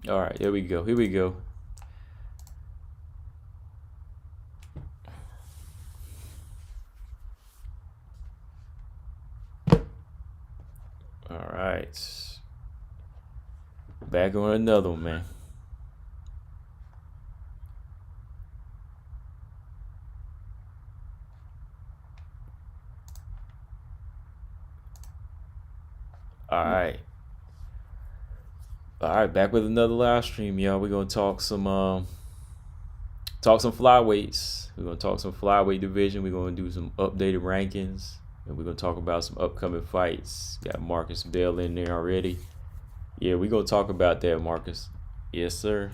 All right, here we go. Here we go. All right. Back on another one, man. All right. All right, back with another live stream, y'all. We're gonna talk some flyweights. We're gonna talk some flyweight division. We're gonna do some updated rankings, and we're gonna talk about some upcoming fights. Got Marcus Bell in there already. Yeah, we're gonna talk about that, Marcus. Yes, sir.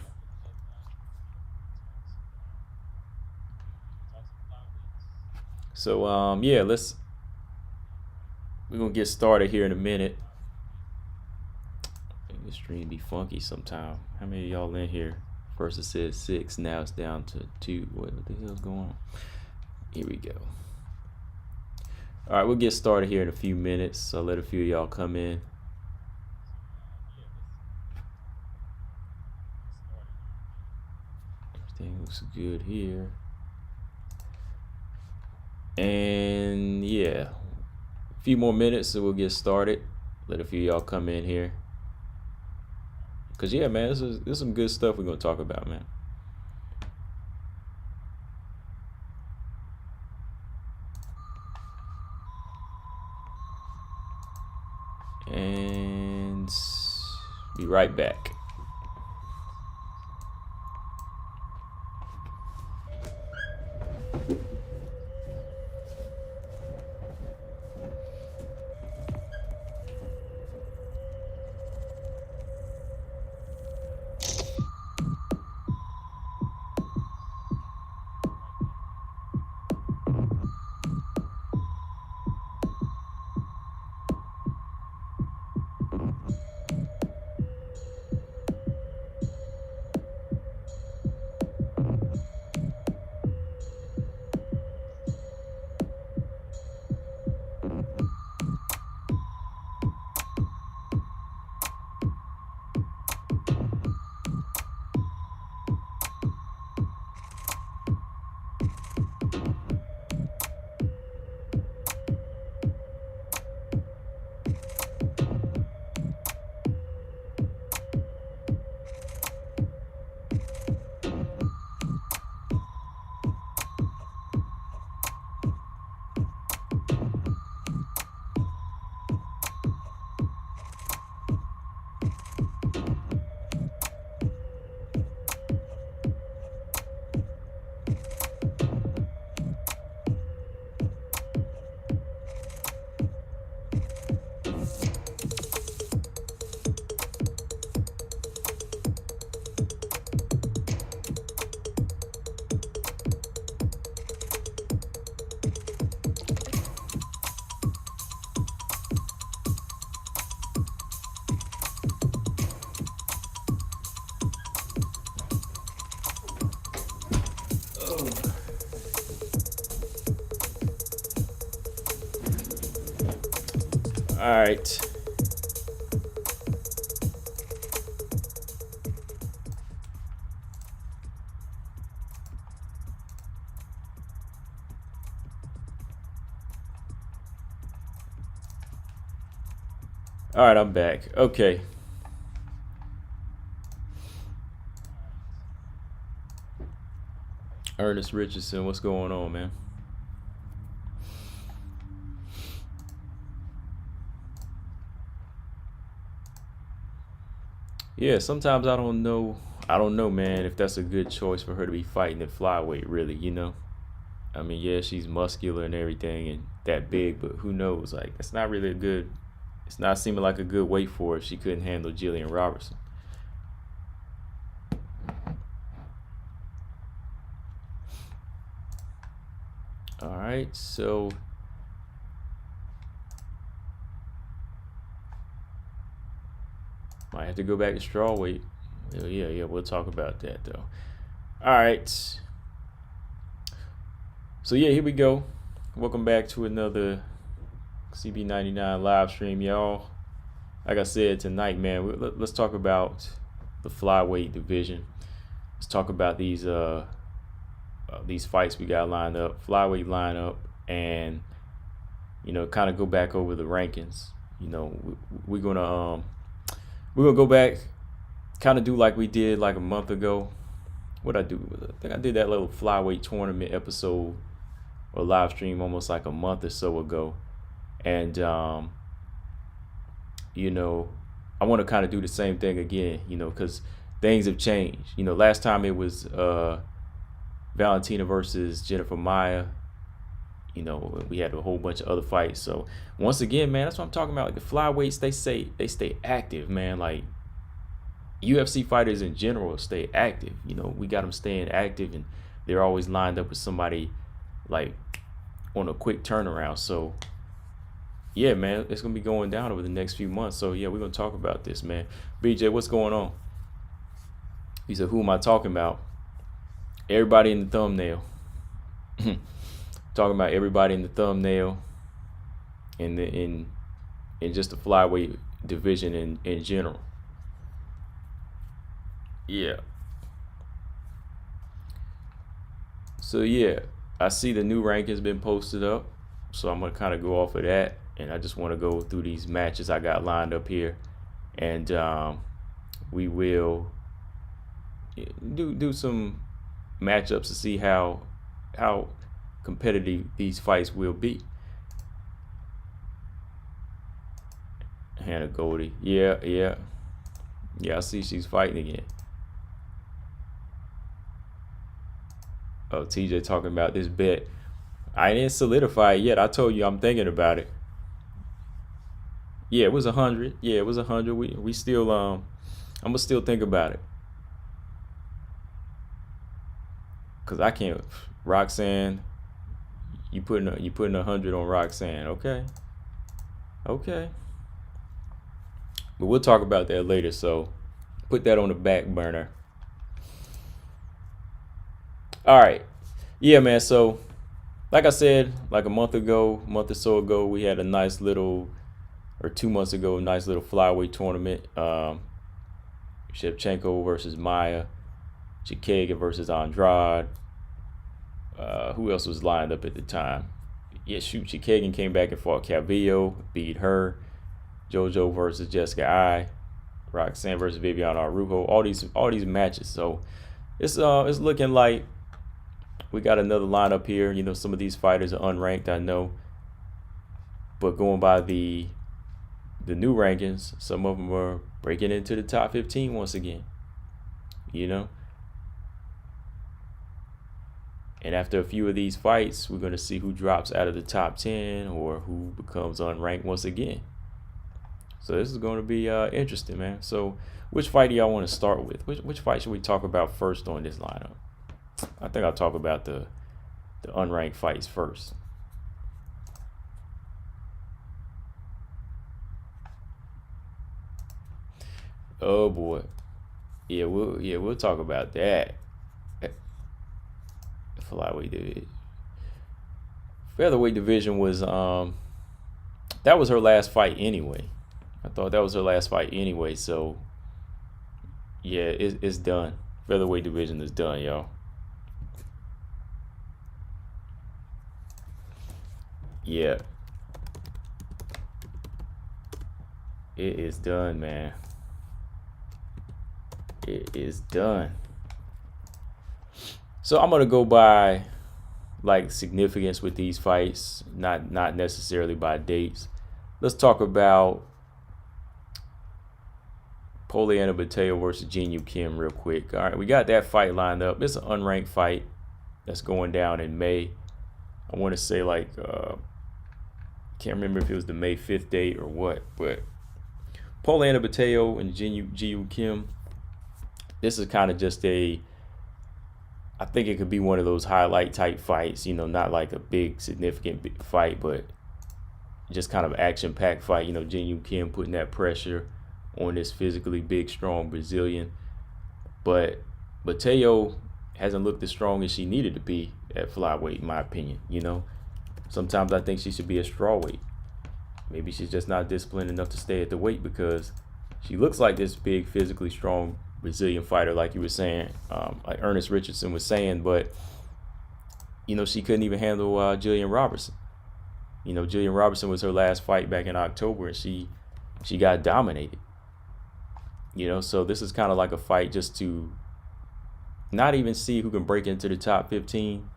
So yeah, we're gonna get started here in a minute. This stream be funky sometime. How many of y'all in here? First it said 6, now it's down to 2. What the hell's going on? Here we go. All right, we'll get started here in a few minutes. So let a few of y'all come in. Everything looks good here. And yeah, a few more minutes so we'll get started. Let a few of y'all come in here. Cause yeah, man, this is some good stuff we're gonna talk about, man. And be right back. All right. All right, I'm back. Okay. Ernest Richardson, what's going on, man? Yeah, sometimes I don't know, man, if that's a good choice for her to be fighting at flyweight, really, you know? I mean, yeah, she's muscular and everything and that big, but who knows? Like, it's not really it's not seeming like a good weight for her if she couldn't handle Jillian Robertson. All right, so might have to go back to strawweight. Yeah, we'll talk about that though. All right. So yeah, here we go. Welcome back to another CB99 live stream, y'all. Like I said tonight, man, let's talk about the flyweight division. Let's talk about these fights we got lined up, flyweight lineup, and kind of go back over the rankings. We're gonna go back, kind of do like we did like a month ago. What I think I did that little flyweight tournament episode or live stream almost like a month or so ago, and I want to kind of do the same thing again, because things have changed. Last time it was Valentina versus Jennifer Maia. We had a whole bunch of other fights. So once again, man, that's what I'm talking about. Like the flyweights, they stay active, man. Like UFC fighters in general stay active. We got them staying active, and they're always lined up with somebody like on a quick turnaround. So yeah, man, it's gonna be going down over the next few months. So yeah, we're gonna talk about this, man. BJ, what's going on? He said, who am I talking about? Everybody in the thumbnail. Talking about everybody in the thumbnail, in just the flyweight division in general. Yeah. So yeah, I see the new rankings been posted up, so I'm gonna kind of go off of that, and I just want to go through these matches I got lined up here, and we will do some matchups to see how competitive these fights will be. Hannah Goldie, yeah, I see she's fighting again. Oh, TJ talking about this bet. I didn't solidify it yet. I told you I'm thinking about it. Yeah, it was 100. Yeah, it was 100. We still I'm gonna still think about it, cause I can't. Roxanne, you putting 100 on Roxanne, okay? Okay. But we'll talk about that later. So put that on the back burner. All right. Yeah, man. So like I said, like a month or so ago, we had a nice little, or 2 months ago, a nice little flyweight tournament. Shevchenko versus Maia, Chookagian versus Andrade. Who else was lined up at the time? Yeah, shoot, Chookagian came back and fought Calvillo, beat her. JoJo versus Jessica I, Roxanne versus Viviana Araujo. All these matches. So it's looking like we got another lineup here. Some of these fighters are unranked, I know, but going by the new rankings, some of them are breaking into the top 15 once again. And after a few of these fights, we're going to see who drops out of the top 10 or who becomes unranked once again. So this is going to be interesting, man. So which fight do y'all want to start with? Which fight should we talk about first on this lineup? I think I'll talk about the unranked fights first. Oh boy. Yeah, we'll talk about that. Flyweight division. Featherweight division was that was her last fight anyway. I thought that was her last fight anyway. So yeah, it's done. Featherweight division is done, y'all. Yeah, it is done, man. It is done. So I'm gonna go by like significance with these fights, not necessarily by dates. Let's talk about Poliana Bateo versus Jinyu Kim real quick. All right, we got that fight lined up. It's an unranked fight that's going down in May. I want to say like can't remember if it was the May 5th date or what, but Poliana Bateo and Jinyu Kim. This is kind of just I think it could be one of those highlight type fights, not like a big significant fight, but just kind of action-packed fight. Jinyu Kim putting that pressure on this physically big, strong Brazilian. But Bateo hasn't looked as strong as she needed to be at flyweight, in my opinion. Sometimes I think she should be a strawweight. Maybe she's just not disciplined enough to stay at the weight, because she looks like this big, physically strong Brazilian fighter, like you were saying, like Ernest Richardson was saying, but you know, she couldn't even handle Jillian Robertson. You know, Jillian Robertson was her last fight back in October, and she got dominated. You know, so this is kind of like a fight just to not even see who can break into the top 15.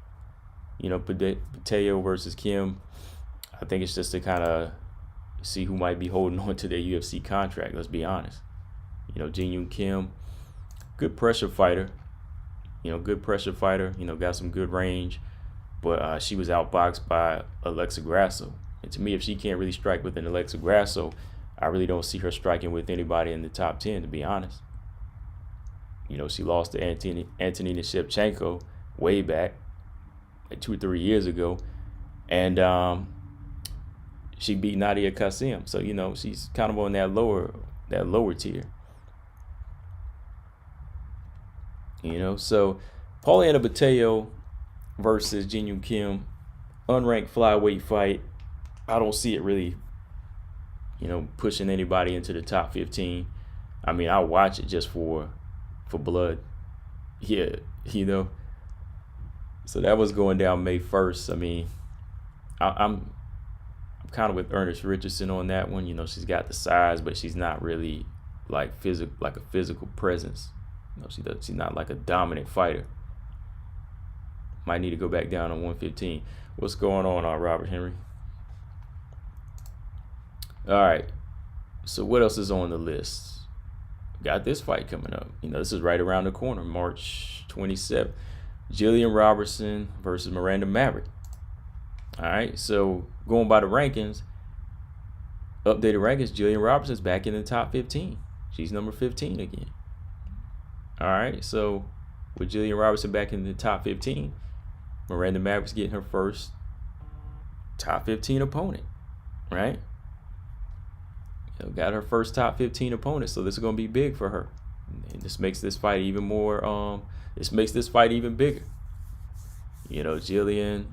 You know, Pateo versus Kim. I think it's just to kind of see who might be holding on to their UFC contract. Let's be honest. You know, Jin Yoon Kim, good pressure fighter. You know, good pressure fighter. You know, got some good range. But she was outboxed by Alexa Grasso. And to me, if she can't really strike with an Alexa Grasso, I really don't see her striking with anybody in the top 10, to be honest. You know, she lost to Antonina Shevchenko way back, like 2 or 3 years ago. And she beat Nadia Kassim. So, you know, she's kind of on that lower tier. You know, so Paulina Mateo versus Jin Yoon Kim, unranked flyweight fight. I don't see it really, you know, pushing anybody into the top 15. I mean, I'll watch it just for blood. Yeah, you know. So that was going down May 1st. I mean, I'm kind of with Ernest Richardson on that one. You know, she's got the size, but she's not really like a physical presence. You know, she's not like a dominant fighter. Might need to go back down on 115. What's going on, Robert Henry? All right. So what else is on the list? Got this fight coming up. You know, this is right around the corner, March 27th. Jillian Robertson versus Miranda Maverick. All right. So going by the rankings, updated rankings, Jillian Robertson's back in the top 15. She's number 15 again. All right. So with Jillian Robertson back in the top 15, Miranda Maverick's getting her first top 15 opponent, right? You know, got her first top 15 opponent, so this is gonna be big for her. And this makes this fight even more. This makes this fight even bigger. You know, Jillian,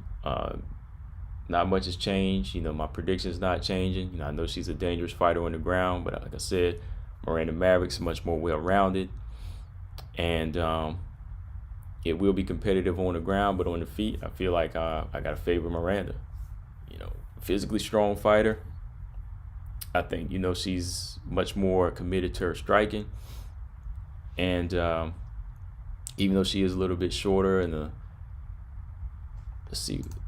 not much has changed. You know, my prediction's not changing. You know, I know she's a dangerous fighter on the ground, but like I said, Miranda Maverick's much more well-rounded, and it will be competitive on the ground, but on the feet, I feel like I got to favor Miranda. You know, physically strong fighter. I think, you know, she's much more committed to her striking. And even though she is a little bit shorter and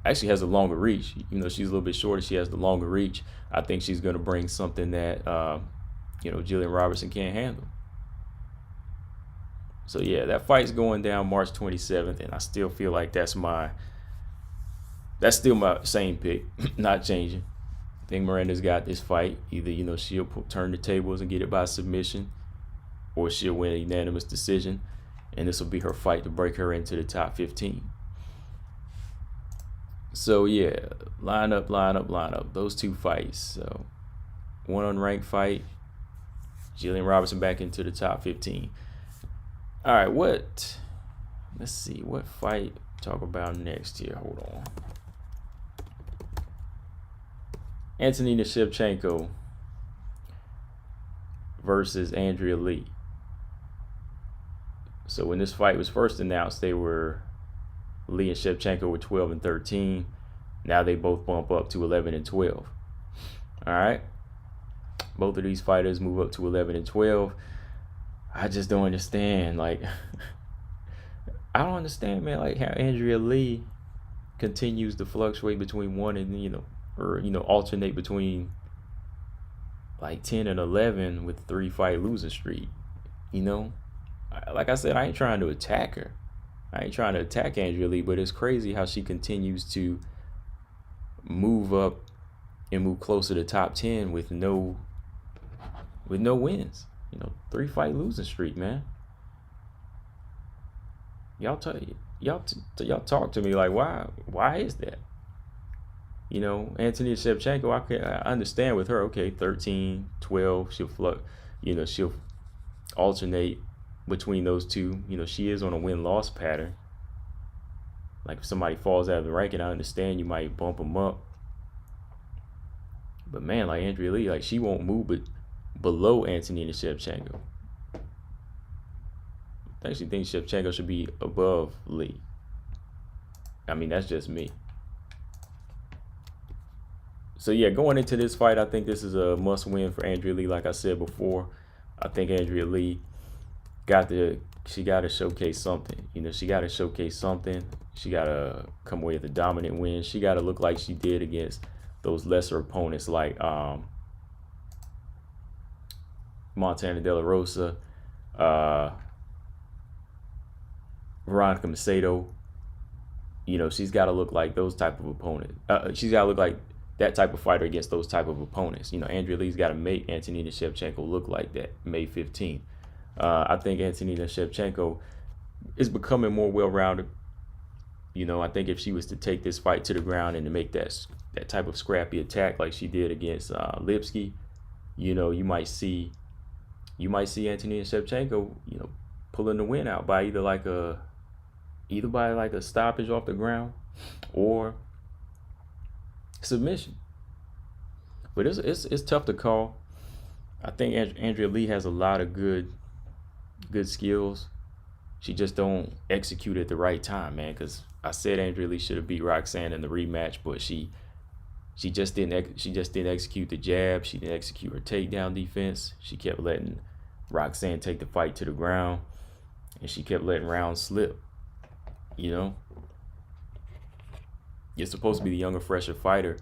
actually has a longer reach. Even though she's a little bit shorter, she has the longer reach. I think she's going to bring something that, you know, Jillian Robertson can't handle. So yeah, that fight's going down March 27th, and I still feel like that's still my same pick, not changing. I think Miranda's got this fight. Either, you know, she'll turn the tables and get it by submission, or she'll win a unanimous decision, and this will be her fight to break her into the top 15. So yeah, line up. Those two fights. So one unranked fight, Jillian Robertson back into the top 15. All right, let's see, what fight talk about next here? Hold on. Antonina Shevchenko versus Andrea Lee. So when this fight was first announced, Lee and Shevchenko were 12 and 13. Now they both bump up to 11 and 12. All right. Both of these fighters move up to 11 and 12. I just don't understand. Like, I don't understand, man, like how Andrea Lee continues to fluctuate between 1 and, you know, or, you know, alternate between like 10 and 11 with 3-fight losing streak. You know, like I said, I ain't trying to attack her. I ain't trying to attack Andrea Lee, but it's crazy how she continues to move up and move closer to top 10 with no wins. You know, 3-fight losing streak, man. Y'all talk to me like, why is that? You know, Antonina Shevchenko, I understand with her, okay, 13, 12, she'll alternate between those two. You know, she is on a win-loss pattern. Like, if somebody falls out of the ranking, I understand you might bump them up. But man, like Andrea Lee, like, she won't move but below Antonina Shevchenko. I actually think Shevchenko should be above Lee. I mean, that's just me. So yeah, going into this fight, I think this is a must-win for Andrea Lee. Like I said before, I think Andrea Lee got to showcase something. You know, she got to showcase something. She got to come away with a dominant win. She got to look like she did against those lesser opponents like Montana De La Rosa, Veronica Macedo. You know, she's got to look like those type of opponents. She's got to look like that type of fighter against those type of opponents. You know, Andrea Lee's got to make Antonina Shevchenko look like that May 15th. I think Antonina Shevchenko is becoming more well-rounded. You know, I think if she was to take this fight to the ground and to make that type of scrappy attack like she did against Lipsky, you know, you might see Antonina Shevchenko, you know, pulling the win out by either by a stoppage off the ground or submission. But it's tough to call. I think Andrea Lee has a lot of good skills. She just don't execute at the right time, man. Because I said Andrea Lee should have beat Roxanne in the rematch, but she just didn't execute the jab. She didn't execute her takedown defense. She kept letting Roxanne take the fight to the ground, and she kept letting rounds slip. You know, you're supposed to be the younger, fresher fighter.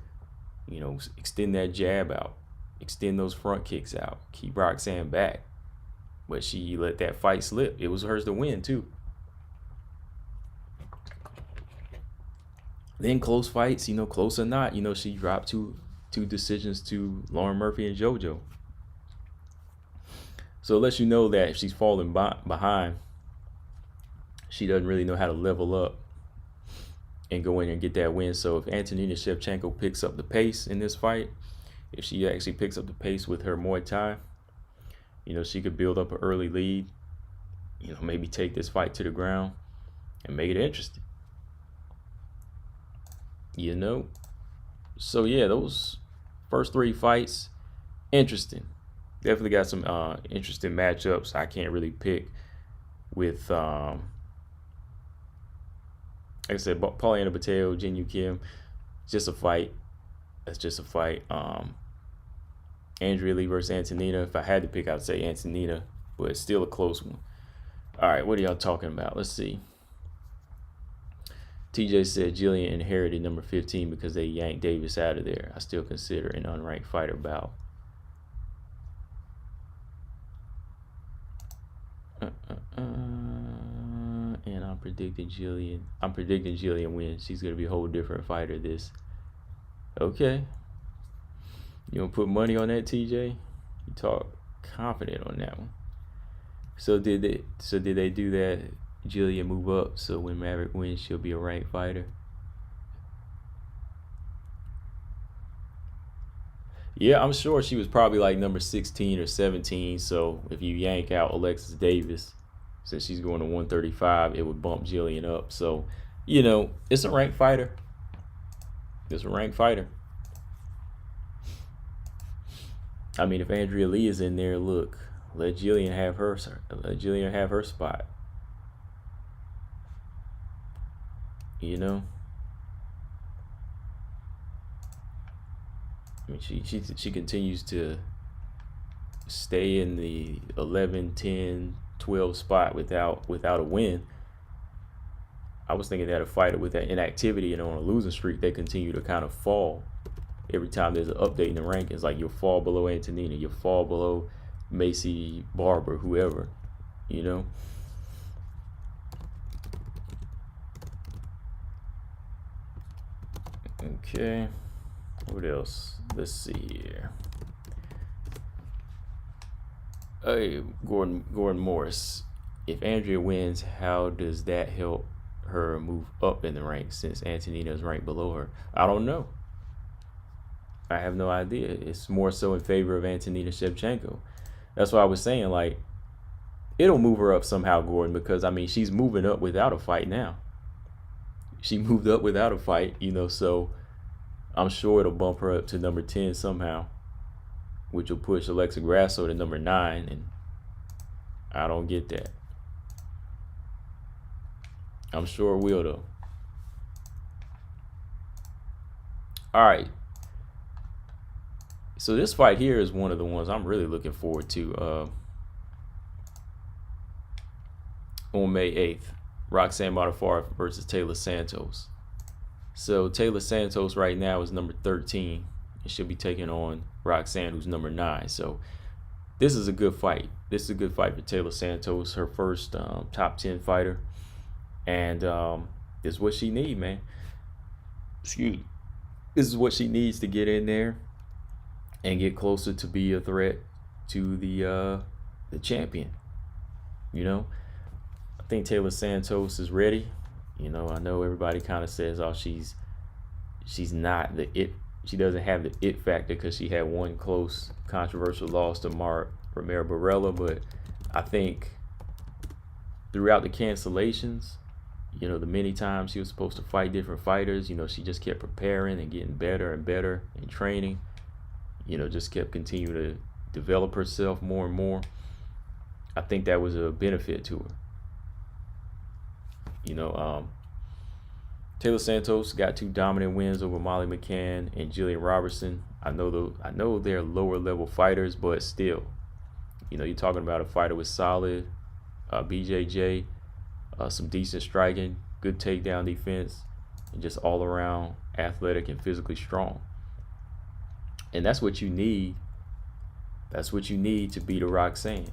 You know, extend that jab out, extend those front kicks out, keep Roxanne back. But she let that fight slip. It was hers to win too. Then close fights, you know, close or not, you know, she dropped two decisions to Lauren Murphy and JoJo. So it lets you know that if she's falling behind, she doesn't really know how to level up and go in and get that win. So if Antonina Shevchenko picks up the pace in this fight, if she actually picks up the pace with her Muay Thai, you know, she could build up an early lead, you know, maybe take this fight to the ground and make it interesting. You know? So yeah, those first three fights, interesting. Definitely got some interesting matchups. I can't really pick with like I said, Paulina Mateo, Jinyu Kim. Just a fight. That's just a fight. Andrea Lee versus Antonina. If I had to pick, I'd say Antonina, but it's still a close one. All right, what are y'all talking about? Let's see. TJ said Jillian inherited number 15 because they yanked Davis out of there. I still consider an unranked fighter bout. And I'm predicting Jillian wins. She's gonna be a whole different fighter. Okay. You don't put money on that, TJ? You talk confident on that one. So did they do that? Jillian move up so when Maverick wins, she'll be a ranked fighter. Yeah, I'm sure she was probably like number 16 or 17. So if you yank out Alexis Davis, since she's going to 135, it would bump Jillian up. So, you know, it's a ranked fighter. It's a ranked fighter. I mean, if Andrea Lee is in there, look, let Jillian have her spot. You know? I mean, she continues to stay in the 11, 10, 12 spot without a win. I was thinking that a fighter with that inactivity and on a losing streak, they continue to kind of fall. Every time there's an update in the rankings, like you'll fall below Antonina, you'll fall below Macy Barber, whoever, you know. Okay, what else? Let's see here. Hey, Gordon Morris. If Andrea wins, how does that help her move up in the ranks since Antonina is ranked below her? I don't know. I have no idea. It's more so in favor of Antonina Shevchenko. That's why I was saying, like, it'll move her up somehow, Gordon, because, I mean, she's moving up without a fight now. She moved up without a fight, you know, so I'm sure it'll bump her up to number 10 somehow, which will push Alexa Grasso to number 9, and I don't get that. I'm sure it will, though. All right. So this fight here is one of the ones I'm really looking forward to. On May 8th, Roxanne Modaffar versus Taylor Santos. So Taylor Santos right now is number 13, and she'll be taking on Roxanne, who's number 9. So this is a good fight. This is a good fight for Taylor Santos, her first top 10 fighter, and this is what she needs, man. Excuse me. This is what she needs to get in there and get closer to be a threat to the champion. You know, I think Taylor Santos is ready. You know, I know everybody kind of says, oh, she's not the it. She doesn't have the it factor because she had one close, controversial loss to Romero Barella. But I think throughout the cancellations, you know, the many times she was supposed to fight different fighters, you know, she just kept preparing and getting better and better in training. You know, just kept continuing to develop herself more and more. I think that was a benefit to her. You know, Taylor Santos got 2 dominant wins over Molly McCann and Jillian Robertson. I know they're lower level fighters, but still, you know, you're talking about a fighter with solid BJJ, some decent striking, good takedown defense, and just all around athletic and physically strong. And that's what you need. That's what you need to beat a Roxanne.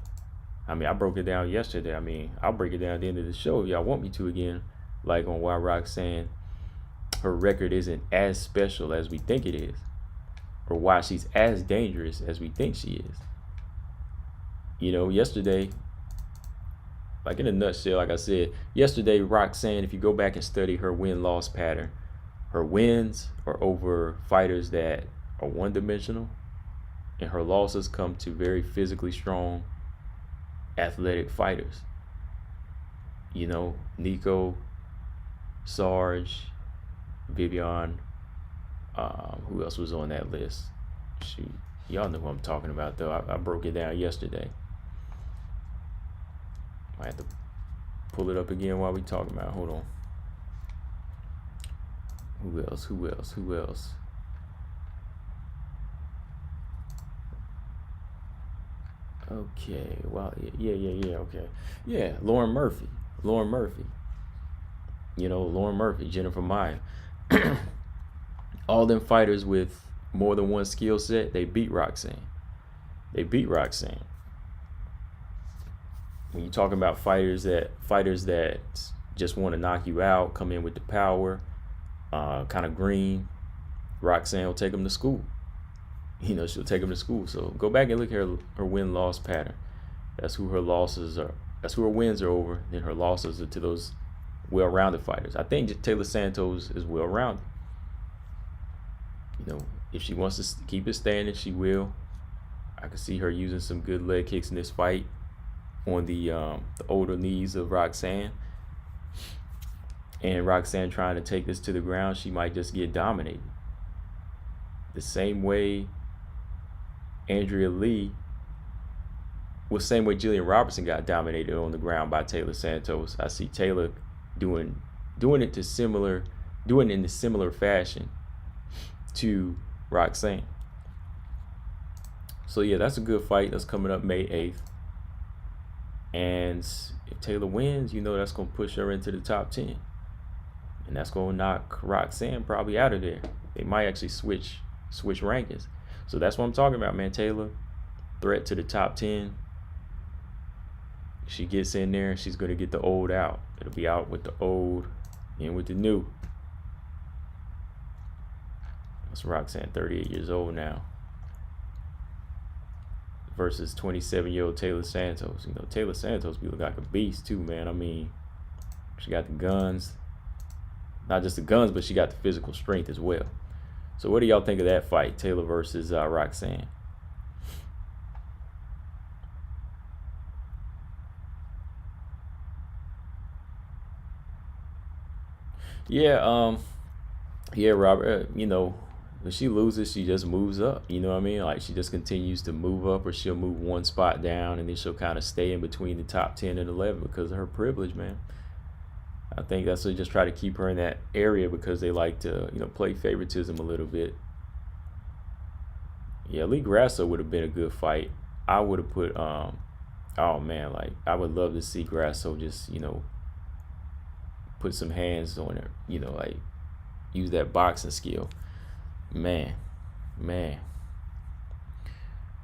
I mean, I broke it down yesterday. I mean, I'll break it down at the end of the show if y'all want me to again, like on why Roxanne, her record isn't as special as we think it is, or why she's as dangerous as we think she is. You know, yesterday, like in a nutshell, like I said, yesterday, Roxanne, if you go back and study her win-loss pattern, her wins are over fighters that are one-dimensional, and her losses come to very physically strong, athletic fighters. You know, Nico, Sarge, Vivian, who else was on that list? Shoot, y'all know who I'm talking about, though. I broke it down yesterday. I have to pull it up again while we talking about. Hold on. Who else? Okay, well, okay. Yeah, Lauren Murphy. You know, Lauren Murphy, Jennifer Maya. All them fighters with more than one skill set, they beat Roxanne. When you're talking about fighters that just want to knock you out, come in with the power, kind of green, Roxanne will take them to school. You know, she'll take them to school. So go back and look at her win-loss pattern. That's who her losses are. That's who her wins are over. Then her losses are to those well-rounded fighters. I think Taylor Santos is well-rounded. You know, if she wants to keep it standing, she will. I can see her using some good leg kicks in this fight on the older knees of Roxanne. And Roxanne trying to take this to the ground, she might just get dominated. The same way Andrea Lee, same way Jillian Robertson got dominated on the ground by Taylor Santos. I see Taylor doing it in a similar fashion to Roxanne. So yeah, that's a good fight. That's coming up May 8th. And if Taylor wins, you know that's gonna push her into the top 10. And that's gonna knock Roxanne probably out of there. They might actually switch rankings. So that's what I'm talking about, man. Taylor, threat to the top 10. She gets in there, she's going to get the old out. It'll be out with the old, in with the new. That's Roxanne, 38 years old now. Versus 27-year-old Taylor Santos. You know, Taylor Santos be looking like a beast too, man. I mean, she got the guns. Not just the guns, but she got the physical strength as well. So what do y'all think of that fight, Taylor versus Roxanne? Yeah, Robert, you know, when she loses, she just moves up. You know what I mean? Like, she just continues to move up, or she'll move one spot down, and then she'll kind of stay in between the top 10 and 11 because of her privilege, man. I think that's to just try to keep her in that area because they like to, play favoritism a little bit. Yeah, Lee Grasso would have been a good fight. I would have put, oh man, like I would love to see Grasso just, put some hands on her, like use that boxing skill. Man.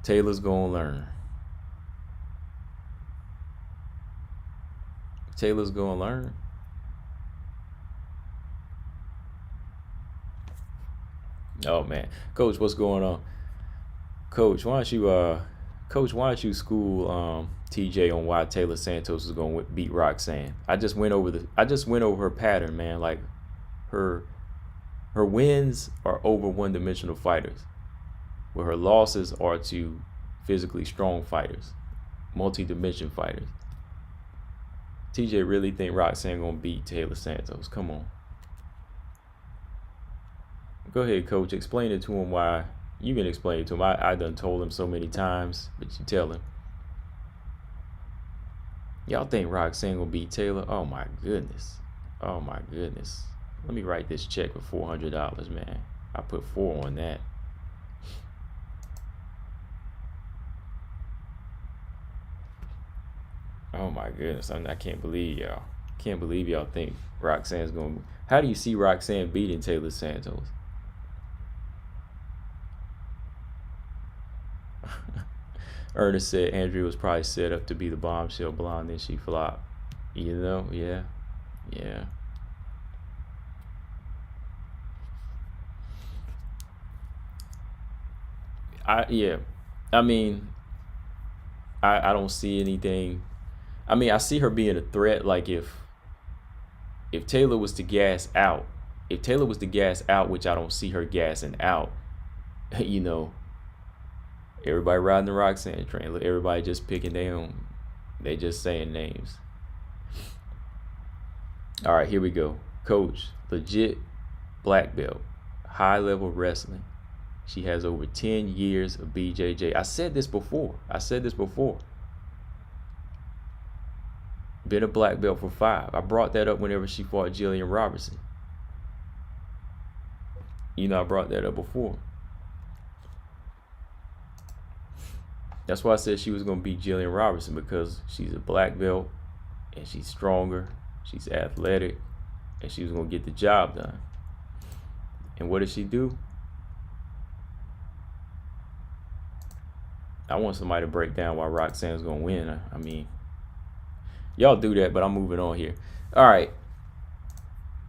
Taylor's gonna learn. Taylor's gonna learn. Oh man, Coach, what's going on? Coach, why don't you school TJ on why Taylor Santos is gonna beat Roxanne? I just went over her pattern, man. Like her wins are over one-dimensional fighters, where her losses are to physically strong fighters, multi-dimension fighters. TJ really think Roxanne gonna beat Taylor Santos? Come on. Go ahead, Coach. Explain it to him why. You can explain it to him. I done told him so many times, but you tell him. Y'all think Roxanne gonna beat Taylor? Oh my goodness. Let me write this check for $400, man. I put 4 on that. Oh my goodness. I can't believe y'all. Can't believe y'all think Roxanne's gonna. How do you see Roxanne beating Taylor Santos? Ernest said Andrea was probably set up to be the bombshell blonde, then she flopped. Yeah. I mean, I don't see anything. I mean, I see her being a threat. Like if Taylor was to gas out, which I don't see her gassing out, everybody riding the Roxanne train. Look, everybody just picking their own. They just saying names. All right, here we go. Coach, legit black belt, high level wrestling. She has over 10 years of BJJ. I said this before. Been a black belt for 5. I brought that up whenever she fought Jillian Robertson. I brought that up before. That's why I said she was going to beat Jillian Robertson, because she's a black belt and she's stronger, she's athletic, and she was going to get the job done. And what did she do? I want somebody to break down why Roxanne's going to win. I mean, y'all do that, but I'm moving on here. All right.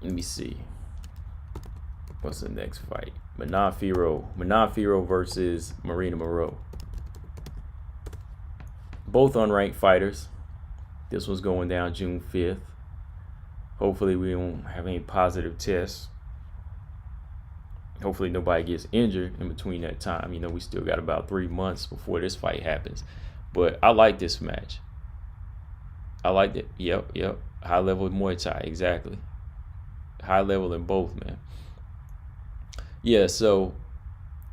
Let me see. What's the next fight? Manon Fiorot versus Marina Moreau. Both unranked fighters. This one's going down June 5th. Hopefully we don't have any positive tests. Hopefully nobody gets injured in between that time. We still got about 3 months before this fight happens. But I like this match. I like it. Yep. High level Muay Thai, exactly. High level in both, man. Yeah, so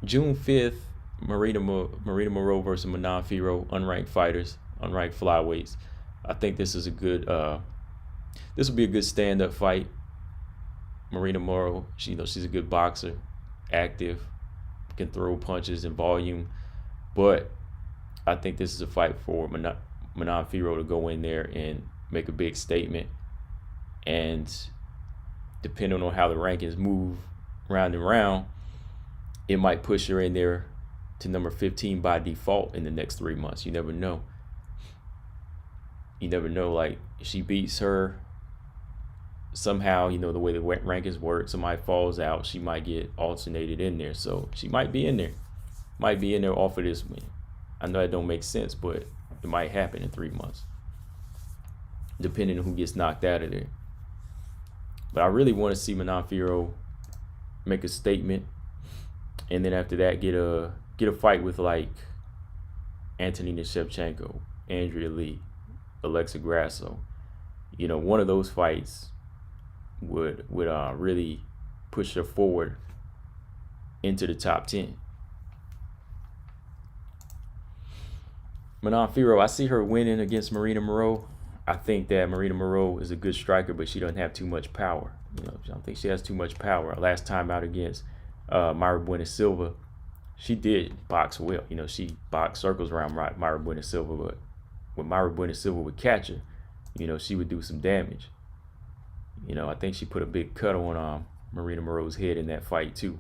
June 5th, Marina Moreau versus Manon Fiorot, unranked fighters, unranked flyweights. I think this is a good this will be a good stand-up fight. Marina Moreau, she's a good boxer, active, can throw punches in volume, but I think this is a fight for Manon Fiorot to go in there and make a big statement. And depending on how the rankings move round and round, it might push her in there to number 15 by default in the next 3 months. You never know. Like, if she beats her somehow, the way the rankings work, somebody falls out, she might get alternated in there. So she might be in there. Off of this win. I know that don't make sense, but it might happen in 3 months, depending on who gets knocked out of there. But I really want to see Manon Fiorot make a statement, and then after that get a fight with like Antonina Shevchenko, Andrea Lee, Alexa Grasso. One of those fights would really push her forward into the top 10. Manon Fiorot, I see her winning against Marina Moreau. I think that Marina Moreau is a good striker, but she doesn't have too much power. I don't think she has too much power. Last time out against Mayra Bueno Silva, she did box well. She boxed circles around Mayra Bueno Silva, but when Mayra Bueno Silva would catch her, she would do some damage. I think she put a big cut on Marina Moreau's head in that fight too.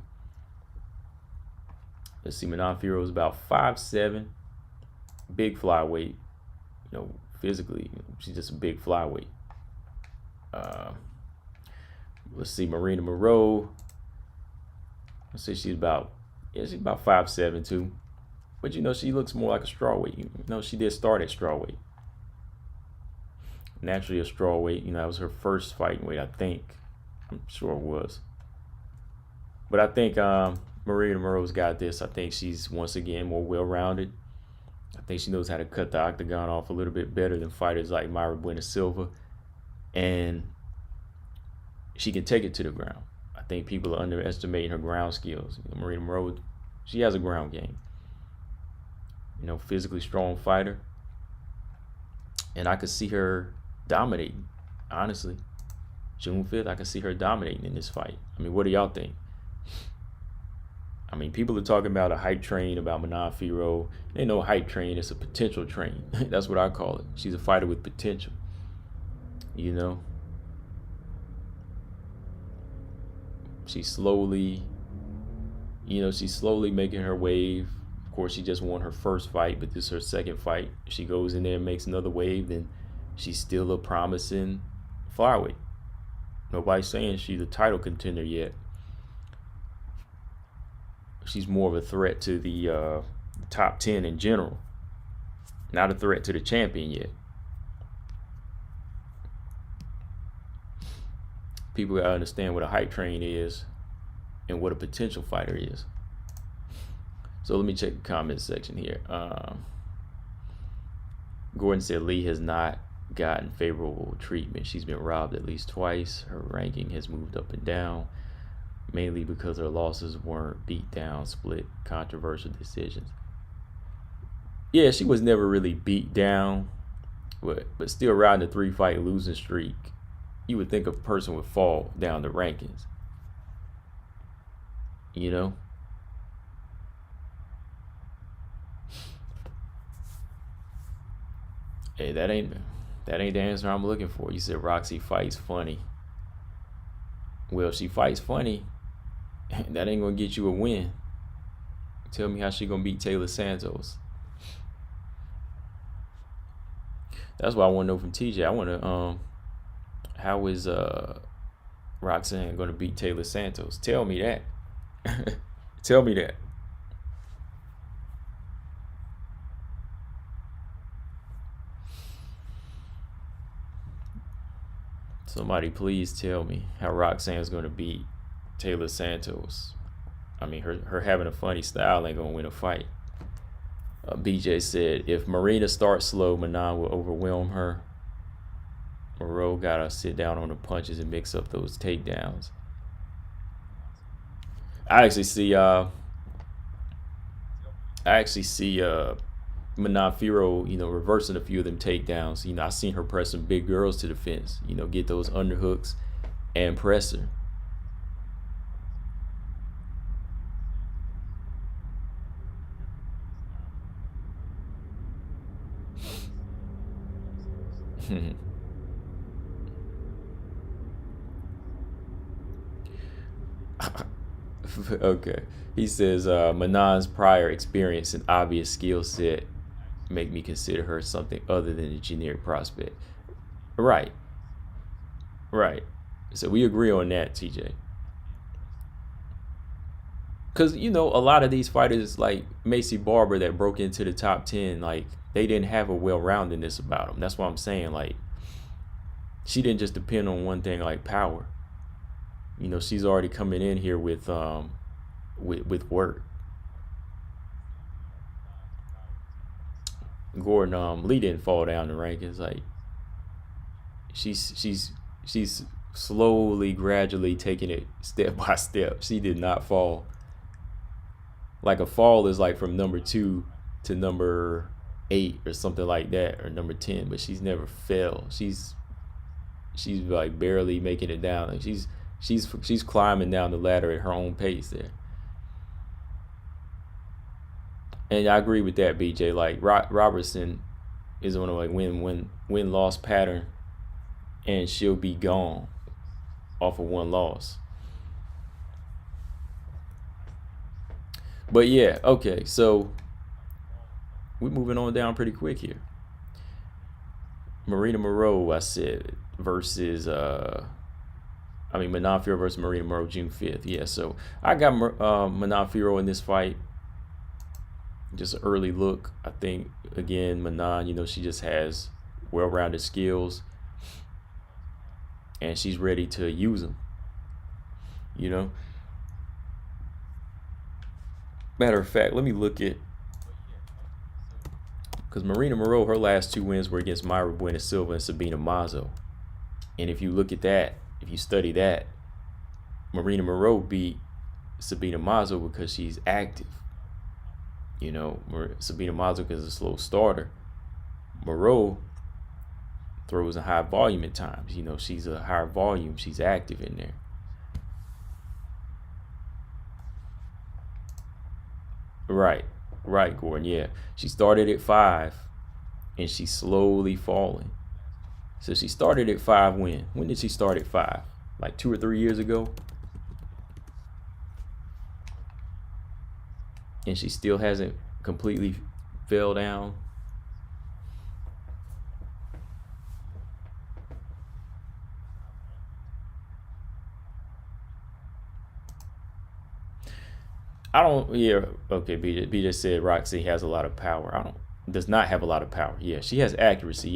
Let's see, Manon Fiorot is about 5'7", big flyweight. Physically, she's just a big flyweight. Let's see, Marina Moreau. Let's say she's about 5'7" too. But she looks more like a strawweight. She did start at strawweight. Naturally a strawweight. That was her first fighting weight, I think. I'm sure it was. But I think Marina Moreau's got this. I think she's once again more well-rounded. I think she knows how to cut the octagon off a little bit better than fighters like Mayra Bueno Silva. And she can take it to the ground. I think people are underestimating her ground skills. Marina Moreau, she has a ground game. Physically strong fighter. And I could see her dominating, honestly. June 5th, I could see her dominating in this fight. What do y'all think? People are talking about a hype train about Manon Fiorot. Ain't no hype train, it's a potential train. That's what I call it. She's a fighter with potential. She's slowly making her wave. Of course, she just won her first fight, but this is her second fight. If she goes in there and makes another wave, then she's still a promising flyweight. Nobody's saying she's a title contender yet. She's more of a threat to the top 10 in general. Not a threat to the champion yet. People gotta understand what a hype train is and what a potential fighter is. So let me check the comment section here. Gordon said Lee has not gotten favorable treatment. She's been robbed at least twice. Her ranking has moved up and down, mainly because her losses weren't beat down, split, controversial decisions. Yeah, she was never really beat down, but still riding a 3-fight losing streak. You would think a person would fall down the rankings. Hey, that ain't the answer I'm looking for. You said Roxy fights funny. Well, she fights funny. That ain't gonna get you a win. Tell me how she gonna beat Taylor Santos. That's what I want to know from TJ. I want to how is Roxanne gonna beat Taylor Santos? Tell me that. Tell me that. Somebody please tell me how Roxanne is gonna beat Taylor Santos. Her having a funny style ain't gonna win a fight. BJ said if Marina starts slow, Manon will overwhelm her. Moreau gotta sit down on the punches and mix up those takedowns. I actually see Manon Fiorot, reversing a few of them takedowns. I seen her press some big girls to the fence. Get those underhooks and press her. Okay. He says Manon's prior experience and obvious skill set make me consider her something other than a generic prospect. Right. So we agree on that, TJ. Because, a lot of these fighters like Macy Barber that broke into the top 10, like, they didn't have a well-roundedness about them. That's what I'm saying. Like, she didn't just depend on one thing like power. She's already coming in here with work. Gordon Lee didn't fall down the rankings. Like, she's slowly, gradually taking it step by step. She did not fall. Like, a fall is like from number 2 to number 8 or something like that, or number 10, but she's never fell. She's like barely making it down. Like she's climbing down the ladder at her own pace there. And I agree with that, BJ. Like Robertson is one of like win loss pattern, and she'll be gone off of one loss. But yeah, okay, so we're moving on down pretty quick here. Marina Moreau, I said, versus Manon Fiorot versus Marina Moreau, June 5th. Yeah, so I got Manon Fiorot in this fight. Just an early look. I think, again, Manon, she just has well-rounded skills, and she's ready to use them, Matter of fact, let me look at, because Marina Moreau, her last 2 wins were against Mayra Bueno Silva and Sabina Mazo. And if you look at that, if you study that, Marina Moreau beat Sabina Mazo because she's active. Sabina Mazo is a slow starter. Moreau throws a high volume at times. She's a higher volume. She's active in there. Right, Gordon. Yeah, she started at 5, and she's slowly falling. So she started at 5 when? When did she start at 5? Like 2 or 3 years ago? And she still hasn't completely fell down. Okay, BJ said Roxy has a lot of power. Does not have a lot of power. Yeah, she has accuracy,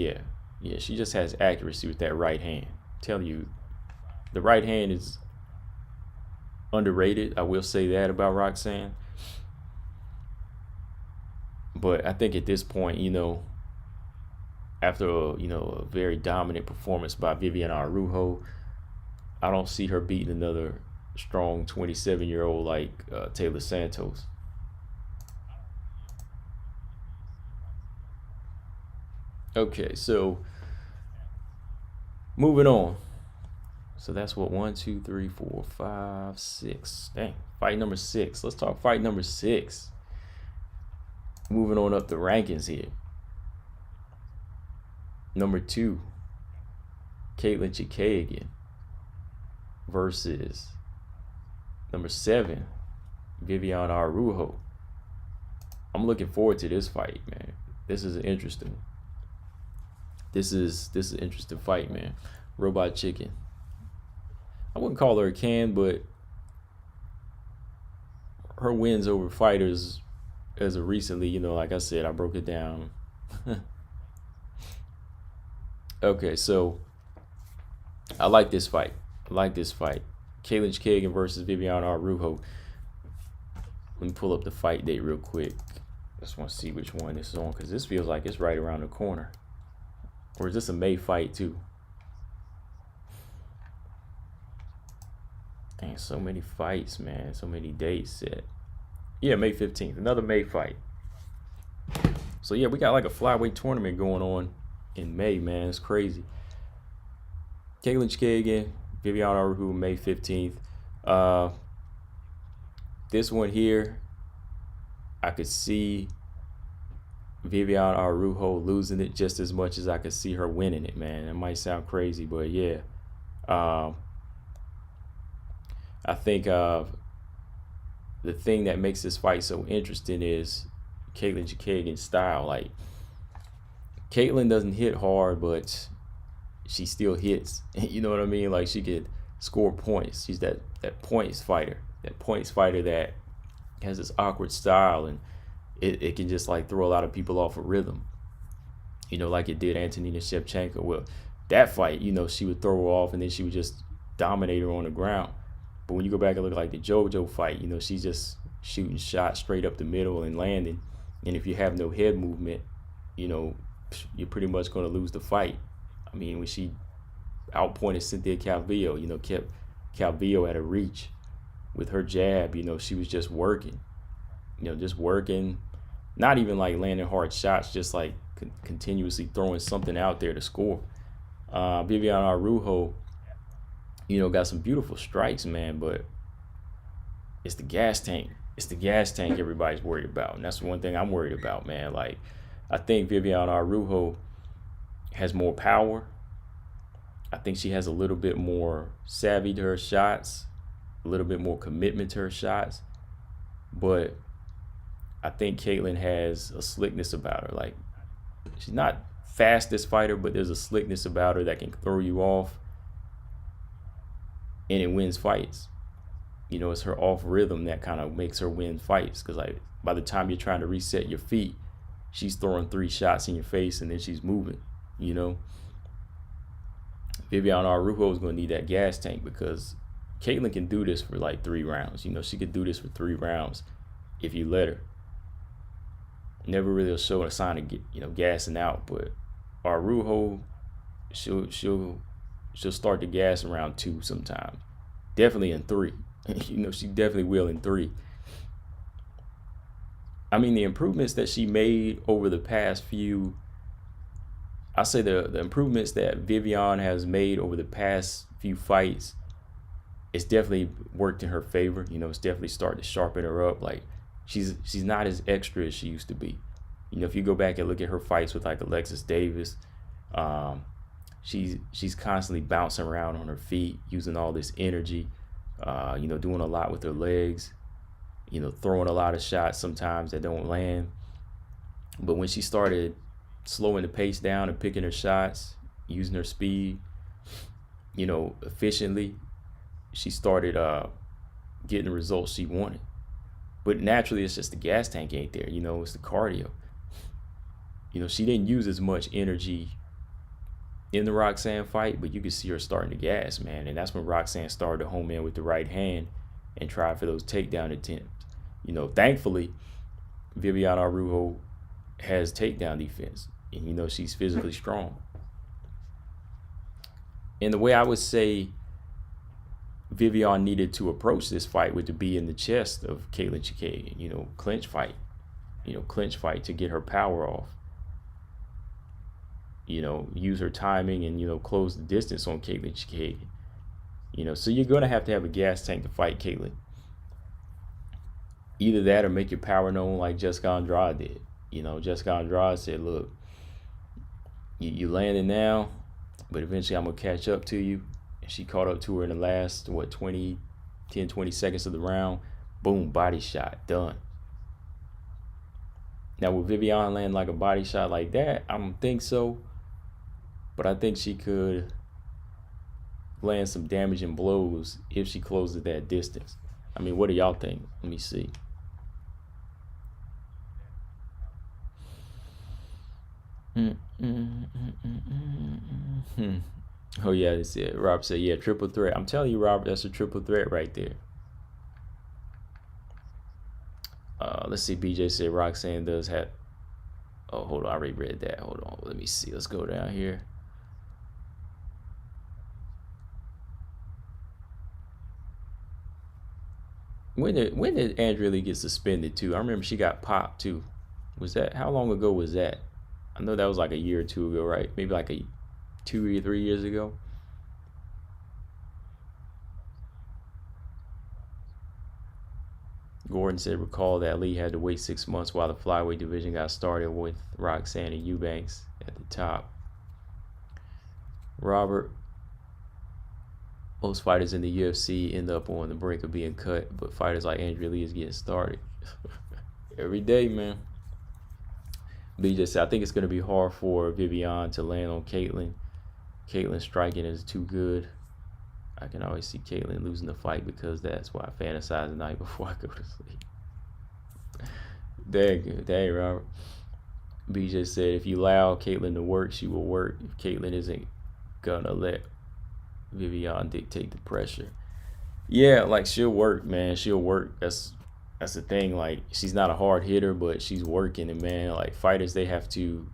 yeah, she just has accuracy with that right hand. I'm telling you, the right hand is underrated. I will say that about Roxanne. But I think at this point, after a very dominant performance by Viviane Araujo, I don't see her beating another strong 27-year-old like Taylor Santos. Okay, so moving on. So that's what 1, 2, 3, 4, 5, 6. Dang, fight number 6. Let's talk fight number 6. Moving on up the rankings here. Number 2, Caitlin Chookagian versus number 7, Viviane Araujo. I'm looking forward to this fight, man. This is interesting. This is an interesting fight, man. Robot Chicken. I wouldn't call her a can, but her wins over fighters as of recently, like I said, I broke it down. Okay, so I like this fight. Caitlin Chookagian versus Viviane Araujo. Let me pull up the fight date real quick. I just want to see which one this is on, because this feels like it's right around the corner. Or is this a May fight too? Dang, so many fights, man. So many dates set. Yeah, May 15th. Another May fight. So yeah, we got like a flyweight tournament going on in May, man. It's crazy. Caitlin Chookagian, Viviane Araujo, May 15th. This one here, I could see Viviane Araujo losing it just as much as I could see her winning it, man. It might sound crazy, but yeah. I think the thing that makes this fight so interesting is Caitlin Chookagian's style. Like, Caitlin doesn't hit hard, but she still hits. You know what I mean? Like, she could score points. She's that points fighter. That points fighter that has this awkward style, and it can just like throw a lot of people off a rhythm. Like it did Antonina Shevchenko. Well, that fight, she would throw her off and then she would just dominate her on the ground. But when you go back and look like the JoJo fight, she's just shooting shots straight up the middle and landing. And if you have no head movement, you're pretty much going to lose the fight. I mean, when she outpointed Cynthia Calvillo, kept Calvillo at a reach with her jab, she was just working. Not even like landing hard shots, just like continuously throwing something out there to score. Vivian Araujo, got some beautiful strikes, man, but it's the gas tank. It's the gas tank everybody's worried about, and that's one thing I'm worried about, man. Like, I think Vivian Araujo has more power. I think she has a little bit more savvy to her shots, a little bit more commitment to her shots, but I think Caitlin has a slickness about her. Like, she's not fastest fighter, but there's a slickness about her that can throw you off, and it wins fights. It's her off rhythm that kind of makes her win fights, because like by the time you're trying to reset your feet, she's throwing 3 shots in your face and then she's moving. Vivian Araujo is going to need that gas tank, because Caitlin can do this for like 3 rounds. She could do this for 3 rounds if you let her. Never really show a sign of gassing out, but Araujo, she'll start to gas around 2 sometimes. Definitely in 3. She definitely will in 3. I mean, the improvements that she made over the past few, I say the improvements that Vivian has made over the past few fights, it's definitely worked in her favor. It's definitely started to sharpen her up. Like, she's not as extra as she used to be. If you go back and look at her fights with like Alexis Davis, she's constantly bouncing around on her feet, using all this energy, doing a lot with her legs, throwing a lot of shots sometimes that don't land. But when she started slowing the pace down and picking her shots, using her speed, efficiently, she started getting the results she wanted. But naturally, it's just the gas tank ain't there. It's the cardio. She didn't use as much energy in the Roxanne fight, but you could see her starting to gas, man. And that's when Roxanne started to home in with the right hand and try for those takedown attempts. Thankfully, Vivian Araujo has takedown defense, and she's physically strong. And the way I would say Vivian needed to approach this fight would to be in the chest of Katlyn Chookagian, clinch fight to get her power off. Use her timing and, close the distance on Katlyn Chookagian. So you're going to have a gas tank to fight Katlyn. Either that or make your power known like Jessica Andrade did. Jessica Andrade said, look, you landing now, but eventually I'm going to catch up to you. And she caught up to her in the last, 20 seconds of the round. Boom, body shot, done. Now, will Vivian land like a body shot like that? I don't think so. But I think she could land some damaging blows if she closes that distance. I mean, what do y'all think? Let me see. Oh, yeah, that's it. Robert said, yeah, triple threat. I'm telling you, Robert, that's a triple threat right there. Let's see. BJ said Roxanne does have. Oh, hold on. I already read that. Hold on. Let me see. Let's go down here. When did Andrade get suspended too? I remember she got popped too. Was that, how long ago was that? I know that was like a year or 2 ago, right? Maybe like 2 or 3 years ago. Gordon said, recall that Lee had to wait 6 months while the flyweight division got started with Roxanne and Eubanks at the top. Robert, most fighters in the UFC end up on the brink of being cut, but fighters like Andrade Lee is getting started. Every day, man. BJ said, I think it's going to be hard for Vivian to land on Katlyn. Katlyn's striking is too good. I can always see Katlyn losing the fight because that's why I fantasize the night before I go to sleep. Dang good. Dang, Robert. BJ said, if you allow Katlyn to work, she will work. If Katlyn isn't going to let Vivian dictate the pressure. Yeah, like she'll work, man. She'll work. That's the thing. Like, she's not a hard hitter, but she's working. And man, like fighters, they have to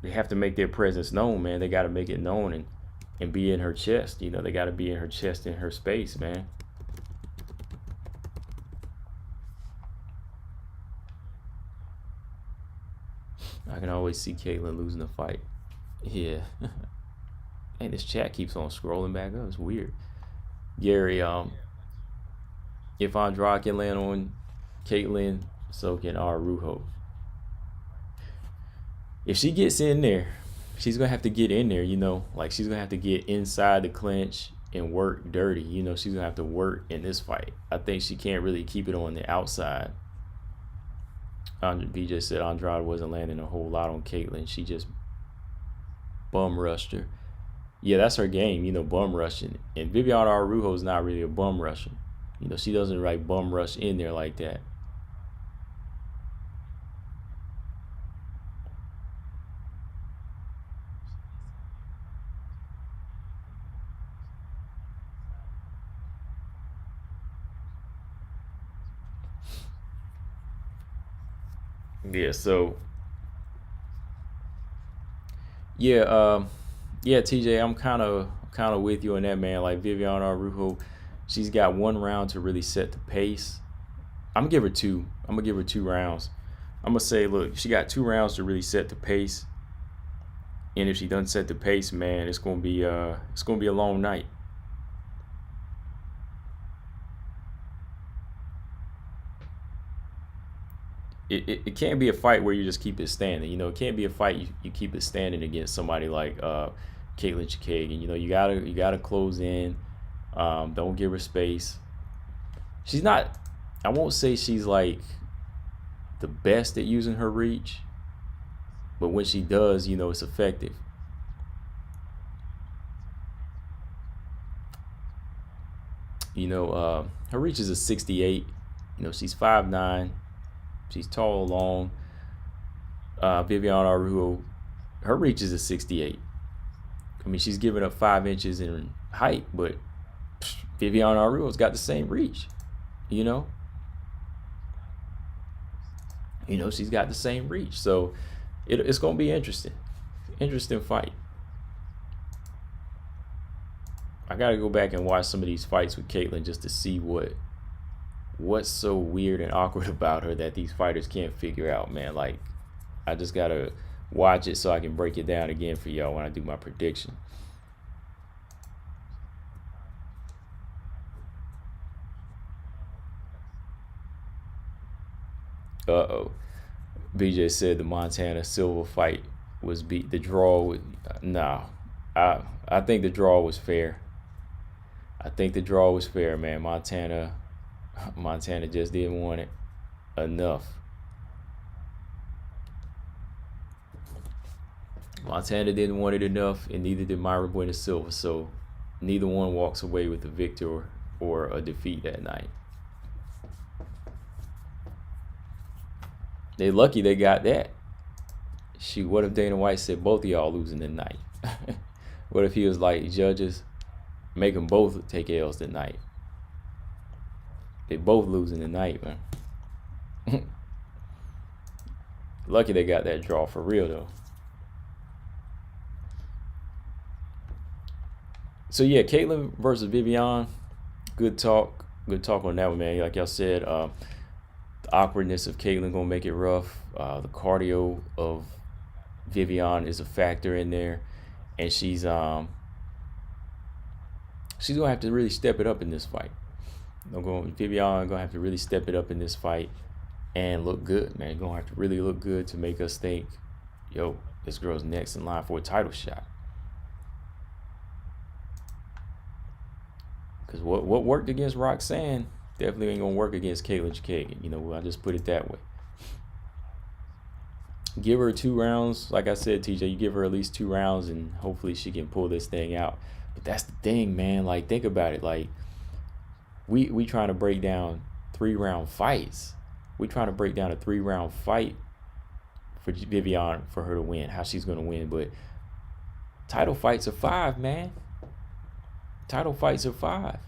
make their presence known, man. They got to make it known and be in her chest. You know, they got to be in her chest, in her space, man. I can always see Caitlyn losing the fight. Yeah. And this chat keeps on scrolling back up. It's weird. Gary, if Andrade can land on Caitlyn, so can Araujo. If she gets in there, she's gonna have to get in there, you know, like she's gonna have to get inside the clinch and work dirty. You know, she's gonna have to work in this fight. I think she can't really keep it on the outside. BJ said Andrade wasn't landing a whole lot on Caitlyn. She just bum rushed her. Yeah, that's her game, you know, bum rushing. And Viviane Araujo is not really a bum rusher. You know, she doesn't like bum rush in there like that. Yeah, so yeah, yeah, TJ, I'm kind of with you on that, man. Like Viviane Araujo, she's got 1 round to really set the pace. I'm gonna give her 2. I'm gonna give her 2 rounds. I'm gonna say, look, she got 2 rounds to really set the pace, and if she doesn't set the pace, man, it's gonna be a long night. It can't be a fight where you just keep it standing. You know, it can't be a fight you keep it standing against somebody like Caitlin Chookagian. You know, you gotta close in. Don't give her space. She's not. I won't say she's like the best at using her reach, but when she does, you know, it's effective. You know, her reach is a 68. You know, she's 5'9". She's tall, long. Viviane Araujo, her reach is a 68. I mean, she's giving up 5 inches in height, but Viviane Araujo's got the same reach. You know, she's got the same reach. So it's gonna be interesting fight. I gotta go back and watch some of these fights with Caitlyn just to see what's so weird and awkward about her that these fighters can't figure out, man. Like, I just gotta watch it so I can break it down again for y'all when I do my prediction. Uh-oh. BJ said the Montana Silva fight was beat. The draw, no. I think the draw was fair. I think the draw was fair, man. Montana just didn't want it enough. Montana didn't want it enough, and neither did Mayra Bueno Silva. So neither one walks away with a victor or a defeat that night. They lucky they got that. Shoot, what if Dana White said both of y'all losing tonight? What if he was like, judges, make them both take L's tonight? They both losing tonight, man. Lucky they got that draw for real, though. So, yeah, Caitlyn versus Viviane. Good talk. Good talk on that one, man. Like y'all said, the awkwardness of Caitlyn going to make it rough. The cardio of Viviane is a factor in there. And she's going to have to really step it up in this fight. Viviane gonna have to really step it up in this fight and look good, man. Gonna have to really look good to make us think, yo, this girl's next in line for a title shot. Because what worked against Roxanne definitely ain't gonna work against Caitlin Chookagian. You know, I just put it that way. Give her 2 rounds, like I said, TJ. You give her at least 2 rounds, and hopefully she can pull this thing out. But that's the thing, man. Like, think about it, like. We trying to break down 3-round fights. We trying to break down a 3-round fight for Viviane for her to win, how she's going to win. But title fights are 5, man. Title fights are 5.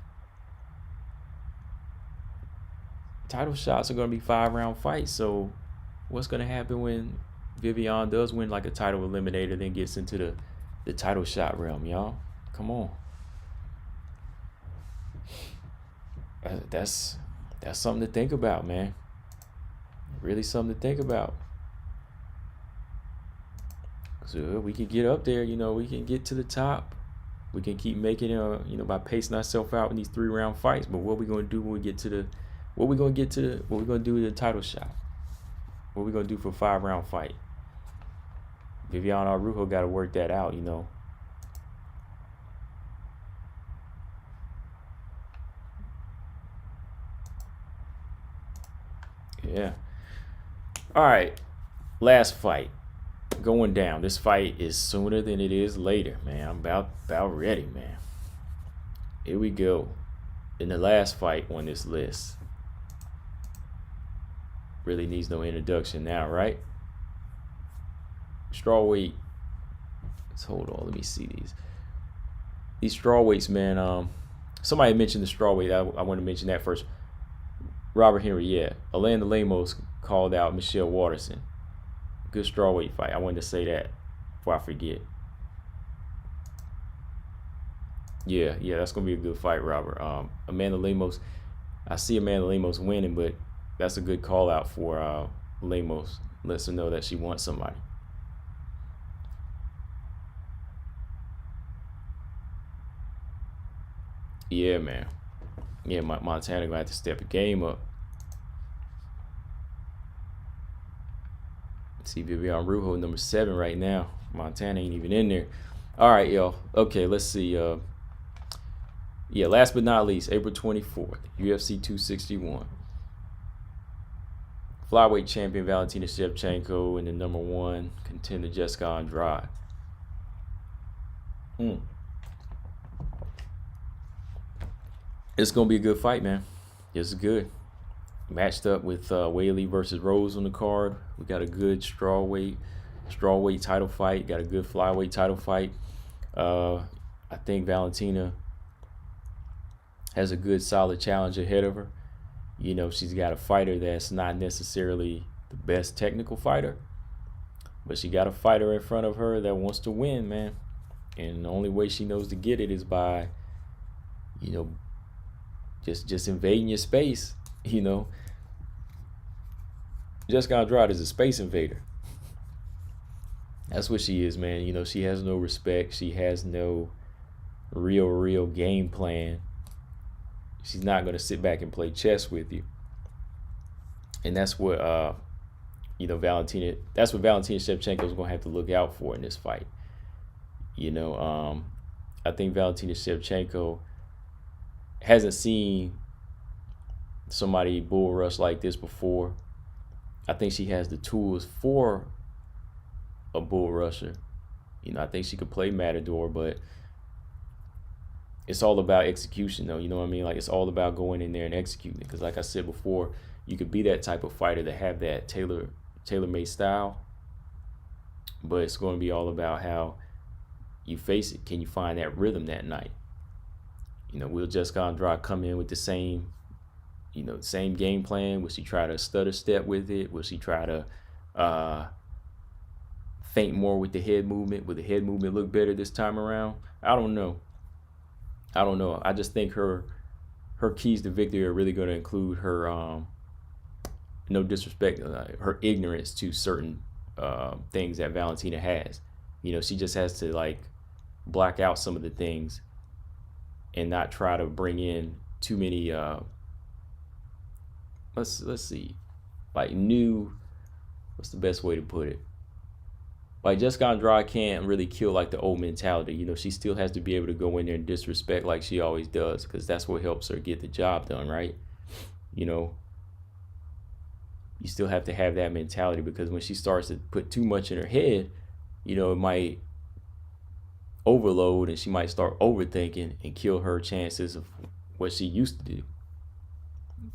Title shots are going to be 5-round fights. So what's going to happen when Viviane does win like a title eliminator, then gets into the title shot realm, y'all? Come on. That's something to think about, man. Really something to think about. So we can get up there, you know, we can get to the top. We can keep making you know, by pacing ourselves out in these 3-round fights. But what we gonna do when we get to the what we gonna do with the title shot? What we gonna do for a 5-round fight? Viviane Araujo gotta work that out, you know. Yeah. All right. Last fight. Going down. This fight is sooner than it is later, man. I'm about ready, man. Here we go. In the last fight on this list. Really needs no introduction now, right? Strawweight. Let's hold on. Let me see these. These strawweights, man. Somebody mentioned the strawweight. I want to mention that first. Robert Henry, yeah. Alanda Lemos called out Michelle Waterson. Good strawweight fight. I wanted to say that before I forget. Yeah, that's gonna be a good fight, Robert. Amanda Lemos. I see Amanda Lemos winning, but that's a good call out for Lemos. Lets her know that she wants somebody. Yeah, man. Yeah, Montana gonna have to step the game up. See Viviane Araujo number 7 right now. Montana ain't even in there. All right, y'all. Okay, let's see. Yeah, last but not least, April 24th, UFC 261. Flyweight champion Valentina Shevchenko and the number 1 contender Jessica Andrade. It's gonna be a good fight, man. It's good. Matched up with Whaley versus Rose on the card. We got a good strawweight title fight. Got a good flyweight title fight. I think Valentina has a good, solid challenge ahead of her. You know, she's got a fighter that's not necessarily the best technical fighter, but she got a fighter in front of her that wants to win, man. And the only way she knows to get it is by, you know, just invading your space. You know, Jessica Andrade is a space invader. That's what she is, man. You know, she has no respect. She has no real game plan. She's not going to sit back and play chess with you. And that's what, you know, Valentina Shevchenko is going to have to look out for in this fight. You know, I think Valentina Shevchenko hasn't seen somebody bull rush like this before. I think she has the tools for a bull rusher. You know, I think she could play Matador, but it's all about execution, though. You know what I mean? Like, it's all about going in there and executing. Because, like I said before, you could be that type of fighter to have that tailor-made style, but it's going to be all about how you face it. Can you find that rhythm that night? You know, will Jessica Andrade come in with the same game plan? Will she try to stutter step with it? Will she try to feint more with the head movement? Will the head movement look better this time around? I don't know. I just think her keys to victory are really going to include her, no disrespect, her ignorance to certain things that Valentina has. You know, she just has to, like, black out some of the things and not try to bring in too many let's see, like, new, what's the best way to put it? Like, Jessica Andrade can't really kill like the old mentality. You know, she still has to be able to go in there and disrespect like she always does, because that's what helps her get the job done, right? You know, you still have to have that mentality, because when she starts to put too much in her head, you know, it might overload and she might start overthinking and kill her chances of what she used to do.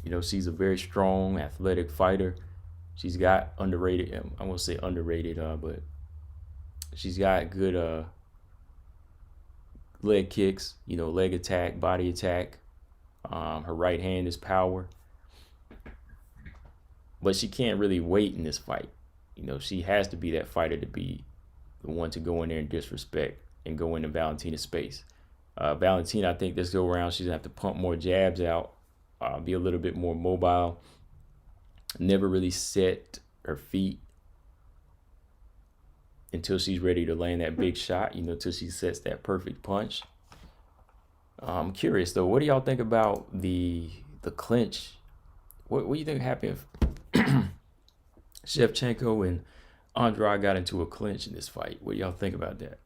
You know, she's a very strong, athletic fighter. She's got underrated, I won't say underrated, but she's got good leg kicks, you know, leg attack, body attack. Her right hand is power. But she can't really wait in this fight. You know, she has to be that fighter to be the one to go in there and disrespect and go into Valentina's space. Valentina, I think this go around, she's going to have to pump more jabs out, be a little bit more mobile, never really set her feet. until she's ready to land that big shot, you know, till she sets that perfect punch. I'm curious though, what do y'all think about the clinch? What do you think happened if Shevchenko and Andrade got into a clinch in this fight? What do y'all think about that?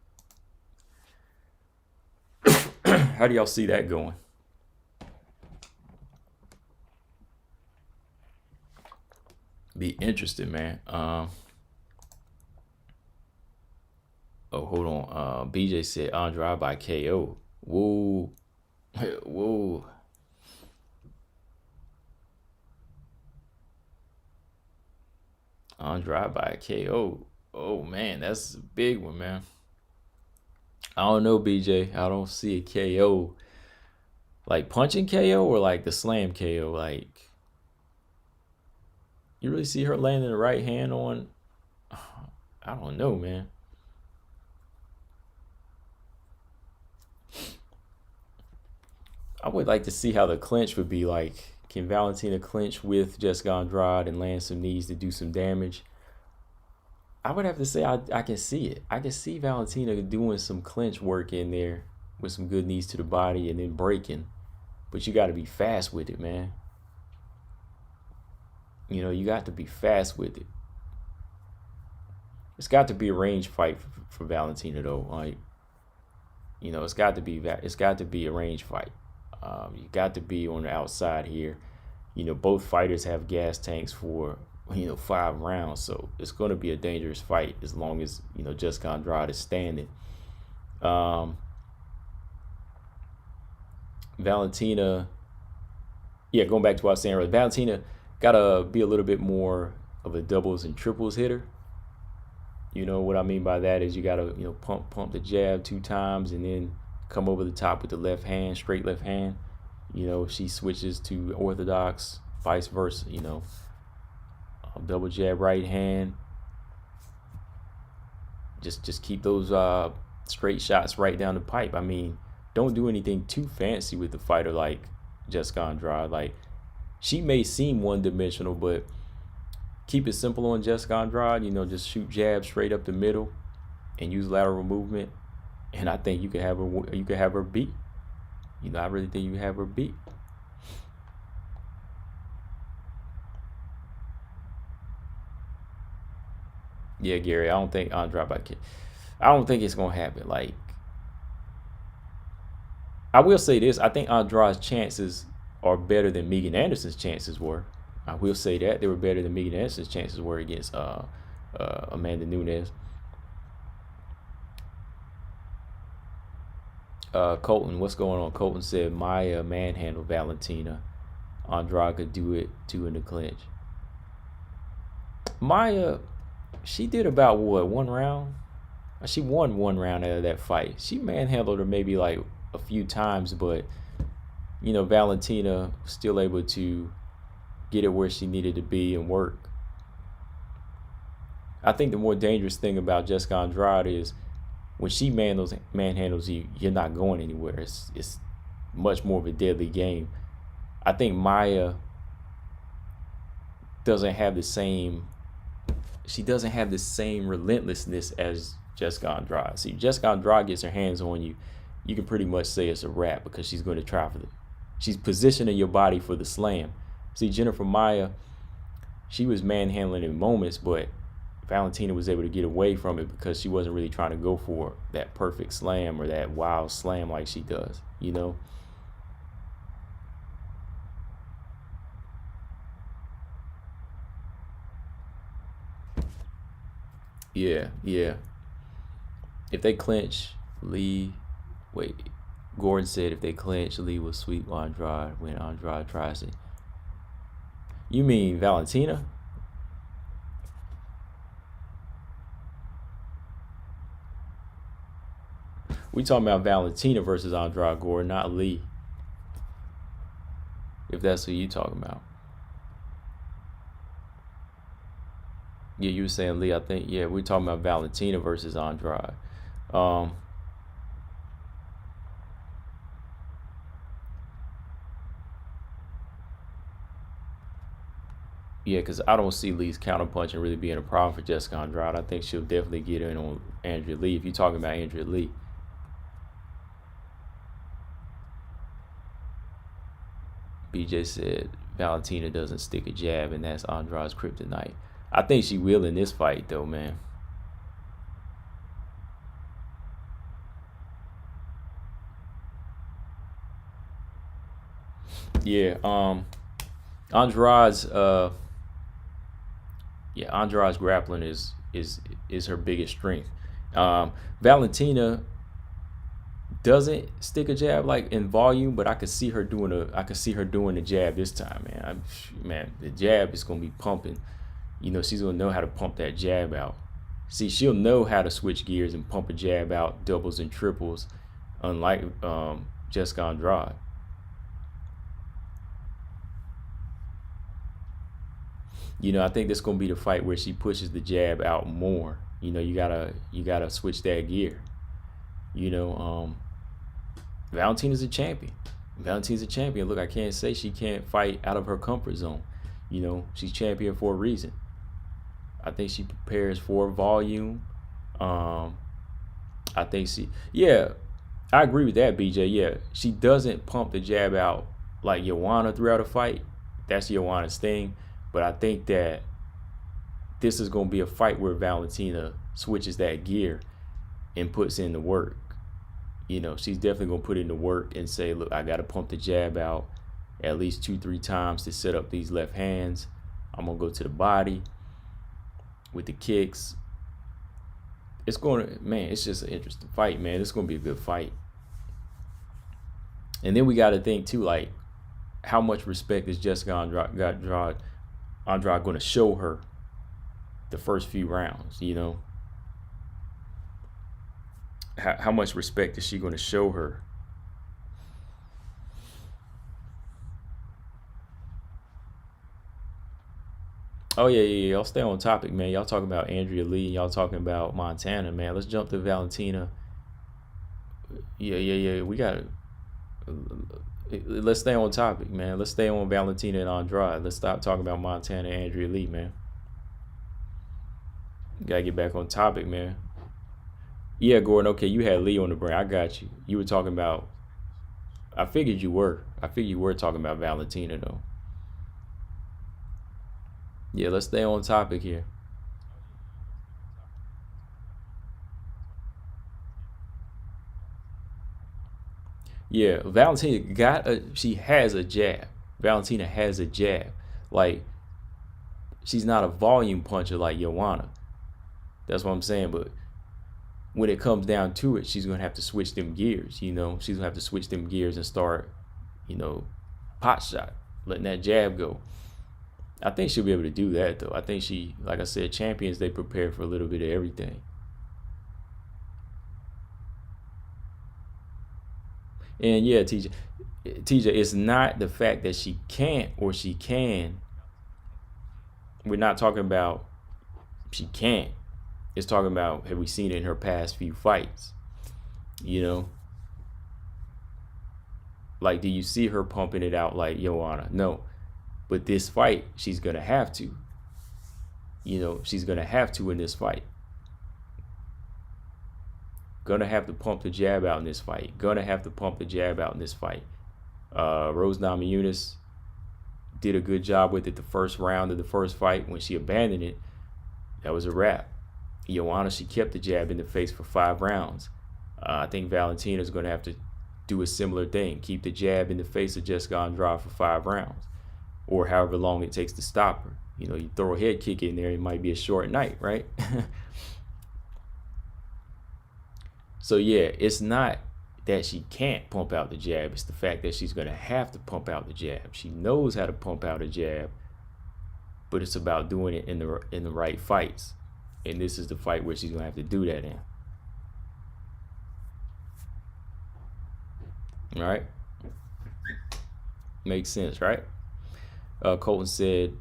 How do y'all see that going? Be interested, man. Oh, hold on. BJ said Andrade by KO. Whoa. Whoa. Andrade by KO. Oh man, that's a big one, man. I don't know, BJ. I don't see a KO. Like punching KO or like the slam KO? Like, you really see her landing the right hand on? I don't know, man. I would like to see how the clinch would be like. Can Valentina clinch with Jessica Andrade and land some knees to do some damage? I would have to say I can see it. I can see Valentina doing some clinch work in there with some good knees to the body and then breaking. But you got to be fast with it, man. You know, you got to be fast with it. It's got to be a range fight for Valentina though. Like, you know, it's got to be a range fight. You got to be on the outside here. You know, both fighters have gas tanks for, you know, 5 rounds, so it's going to be a dangerous fight as long as, you know, Jessica Andrade is standing. Valentina, yeah, going back to what I was saying earlier, Valentina gotta be a little bit more of a doubles and triples hitter. You know what I mean by that is you gotta, you know, pump the jab 2 times and then come over the top with the left hand, straight left hand. You know, if she switches to orthodox, vice versa, you know, double jab right hand. Just keep those straight shots right down the pipe. I mean, don't do anything too fancy with the fighter like Jessica Andrade. Like, she may seem one-dimensional, but keep it simple on Jessica Andrade. You know, just shoot jabs straight up the middle and use lateral movement. And I think you could have her beat. You know, I really think you can have her beat. Yeah, Gary, I don't think Andrade by KO. I don't think it's gonna happen. Like, I will say this: I think Andrade's chances are better than Megan Anderson's chances were. I will say that they were better than Megan Anderson's chances were against Amanda Nunes. Colton, what's going on? Colton said Maya manhandled Valentina. Andrade could do it too in the clinch. Maya, she did about what, 1 round? She won 1 round out of that fight. She manhandled her maybe like a few times, but you know, Valentina was still able to get it where she needed to be and work. I think the more dangerous thing about Jessica Andrade is when she manhandles you, you're not going anywhere. It's much more of a deadly game. I think Maya doesn't have the same relentlessness as Jessica Andrade. See, Jessica Andrade gets her hands on you, you can pretty much say it's a wrap because she's going to try she's positioning your body for the slam. See, Jennifer Maya, she was manhandling in moments, but Valentina was able to get away from it because she wasn't really trying to go for that perfect slam or that wild slam like she does, you know? Yeah. If they clinch, Gordon said if they clinch, Lee will sweep Andrade when Andrade tries it. You mean Valentina? We talking about Valentina versus Andrade, Gordon, not Lee. If that's who you talking about. Yeah, you were saying Lee, I think. Yeah, we're talking about Valentina versus Andrade. Yeah, because I don't see Lee's counterpunching really being a problem for Jessica Andrade. I think she'll definitely get in on Andrade Lee. If you're talking about Andrade Lee, BJ said Valentina doesn't stick a jab, and that's Andrade's kryptonite. I think she will in this fight, though, man. Yeah, Andrade's Andrade's grappling is her biggest strength. Valentina doesn't stick a jab like in volume, but I could see her doing the jab this time, man. Man, the jab is gonna be pumping. You know, she's gonna know how to pump that jab out. See, she'll know how to switch gears and pump a jab out, doubles and triples, unlike Jessica Andrade. You know, I think this is gonna be the fight where she pushes the jab out more. You know, you gotta switch that gear. You know, Valentina's a champion. Valentina's a champion. Look, I can't say she can't fight out of her comfort zone. You know, she's champion for a reason. I think she prepares for volume. I think I agree with that, BJ. Yeah, she doesn't pump the jab out like Joanna throughout a fight. That's Joanna's thing. But I think that this is going to be a fight where Valentina switches that gear and puts in the work. You know, she's definitely going to put in the work and say, look, I got to pump the jab out at least 2-3 times to set up these left hands. I'm going to go to the body with the kicks. It's just an interesting fight, man. It's going to be a good fight. And then we got to think, too, like, how much respect is Jessica Andrade going to show her the first few rounds, you know? How much respect is she going to show her? Oh, yeah. Y'all stay on topic, man. Y'all talking about Andrea Lee. Y'all talking about Montana, man. Let's jump to Valentina. Yeah. We got to... Let's stay on topic, man. Let's stay on Valentina and Andrade. Let's stop talking about Montana and Andrea Lee, man. Gotta get back on topic, man. Yeah, Gordon, okay, you had Lee on the brain. I got you. You were talking about... I figured you were talking about Valentina, though. Yeah, let's stay on topic here. Yeah, Valentina she has a jab. Valentina has a jab. Like, she's not a volume puncher like Joanna. That's what I'm saying. But when it comes down to it, she's going to have to switch them gears, you know. She's going to have to switch them gears and start, you know, pot shot, letting that jab go. I think she'll be able to do that, though. I think she, like I said, champions, they prepare for a little bit of everything. And yeah, TJ, it's not the fact that she can't or she can. We're not talking about she can't. It's talking about, have we seen it in her past few fights? You know? Like, do you see her pumping it out like Joanna? No. But this fight, she's going to have to. You know, she's going to have to in this fight. Gonna have to pump the jab out in this fight. Rose Namajunas did a good job with it the first round of the first fight. When she abandoned it, that was a wrap. Joanna, she kept the jab in the face for 5 rounds. I think Valentina's going to have to do a similar thing. Keep the jab in the face of Jessica Andrade for 5 rounds. Or however long it takes to stop her. You know, you throw a head kick in there, it might be a short night, right? So, yeah, it's not that she can't pump out the jab. It's the fact that she's going to have to pump out the jab. She knows how to pump out a jab, but it's about doing it in the right fights. And this is the fight where she's going to have to do that in. All right? Makes sense, right? Colton said,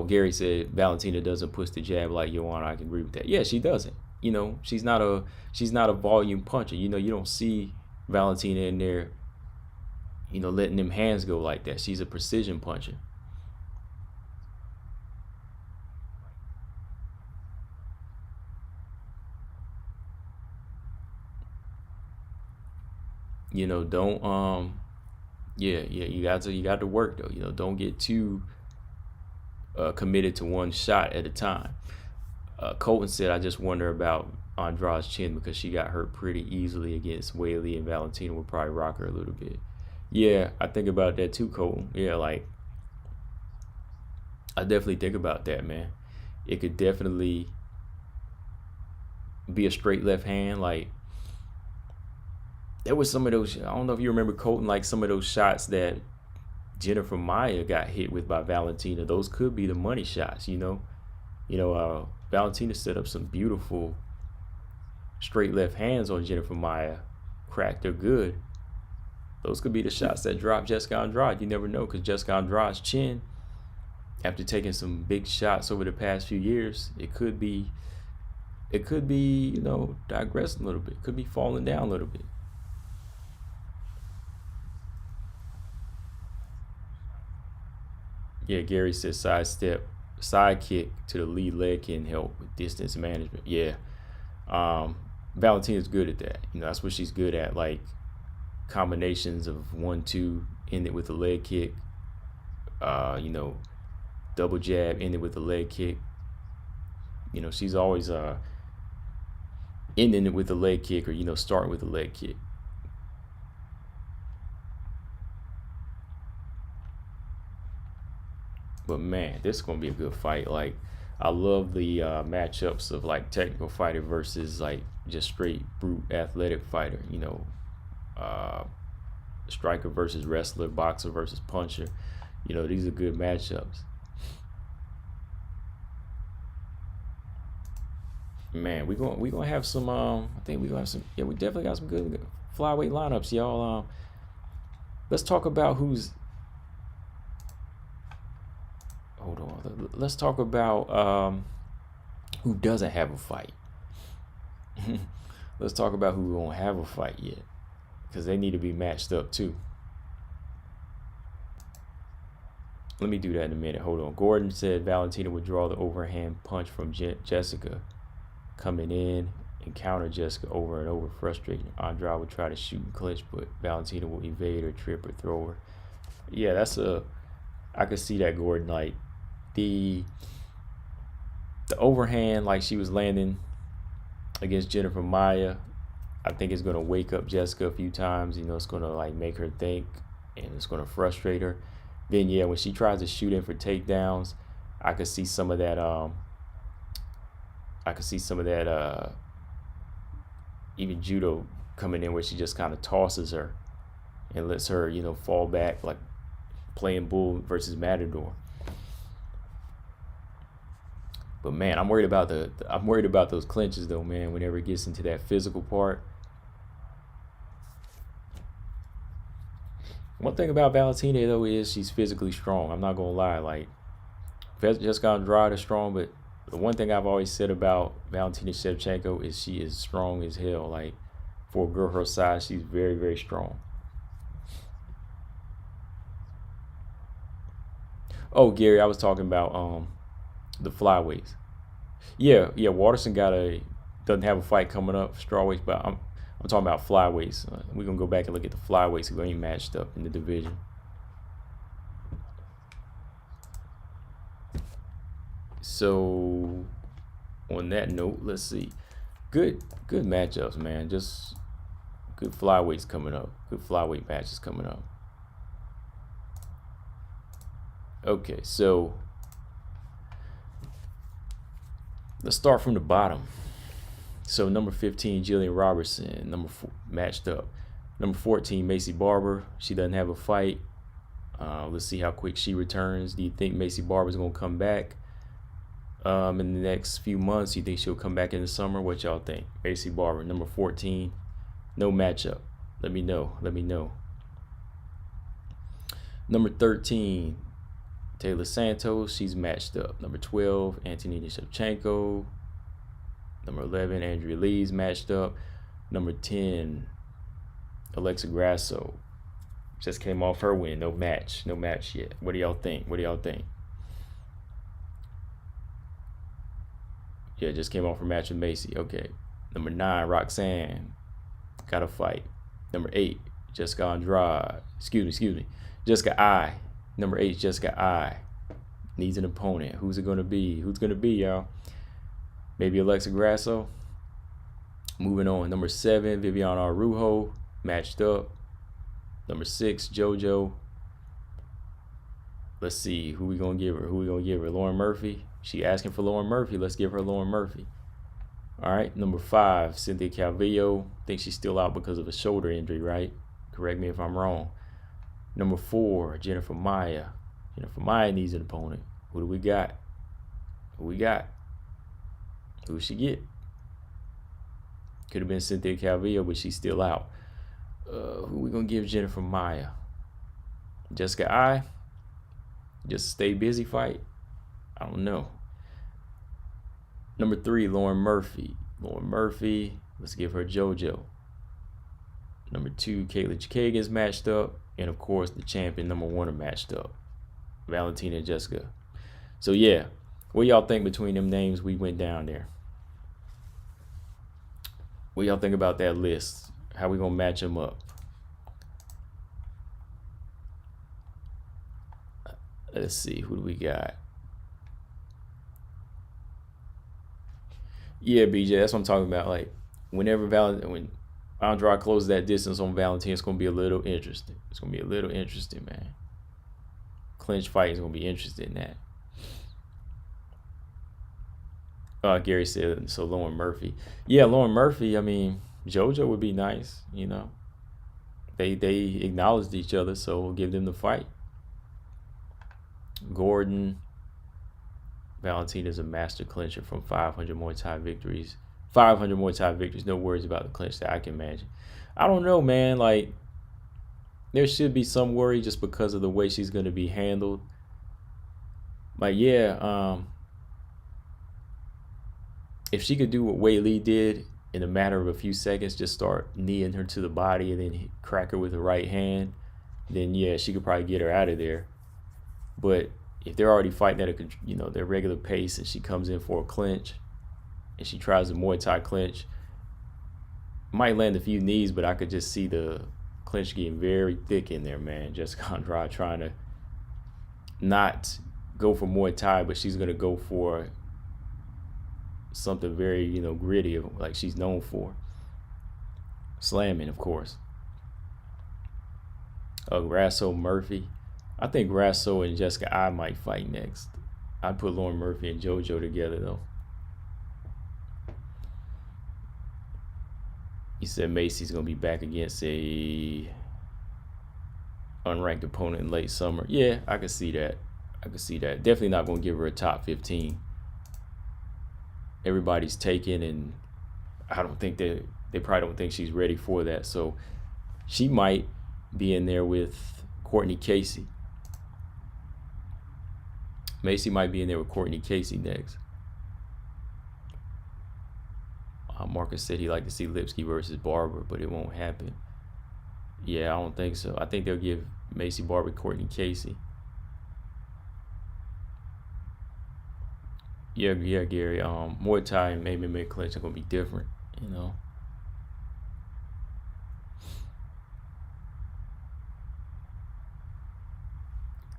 Gary said Valentina doesn't push the jab like Joanna. I can agree with that. Yeah, she doesn't. You know, she's not a volume puncher. You know, you don't see Valentina in there you know, letting them hands go like that. She's a precision puncher. You know, don't yeah, you got to work though. You know, don't get too committed to one shot at a time. Colton said, I just wonder about Andrade's chin because she got hurt pretty easily against Whaley, and Valentina will probably rock her a little bit. Yeah, I think about that too, Colton. Yeah, like I definitely think about that, man. It could definitely be a straight left hand. Like there was some of those. I don't know if you remember, Colton, like some of those shots that Jennifer Maia got hit with by Valentina. Those could be the money shots, you know. Valentina set up some beautiful straight left hands on Jennifer Maia, cracked her good. Those could be the shots that drop Jessica Andrade. You never know, because Jessica Andrade's chin, after taking some big shots over the past few years, it could be, you know, digressing a little bit. It could be falling down a little bit. Yeah, Gary says side kick to the lead leg can help with distance management. Yeah. Valentina's good at that. You know, that's what she's good at. Like combinations of 1-2, end it with a leg kick. You know, double jab, end it with a leg kick. You know, she's always ending it with a leg kick, or, you know, starting with a leg kick. But man, this is gonna be a good fight. Like, I love the matchups of like technical fighter versus like just straight brute athletic fighter. You know, striker versus wrestler, boxer versus puncher. You know, these are good matchups. Man, we gonna have some. I think we gonna have some. Yeah, we definitely got some good flyweight lineups, y'all. Let's talk about who's. Hold on. Let's talk about who doesn't have a fight. Let's talk about who won't have a fight yet, because they need to be matched up too. Let me do that in a minute. Hold on. Gordon said Valentina would draw the overhand punch from Jessica, coming in and counter Jessica over and over, frustrating. Andrade would try to shoot and clinch, but Valentina will evade or trip or throw her. Yeah, I could see that, Gordon. Like the overhand, like she was landing against Jennifer Maia, I think it's gonna wake up Jessica a few times. You know, it's gonna like make her think, and it's gonna frustrate her. Then yeah, when she tries to shoot in for takedowns, I could see some of that. Even judo coming in, where she just kind of tosses her and lets her, you know, fall back, like playing bull versus matador. But man, I'm worried about those clinches though, man. Whenever it gets into that physical part. One thing about Valentina though is she's physically strong. I'm not gonna lie. Like Jessica Andrade is strong, but the one thing I've always said about Valentina Shevchenko is she is strong as hell. Like for a girl her size, she's very, very strong. Oh, Gary, I was talking about the flyweights. Yeah, Waterson doesn't have a fight coming up for strawweights, but I'm talking about flyweights. We're gonna go back and look at the flyweights who ain't matched up in the division. So on that note, let's see. Good matchups, man. Just good flyweights coming up. Good flyweight matches coming up. Okay, so let's start from the bottom. So number 15, Jillian Robertson, matched up. Number 14, Macy Barber. She doesn't have a fight. Let's see how quick she returns. Do you think Macy Barber's gonna come back in the next few months? Do you think she'll come back in the summer? What y'all think? Macy Barber, number 14, no matchup. Let me know. Number 13, Taylor Santos, she's matched up. Number 12, Antonina Shevchenko. Number 11, Andrea Lee's matched up. Number 10, Alexa Grasso. Just came off her win. No match yet. What do y'all think? Yeah, just came off her match with Macy. Okay. Number 9, Roxanne. Got to fight. Number 8, Jessica Andrade. Excuse me. Jessica I. Number 8, Jessica I. Needs an opponent. Who's it going to be? Y'all? Maybe Alexa Grasso. Moving on. Number 7, Viviane Araujo. Matched up. Number 6, JoJo. Let's see. Who we going to give her? Lauren Murphy. She asking for Lauren Murphy. Let's give her Lauren Murphy. All right. Number 5, Cynthia Calvillo. Think she's still out because of a shoulder injury, right? Correct me if I'm wrong. Number 4, Jennifer Maia. Jennifer Maia needs an opponent. Who do we got? Who she get? Could have been Cynthia Calvillo, but she's still out. Who we gonna give Jennifer Maia? Jessica I. Just stay busy fight. I don't know. Number 3, Lauren Murphy. Let's give her JoJo. Number 2, Caitlin Chookagian's matched up, and of course the champion number 1 are matched up. Valentina and Jessica. So yeah, what y'all think between them names we went down there? What y'all think about that list? How we gonna match them up? Let's see, who do we got? Yeah, BJ, that's what I'm talking about. Like, when Andrade closes that distance on Valentina, it's gonna be a little interesting. Man. Clinch fight is gonna be interesting in that. Gary said, so Lauren Murphy. Yeah, Lauren Murphy, I mean, JoJo would be nice, you know. They acknowledged each other, so we'll give them the fight. Gordon. Valentina's a master clincher from 500 Muay Thai victories. 500 Muay Thai victories, no worries about the clinch that I can imagine. I don't know, man. Like, there should be some worry just because of the way she's going to be handled. Like, yeah, if she could do what Wei Lee did in a matter of a few seconds, just start kneeing her to the body and then crack her with the right hand, then yeah, she could probably get her out of there. But if they're already fighting at their regular pace, and she comes in for a clinch, and she tries a Muay Thai clinch, might land a few knees, but I could just see the clinch getting very thick in there, man. Jessica Andrade trying to not go for Muay Thai, but she's gonna go for something very, gritty, like she's known for. Slamming, of course. Grasso Murphy. I think Grasso and Jessica I might fight next. I'd put Lauren Murphy and JoJo together, though. He said Macy's going to be back against a unranked opponent in late summer. Yeah, I can see that. Definitely not going to give her a top 15. Everybody's taken, and I don't think they probably don't think she's ready for that. So she might be in there with Courtney Casey. Macy might be in there with Courtney Casey next. Marcus said he'd like to see Lipsky versus Barber, but it won't happen. Yeah, I don't think so. I think they'll give Macy Barber Courtney Casey. Yeah, Gary. Muay Thai and MMA clinch are gonna be different,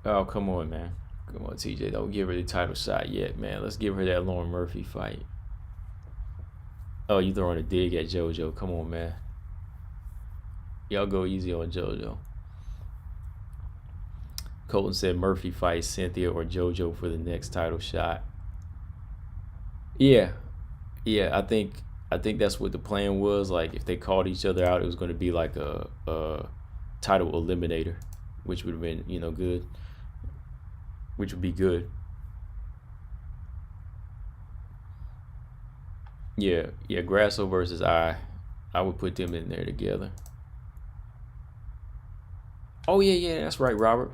Oh, come on, man. Come on, TJ. Don't give her the title shot yet, man. Let's give her that Lauren Murphy fight. Oh, you throwing a dig at JoJo. Come on, man. Y'all go easy on JoJo. Colton said Murphy fights Cynthia or JoJo for the next title shot. Yeah, I think that's what the plan was. Like, if they called each other out, it was going to be like a title eliminator, which would have been, good. Which would be good. Yeah, Grasso versus I would put them in there together. Oh, yeah, that's right, Robert.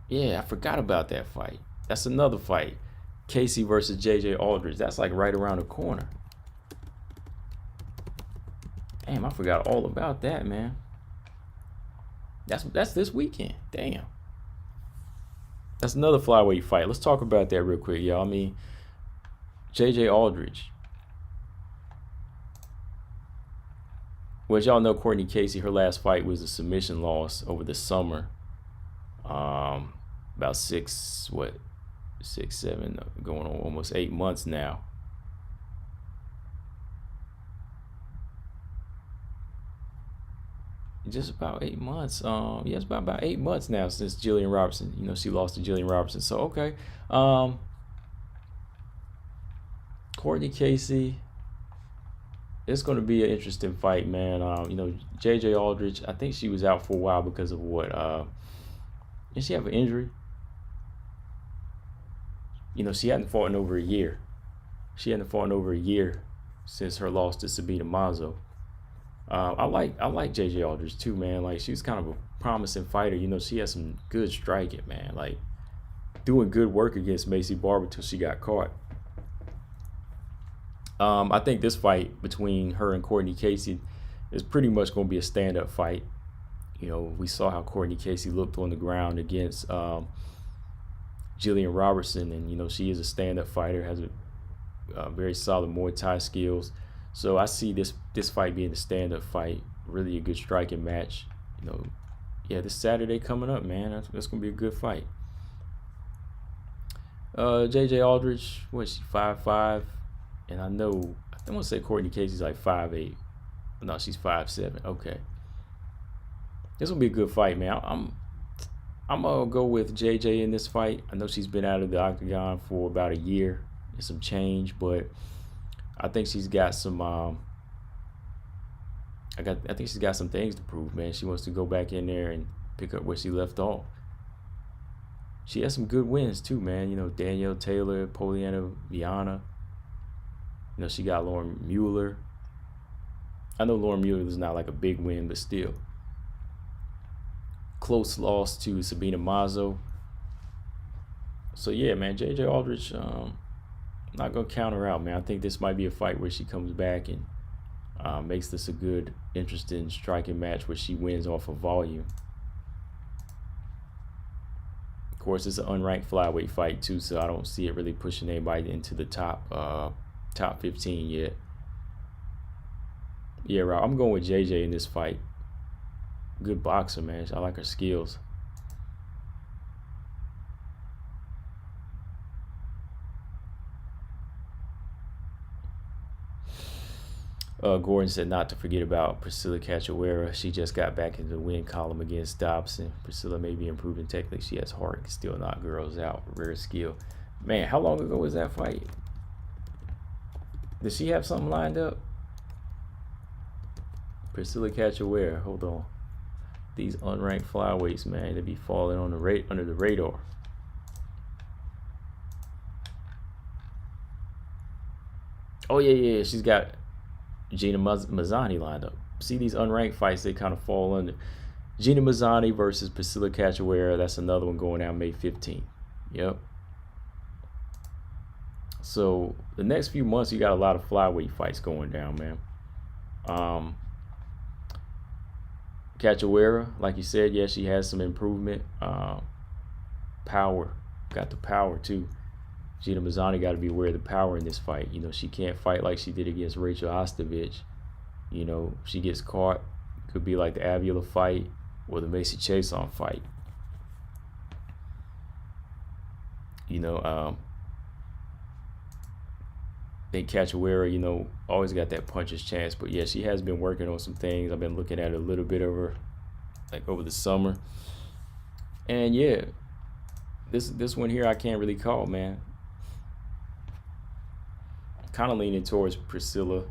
Yeah, I forgot about that fight. That's another fight. Casey versus JJ Aldridge. That's like right around the corner. Damn, I forgot all about that, man. That's this weekend. Damn. That's another flyweight fight. Let's talk about that real quick, y'all. I mean, JJ Aldridge. Well, as y'all know, Courtney Casey, her last fight was a submission loss over the summer. About 7, going on almost 8 months now. Just about 8 months. Yeah, it's about 8 months now since Jillian Robertson. You know, she lost to Jillian Robertson. So okay. Courtney Casey. It's going to be an interesting fight, man. You know, JJ Aldridge, I think she was out for a while because of what? Did she have an injury? You know, she hadn't fought in over a year. She hadn't fought in over a year since her loss to Sabina Mazo. I like JJ Aldridge too, man. Like, she was kind of a promising fighter. You know, she has some good striking, man. Like, doing good work against Macy Barber till she got caught. I think this fight between her and Courtney Casey is pretty much going to be a stand-up fight. You know, we saw how Courtney Casey looked on the ground against Jillian Robertson, and you know, she is a stand-up fighter, has a very solid Muay Thai skills. So I see this fight being a stand-up fight, really a good striking match. You know, yeah, this Saturday coming up, man, that's going to be a good fight. JJ Aldridge, what is she, 5'5"? And I want to say Courtney Casey's like 5'8". No, she's 5'7". Okay. This will be a good fight, man. I'm gonna go with JJ in this fight. I know she's been out of the octagon for about a year and some change, but I think she's got some I think she's got some things to prove, man. She wants to go back in there and pick up where she left off. She has some good wins too, man. You know, Danielle Taylor, Poliana Viana. You know, she got Lauren Mueller. I know Lauren Mueller is not like a big win, but still. Close loss to Sabina Mazo. So yeah, man, JJ Aldridge, not gonna count her out, man. I think this might be a fight where she comes back and makes this a good, interesting striking match where she wins off of volume. Of course, it's an unranked flyweight fight too, so I don't see it really pushing anybody into the top 15 yet. Yeah, Rob, I'm going with JJ in this fight. Good boxer, man. I like her skills. Gordon said not to forget about Priscilla Cachoeira. She just got back into the win column against Dobson. Priscilla may be improving technically. She has heart, can still knock girls out. Rare skill. Man, how long ago was that fight? Did she have something lined up? Priscilla Cachoeira. Hold on. These unranked flyweights, man, they be falling on the under the radar. Oh yeah. She's got Gina Mazzani lined up. See, these unranked fights, they kind of fall under. Gina Mazzani versus Priscilla Cachoeira. That's another one going out May 15th. Yep. So the next few months, you got a lot of flyweight fights going down, man. Cachoeira, like you said, yeah, she has some improvement. Power, got the power too. Gina Mazzani got to be aware of the power in this fight. You know, she can't fight like she did against Rachel Ostovich. You know, she gets caught, could be like the Avila fight or the Macy Chiasson fight. You know, I think Cachoeira, you know, always got that puncher's chance. But yeah, she has been working on some things. I've been looking at it a little bit over the summer. And yeah, this one here I can't really call, man. Kind of leaning towards Priscilla.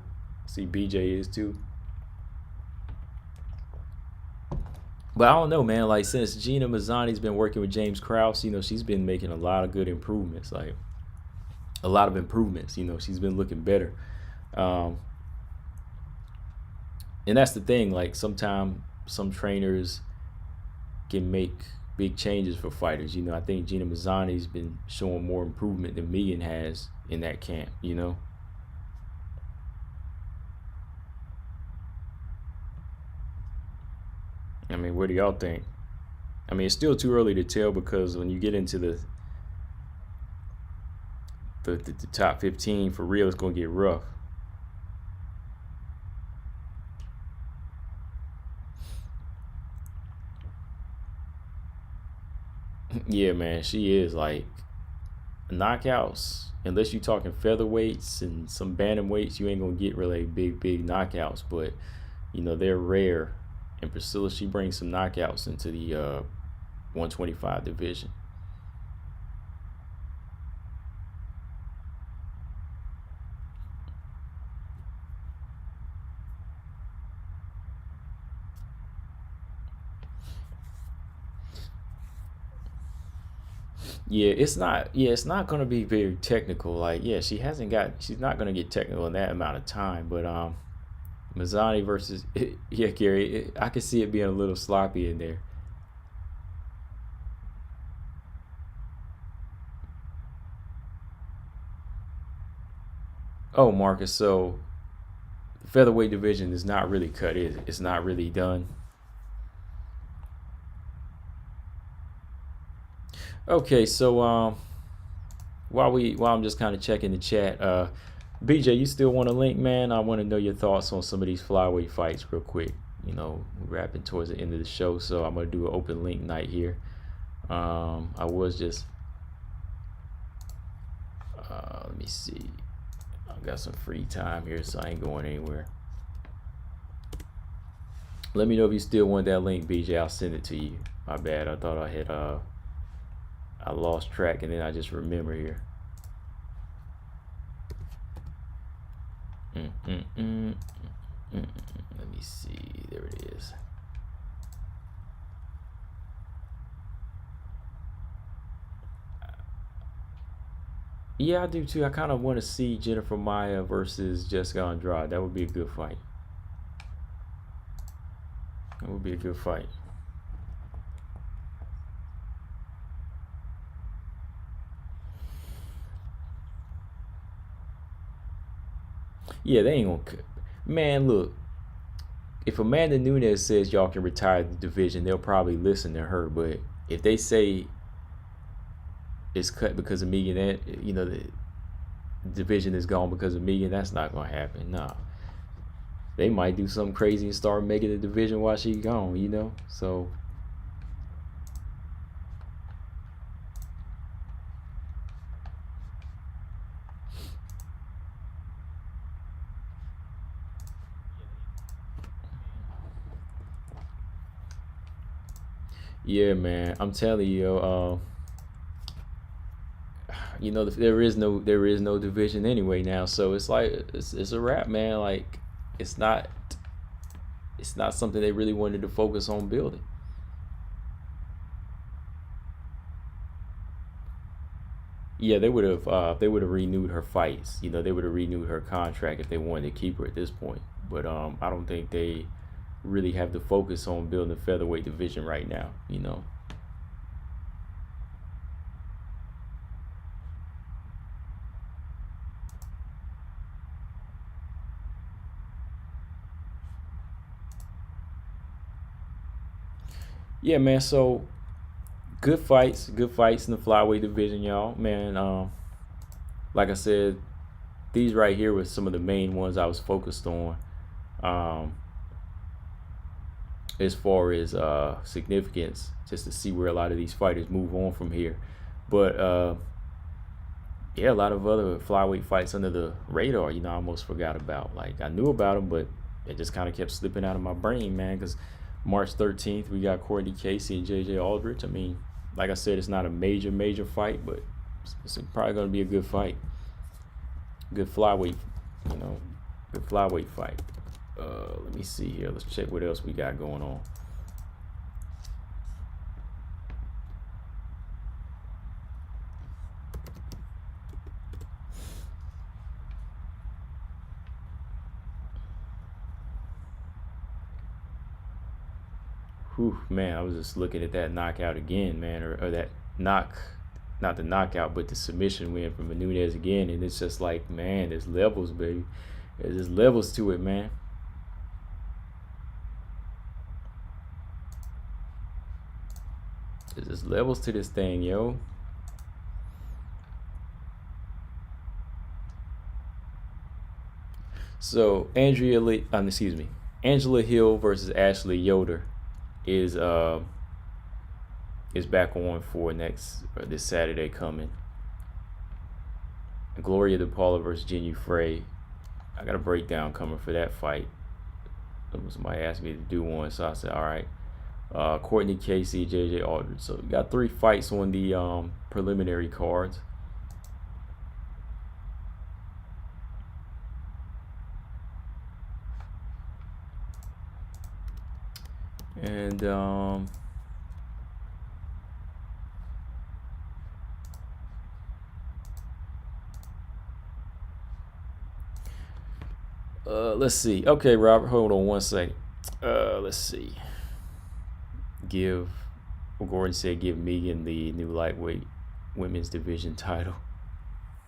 See, BJ is too. But I don't know, man. Like, since Gina Mazzani's been working with James Krause, you know, she's been making a lot of good improvements. Like, a lot of improvements. You know, she's been looking better. And that's the thing. Like, sometimes some trainers can make big changes for fighters. You know, I think Gina Mazzani's been showing more improvement than Megan has in that camp, you know. I mean, what do y'all think? I mean, it's still too early to tell because when you get into the top 15 for real, it's gonna get rough. Yeah, man, she is like knockouts. Unless you're talking featherweights and some bantamweights, you ain't gonna get really big knockouts. But you know they're rare. And Priscilla, she brings some knockouts into the 125 division. Yeah, it's not. Yeah, it's not gonna be very technical. Like, yeah, she's not gonna get technical in that amount of time. But Mazzani versus yeah, Gary, I can see it being a little sloppy in there. Oh, Marcus. So the featherweight division is not really cut. Is it? It's not really done. Okay, so while I'm just kind of checking the chat, BJ, you still want a link, man? I want to know your thoughts on some of these flyweight fights real quick. You know, we're wrapping towards the end of the show, so I'm gonna do an open link night here. I was just let me see. I got some free time here, so I ain't going anywhere. Let me know if you still want that link, BJ. I'll send it to you. My bad. I thought I had I lost track and then I just remember here. Let me see. There it is. Yeah, I do too. I kind of want to see Jennifer Maia versus Jessica Andrade. That would be a good fight. That would be a good fight. Yeah, they ain't gonna. Man, look. If Amanda Nunes says y'all can retire the division, they'll probably listen to her. But if they say it's cut because of Megan, that you know the division is gone because of Megan, that's not gonna happen. Nah, they might do something crazy and start making the division while she's gone. You know, so. Yeah, man, I'm telling you, you know, there is no division anyway now, so it's like it's a wrap, man. Like it's not something they really wanted to focus on building. Yeah, they would have renewed her fights. You know, they would have renewed her contract if they wanted to keep her at this point. But I don't think they really have to focus on building a featherweight division right now. You know. Yeah, man. So good fights in the flyweight division, y'all. Man, like I said, these right here were some of the main ones I was focused on. Um, as far as significance, just to see where a lot of these fighters move on from here. But yeah, a lot of other flyweight fights under the radar, you know, I almost forgot about. Like I knew about them, but it just kind of kept slipping out of my brain, man. Because March 13th, we got Courtney Casey and JJ Aldrich. I mean, like I said, it's not a major fight, but it's probably going to be a good fight. Good flyweight, you know, good flyweight fight. Let me see here. Let's check what else we got going on. Whew, man, I was just looking at that knockout again, man, or that not the knockout, but the submission win from Nunez again, and it's just like, man, there's levels, baby. There's levels to it, man. There's just levels to this thing, yo. So Angela Hill versus Ashley Yoder is back on for this Saturday coming. Gloria DePaula versus Jinyu Frey. I got a breakdown coming for that fight. Somebody asked me to do one, so I said, all right. Courtney Casey, JJ Aldridge. So we got 3 fights on the preliminary cards. And let's see. Okay, Robert, hold on one second. Let's see. Gordon said give Megan the new lightweight women's division title.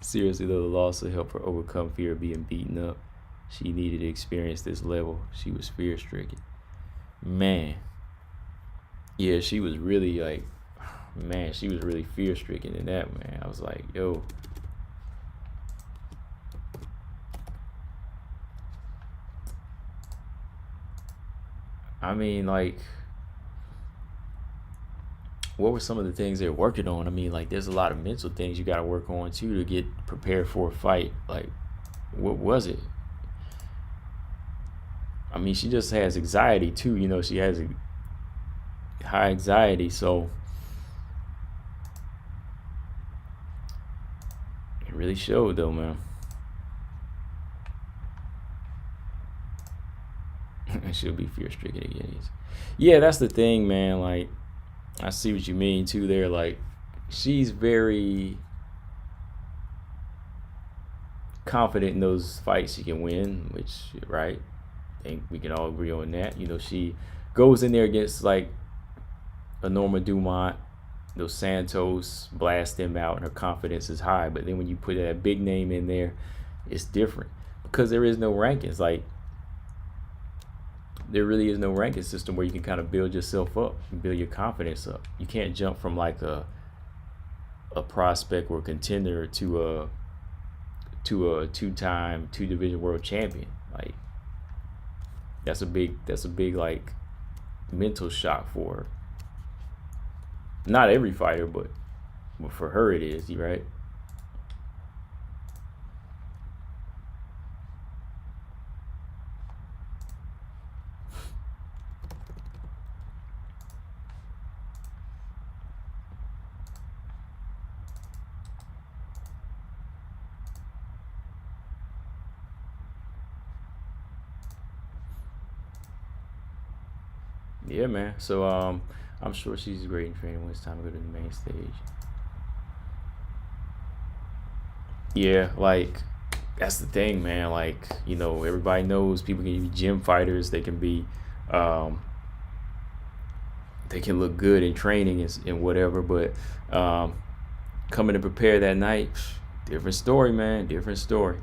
Seriously though, the loss will help her overcome fear of being beaten up. She needed to experience this level. She was fear stricken. Man. Yeah, she was really she was really fear stricken in that, man. I was like, yo. I mean, like, what were some of the things they're working on? I mean, like, there's a lot of mental things you got to work on too to get prepared for a fight. Like, what was it? I mean, she just has anxiety too. You know, she has high anxiety, so it really showed though, man. She'll be fear stricken again. Yeah, that's the thing, man. Like, I see what you mean too there. Like, she's very confident in those fights she can win, which, right? I think we can all agree on that. You know, she goes in there against like a Norma Dumont, those Santos, blast them out, and her confidence is high. But then when you put that big name in there, it's different because there is no rankings. Like, there really is no ranking system where you can kind of build yourself up and build your confidence up. You can't jump from like a prospect or a contender to a 2-time 2-division world champion. Like, that's a big like mental shock for her. Not every fighter, but for her it is, right? Yeah, man. So I'm sure she's great in training when it's time to go to the main stage. Yeah, like, that's the thing, man. Like, you know, everybody knows people can be gym fighters. They can be they can look good in training and whatever, but coming to prepare that night, different story, man. Different story.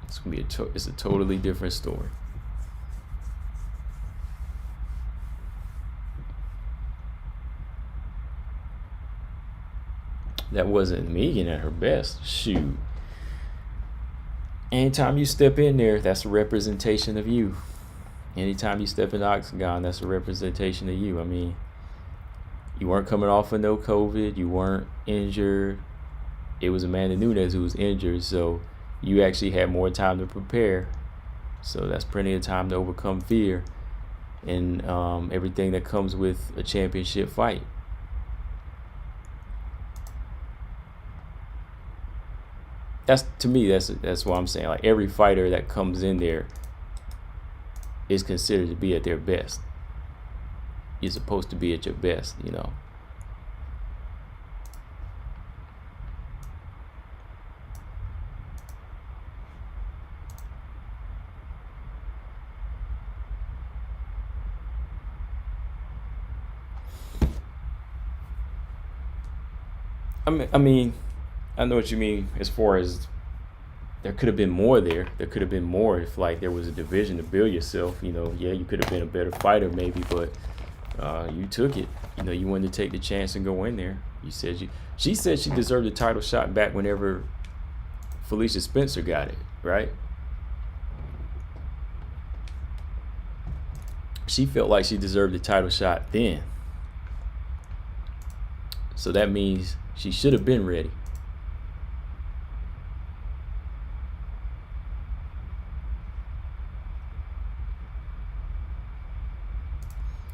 It's gonna be it's a totally different story. That wasn't Megan at her best. Shoot. Anytime you step in there, that's a representation of you. Anytime you step in the octagon, that's a representation of you. I mean, you weren't coming off of no COVID. You weren't injured. It was Amanda Nunes who was injured, so you actually had more time to prepare. So that's plenty of time to overcome fear and everything that comes with a championship fight. To me, that's what I'm saying. Like, every fighter that comes in there is considered to be at their best. You're supposed to be at your best, you know. I mean, I know what you mean as far as there could have been more there. There could have been more if like there was a division to build yourself. You know, yeah, you could have been a better fighter maybe, but you took it. You know, you wanted to take the chance and go in there. She said she deserved a title shot back whenever Felicia Spencer got it, right? She felt like she deserved a title shot then. So that means she should have been ready.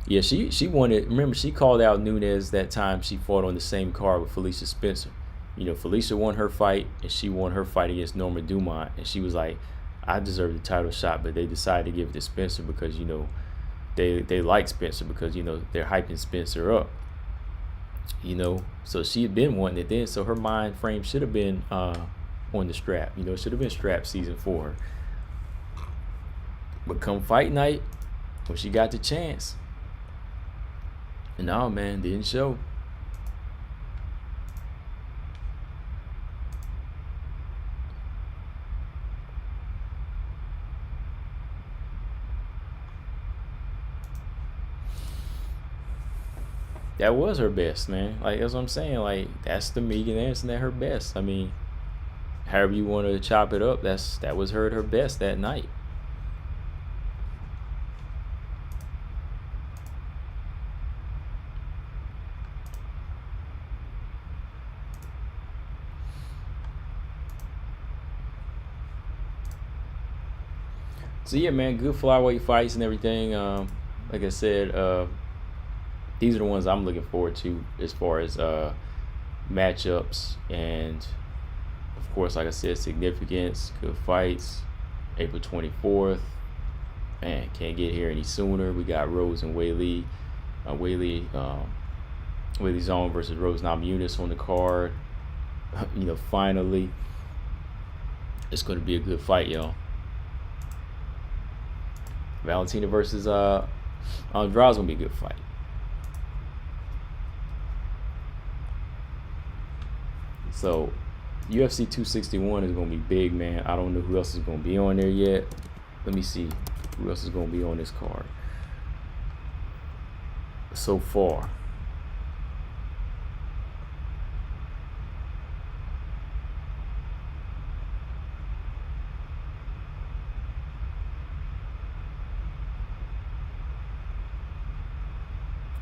Yeah, she wanted. Remember, she called out Nunes that time she fought on the same card with Felicia Spencer. You know, Felicia won her fight, and she won her fight against Norma Dumont, and she was like, "I deserve the title shot," but they decided to give it to Spencer because you know, they like Spencer because you know they're hyping Spencer up. You know, so she had been wanting it then, so her mind frame should have been on the strap. You know, it should have been strap season for her. But come fight night, when she got the chance. No, man, didn't show. That was her best, man. Like, that's what I'm saying. Like, that's the Megan Anderson at her best. I mean, however you want to chop it up, that was her at her best that night. So yeah, man, good flyweight fights and everything. Like I said, these are the ones I'm looking forward to as far as matchups and, of course, like I said, significance, good fights. April 24th. Man, can't get here any sooner. We got Rose and Weili. Weili Zone versus Rose Namajunas on the card. You know, finally, it's going to be a good fight, y'all. Valentina versus Andrade's gonna be a good fight. So UFC 261 is gonna be big, man. I don't know who else is gonna be on there yet. Let me see who else is gonna be on this card so far.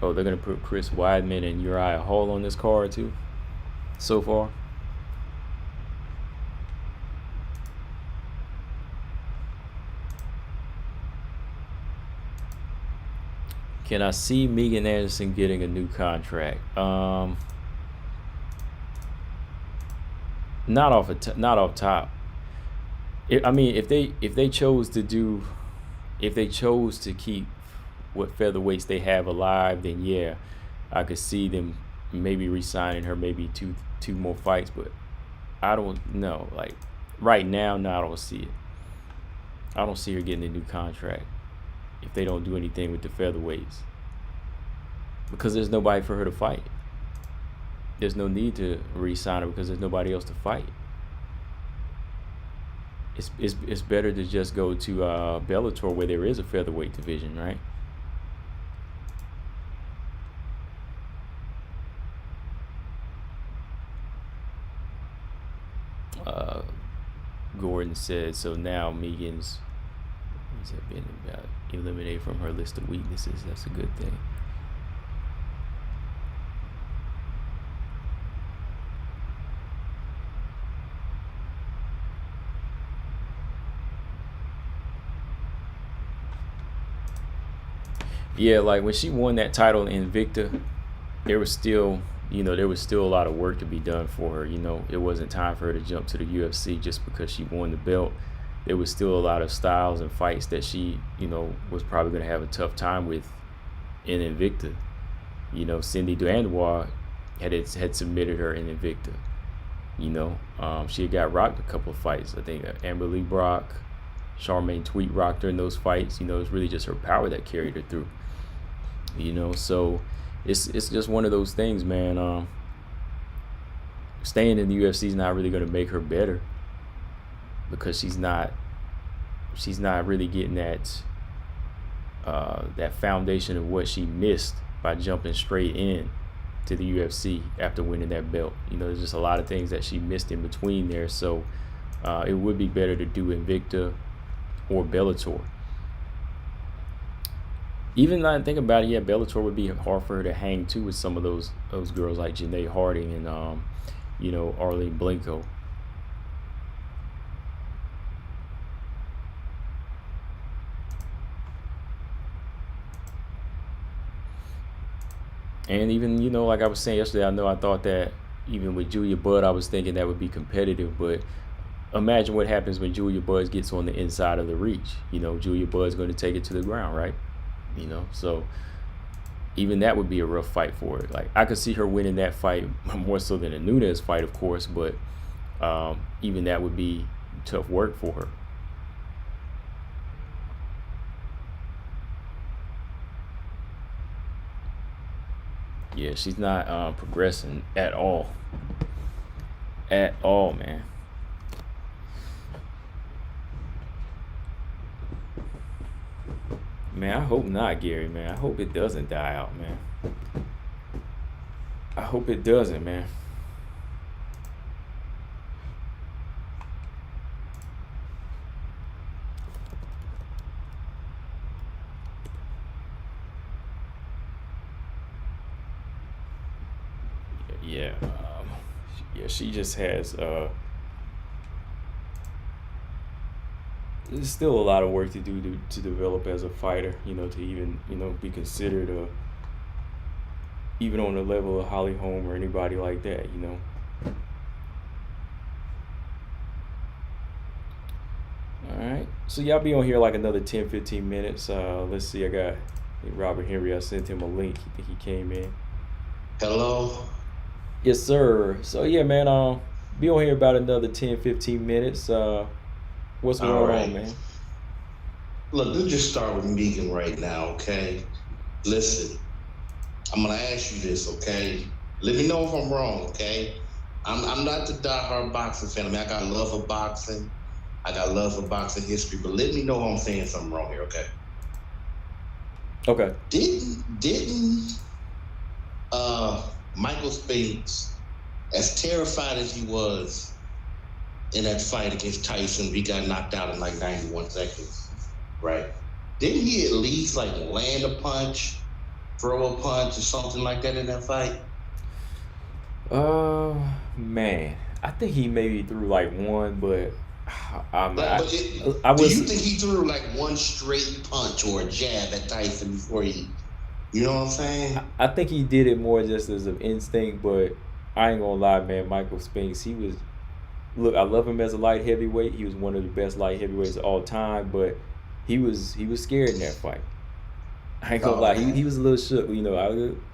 Oh, they're going to put Chris Weidman and Uriah Hall on this card, too, so far. Can I see Megan Anderson getting a new contract? Not off top. I mean, if they chose to keep what featherweights they have alive, then yeah, I could see them maybe re-signing her, maybe two more fights, but I don't know. Like right now, no, I don't see it. I don't see her getting a new contract if they don't do anything with the featherweights, because there's nobody for her to fight. There's no need to re-sign her because there's nobody else to fight. It's better to just go to Bellator, where there is a featherweight division, right? Gordon said, so now Megan's been eliminated from her list of weaknesses. That's a good thing. Yeah, like when she won that title in Invicta, there was still a lot of work to be done for her. You know, it wasn't time for her to jump to the UFC just because she won the belt. There was still a lot of styles and fights that she, was probably going to have a tough time with in Invicta. You know, Cindy Duandois had submitted her in Invicta. She had got rocked a couple of fights. I think Amber Lee Brock, Charmaine Tweet rocked her in those fights. It's really just her power that carried her through. So it's just one of those things, man. Staying in the UFC is not really going to make her better. because she's not really getting that that foundation of what she missed by jumping straight in to the UFC after winning that belt. You know, there's just a lot of things that she missed in between there. So it would be better to do Invicta or Bellator. Even I think about it, yeah, Bellator would be hard for her to hang too with some of those girls like Janae Harding and you know, Arlene Blenko. And even, you know, like I was saying yesterday, I thought that even with Julia Budd, I was thinking that would be competitive, but imagine what happens when Julia Budd gets on the inside of the reach. You know, Julia Budd's going to take it to the ground, right? You know, so even that would be a rough fight for her. Like, I could see her winning that fight more so than a Nunes fight, of course, but even that would be tough work for her. Yeah, she's not progressing at all. At all, man. Man, I hope not, Gary, man. I hope it doesn't die out, man. I hope it doesn't, man. Yeah, yeah, she just has there's still a lot of work to do to develop as a fighter, you know, to even, you know, be considered even on the level of Holly Holm or anybody like that, you know. All right, so y'all be on here like another 10-15 minutes. Let's see, I got Robert Henry. I sent him a link. I think he came in. Hello. Yes, sir. So yeah, man, be on here about another 10-15 minutes. What's going on, man? Look, let's just start with Megan right now, okay? Listen, I'm gonna ask you this, okay? Let me know if I'm wrong, okay? I'm not the diehard boxing fan. I mean, I got love for boxing. I got love for boxing history, but let me know if I'm saying something wrong here, okay? Okay. Didn't Michael Spinks, as terrified as he was in that fight against Tyson, he got knocked out in like 91 seconds, right? Didn't he at least like land a punch, throw a punch, or something like that in that fight? Man, I think he maybe threw like one, but do you think he threw like one straight punch or a jab at Tyson before he? You know what I'm saying? I think he did it more just as an instinct, but I ain't gonna lie, man. Michael Spinks, look, I love him as a light heavyweight. He was one of the best light heavyweights of all time, but he was scared in that fight. I ain't gonna lie, he was a little shook. You know, I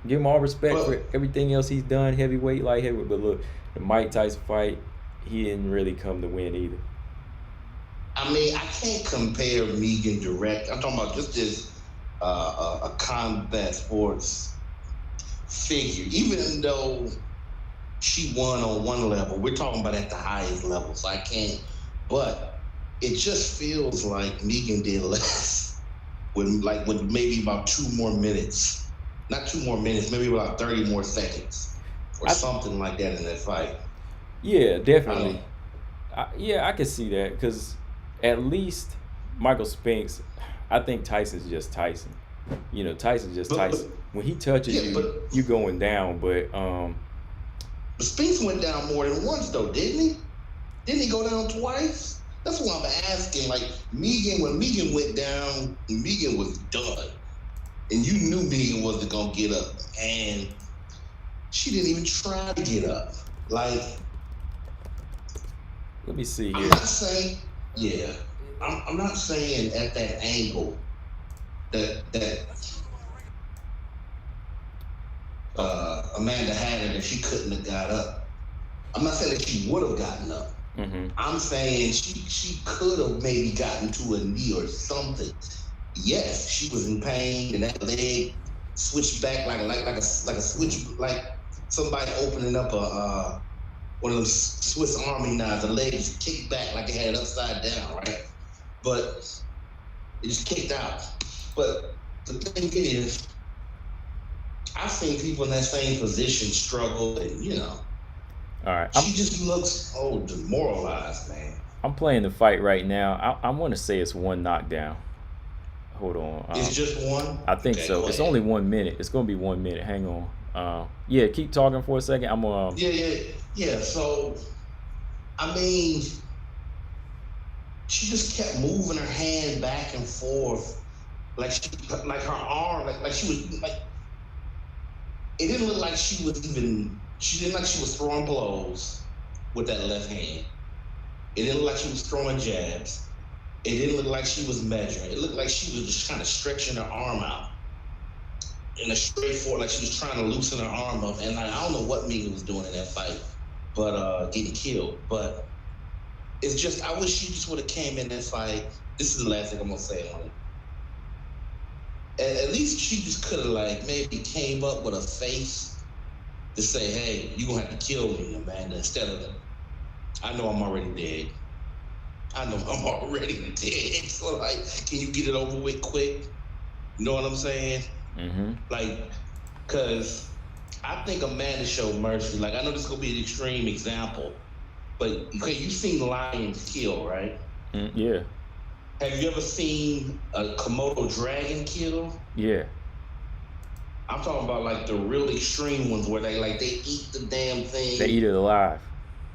give him all respect for everything else he's done, heavyweight, light heavyweight. But look, the Mike Tyson fight, he didn't really come to win either. I mean, I can't compare Megan direct. I'm talking about just as a combat sports figure, even though she won on one level. We're talking about at the highest level, so I can't. But it just feels like Megan did less with maybe about 2 more minutes. Not 2 more minutes, maybe about 30 more seconds or something like that in that fight. Yeah, definitely. I can see that because at least Michael Spinks, I think Tyson's just Tyson. You know, Tyson's just Tyson. When he touches you going down. But Spinks went down more than once, though, didn't he? Didn't he go down twice? That's what I'm asking. Like, when Megan went down, Megan was done. And you knew Megan wasn't going to get up. And she didn't even try to get up. Like, let me see here. I'm not saying, I'm not saying at that angle that Amanda had it and she couldn't have got up. I'm not saying that she would have gotten up. Mm-hmm. I'm saying she could have maybe gotten to a knee or something. Yes, she was in pain and that leg switched back like a switch, like somebody opening up a one of those Swiss Army knives. The legs kicked back like it had it upside down, right? But it just kicked out. But the thing is, I've seen people in that same position struggle, and All right. she just looks demoralized, man. I'm playing the fight right now. I want to say it's one knockdown. Hold on. It's just one? I think Okay, so. go It's ahead. only 1 minute. It's gonna be 1 minute. Hang on. Yeah, keep talking for a second. I'm Yeah. So, I mean, she just kept moving her hand back and forth, like her arm, like she was like. It didn't look like she was even. She didn't look like she was throwing blows with that left hand. It didn't look like she was throwing jabs. It didn't look like she was measuring. It looked like she was just kind of stretching her arm out in a straightforward, like she was trying to loosen her arm up. And like, I don't know what Megan was doing in that fight, but getting killed. But it's just, I wish she just would have came in that fight. This is the last thing I'm gonna say on it. At least she just could have like maybe came up with a face to say, "Hey, you gonna have to kill me, Amanda," instead of, "I know I'm already dead. I know I'm already dead. So like, can you get it over with quick?" You know what I'm saying? Mm-hmm. Like, cause I think Amanda showed mercy. Like, I know this is gonna be an extreme example, but okay, you've seen lions kill, right? Yeah. Have you ever seen a Komodo dragon kill? Yeah. I'm talking about like the real extreme ones where they eat the damn thing. They eat it alive.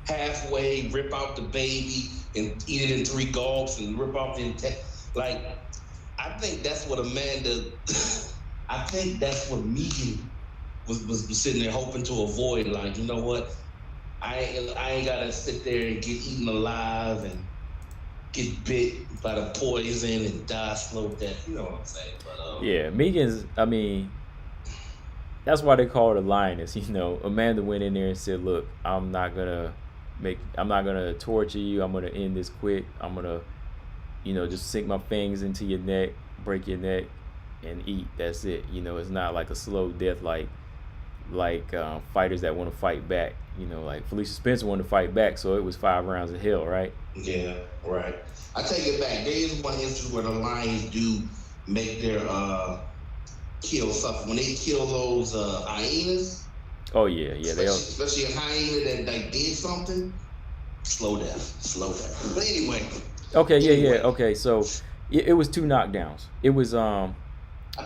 Halfway, rip out the baby and eat it in 3 gulps and rip off the like. I think that's what Amanda. I think that's what Megan was sitting there hoping to avoid. Like, you know what? I ain't gotta sit there and get eaten alive and get bit by the poison and die slow death. You know what I'm saying? But Yeah, Megan's. I mean, that's why they call her the lioness. Amanda went in there and said, "Look, I'm not gonna torture you. I'm gonna end this quick. I'm gonna, just sink my fingers into your neck, break your neck, and eat. That's it. It's not like a slow death like fighters that want to fight back. Like Felicia Spencer wanted to fight back, so it was 5 rounds of hell, right? Yeah, right. I take it back. There is one instance where the lions do make their kill suffer. When they kill those hyenas. Oh yeah. Especially a hyena that did something. Slow death. But anyway. Okay, yeah. Okay, so it was 2 knockdowns. It was I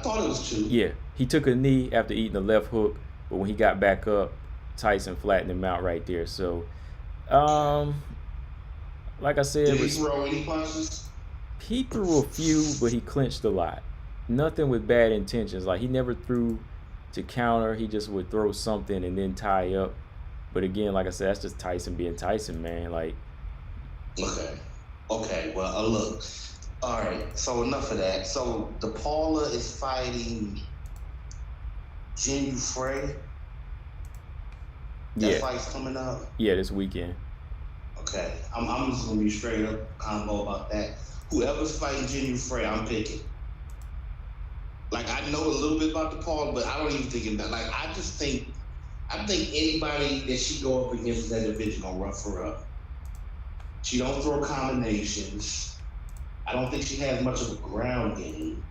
thought it was 2. Yeah, he took a knee after eating a left hook, but when he got back up, Tyson flattened him out right there. So, like I said, did he throw any punches? He threw a few, but he clinched a lot. Nothing with bad intentions. Like, he never threw to counter. He just would throw something and then tie up. But again, like I said, that's just Tyson being Tyson, man. Like, okay. Well, look. All right. So enough of that. So DePaula is fighting Jin Frey. That fight's coming up. Yeah, this weekend. Okay. I'm just gonna be straight up combo about that. Whoever's fighting Jin Frey, I'm picking. Like, I know a little bit about DePaula, but I don't even think about. Like, I think anybody that she go up against in that division gonna rough her up. She don't throw combinations. I don't think she has much of a ground game.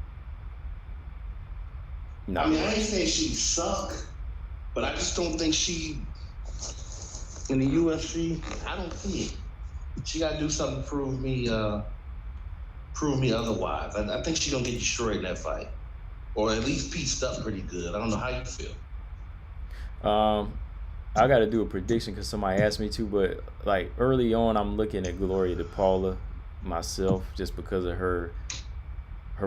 No. I mean, I ain't saying she suck, but I just don't think she, in the UFC, I don't see it. She got to do something to prove me otherwise. I think she's going to get destroyed in that fight. Or at least pieced up pretty good. I don't know how you feel. I got to do a prediction because somebody asked me to, but like early on, I'm looking at Gloria DePaula myself just because of her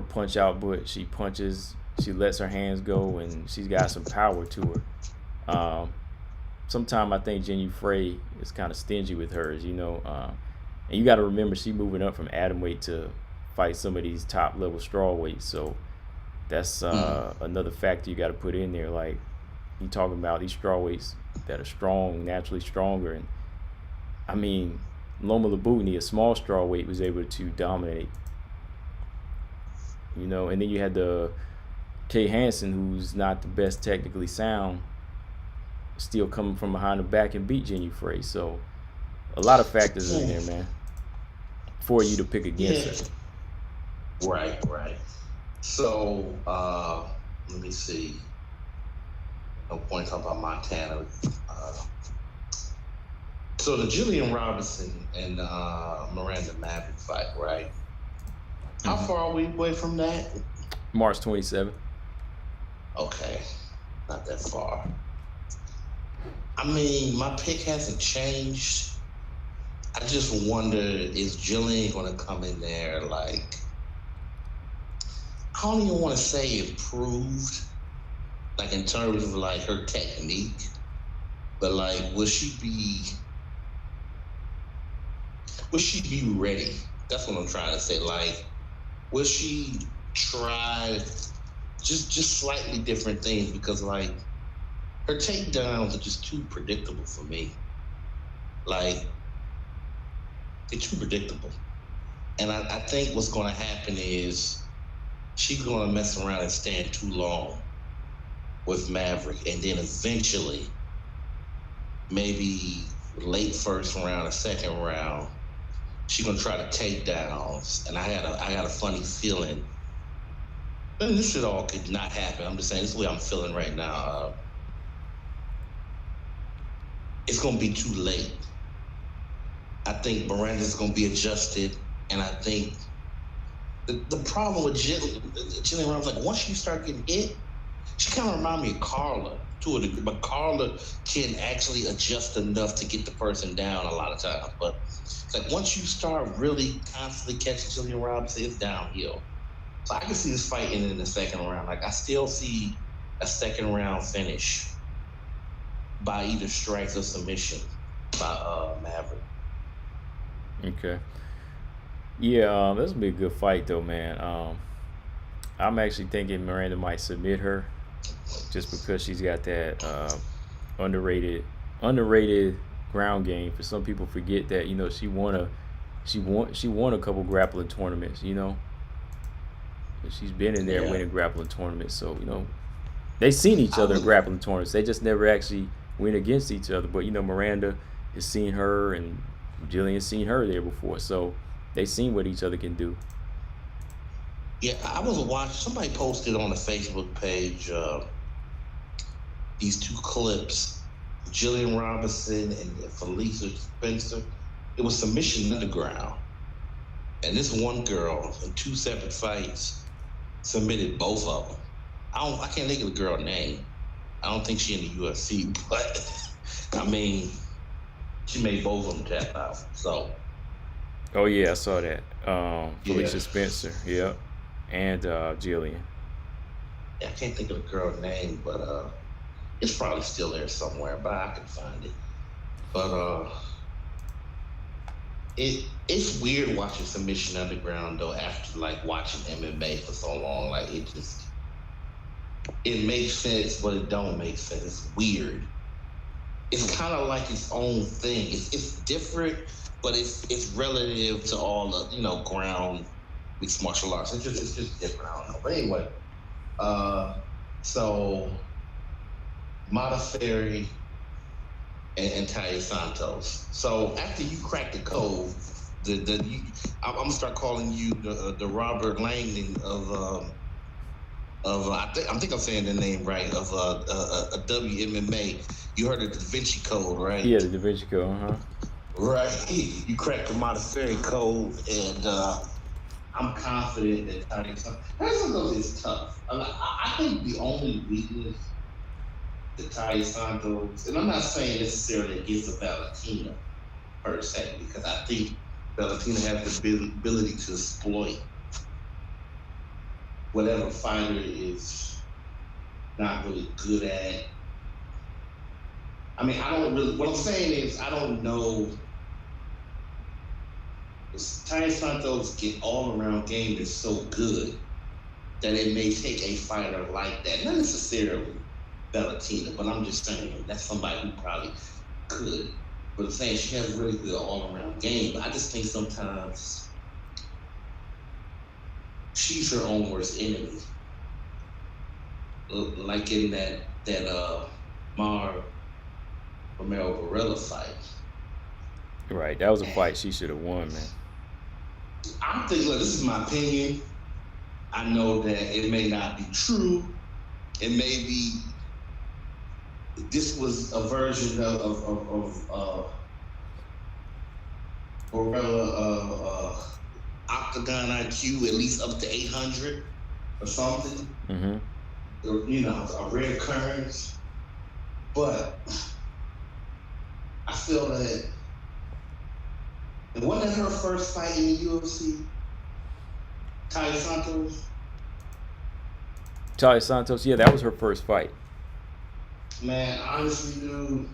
punch output. She punches, she lets her hands go, and she's got some power to her. Sometimes I think Jin Frey is kind of stingy with hers, and you got to remember she moving up from atomweight to fight some of these top level strawweights, so that's another factor you got to put in there. Like, you talking about these strawweights that are strong, naturally stronger, and I mean, Loma Labutni, a small strawweight, was able to dominate. And then you had the Kay Hansen, who's not the best technically sound. still coming from behind the back and beat Jenny Frey. So a lot of factors in there, man, for you to pick against Yeah. her. Right. So let me see. No point talking about Montana. So the Jillian Robinson and Miranda Maverick fight, right? How far are we away from that? March 27th. Okay, not that far. I mean, my pick hasn't changed. I just wonder, is Jillian going to come in there like, I don't even want to say improved, like in terms of like her technique, but like, will she be ready? That's what I'm trying to say. Like, will she try just slightly different things? Because like her takedowns are just too predictable for me. Like, they're too predictable. And I think what's going to happen is she's going to mess around and stand too long with Maverick, and then eventually, maybe late first round or second round, she's gonna try to takedowns. And I got a funny feeling. And this shit all could not happen. I'm just saying, this is the way I'm feeling right now. It's gonna be too late. I think Miranda's gonna be adjusted, and I think the problem with Jillian Ramos, like once you start getting hit, she kind of reminds me of Carla to a degree, but Carla can actually adjust enough to get the person down a lot of times. But it's like once you start really constantly catching Jillian Robinson, it's downhill. So I can see this fight ending in the second round. Like I still see a second round finish by either strikes or submission by Maverick. Okay. Yeah, this will be a good fight though, man. I'm actually thinking Miranda might submit her, just because she's got that underrated ground game. For some people, forget that she won a couple grappling tournaments. She's been in there winning grappling tournaments. So they've seen each other in grappling tournaments. They just never actually went against each other. But Miranda has seen her, and Jillian's seen her there before. So they've seen what each other can do. Yeah, I was watching. Somebody posted on the Facebook page these two clips, Jillian Robinson and Felicia Spencer. It was submission underground, and this one girl in two separate fights submitted both of them. I can't think of the girl's name. I don't think she in the UFC, but I mean, she made both of them tap out. So. Oh yeah, I saw that. Felicia Spencer. Yep. And Jillian. Yeah, I can't think of the girl's name, but it's probably still there somewhere, but I can find it. But it's weird watching submission underground though after like watching MMA for so long. Like it makes sense, but it don't make sense. It's weird. It's kind of like its own thing. It's different, but it's relative to all the ground mixed martial arts. It's just different. I don't know. But anyway, so Modafferi and Taia Santos. So after you crack the code, I'm gonna start calling you the Robert Langdon of I think I'm saying the name right, of a WMMA. You heard of the Da Vinci Code, right? Yeah, the Da Vinci Code. Right. You cracked the Modafferi code, and I'm confident that Taia Santos is tough. I think the only weakness that Taia Santos, and I'm not saying necessarily against a Valentina per se, because I think Valentina has the ability to exploit whatever fighter is not really good at. I mean, what I'm saying is, I don't know. Taia Santos' get all-around game is so good that it may take a fighter like that. Not necessarily Valentina, but I'm just saying that's somebody who probably could. But I'm saying she has a really good all-around game. But I just think sometimes she's her own worst enemy. Like in that Romero Barella fight. Right, that was a fight she should have won, man. I'm thinking, look, this is my opinion. I know that it may not be true. It may be this was a version of Barella octagon IQ at least up to 800 or something. Mm-hmm. You know, a rare occurrence. But I feel that it wasn't her first fight in the UFC. Taila Santos. Taila Santos, yeah, that was her first fight. Man, honestly, dude,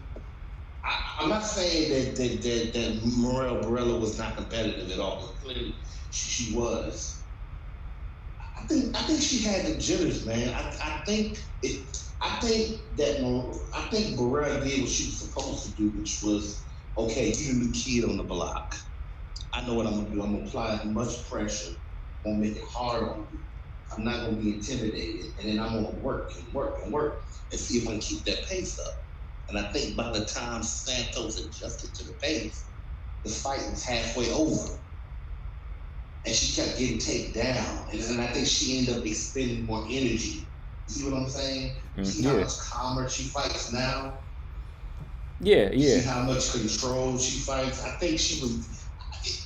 I'm not saying that Morel Barella was not competitive at all. Clearly, she was. I think she had the jitters, man. I think Barella did what she was supposed to do, which was, okay, you the new kid on the block. I know what I'm gonna do. I'm gonna apply as much pressure. I'm gonna make it hard on you. I'm not gonna be intimidated, and then I'm gonna work and see if I can keep that pace up. And I think by the time Santos adjusted to the pace, the fight was halfway over. And she kept getting taken down. And I think she ended up expending more energy. You see what I'm saying? See how much calmer she fights now? Yeah. See how much control she fights? I think she was...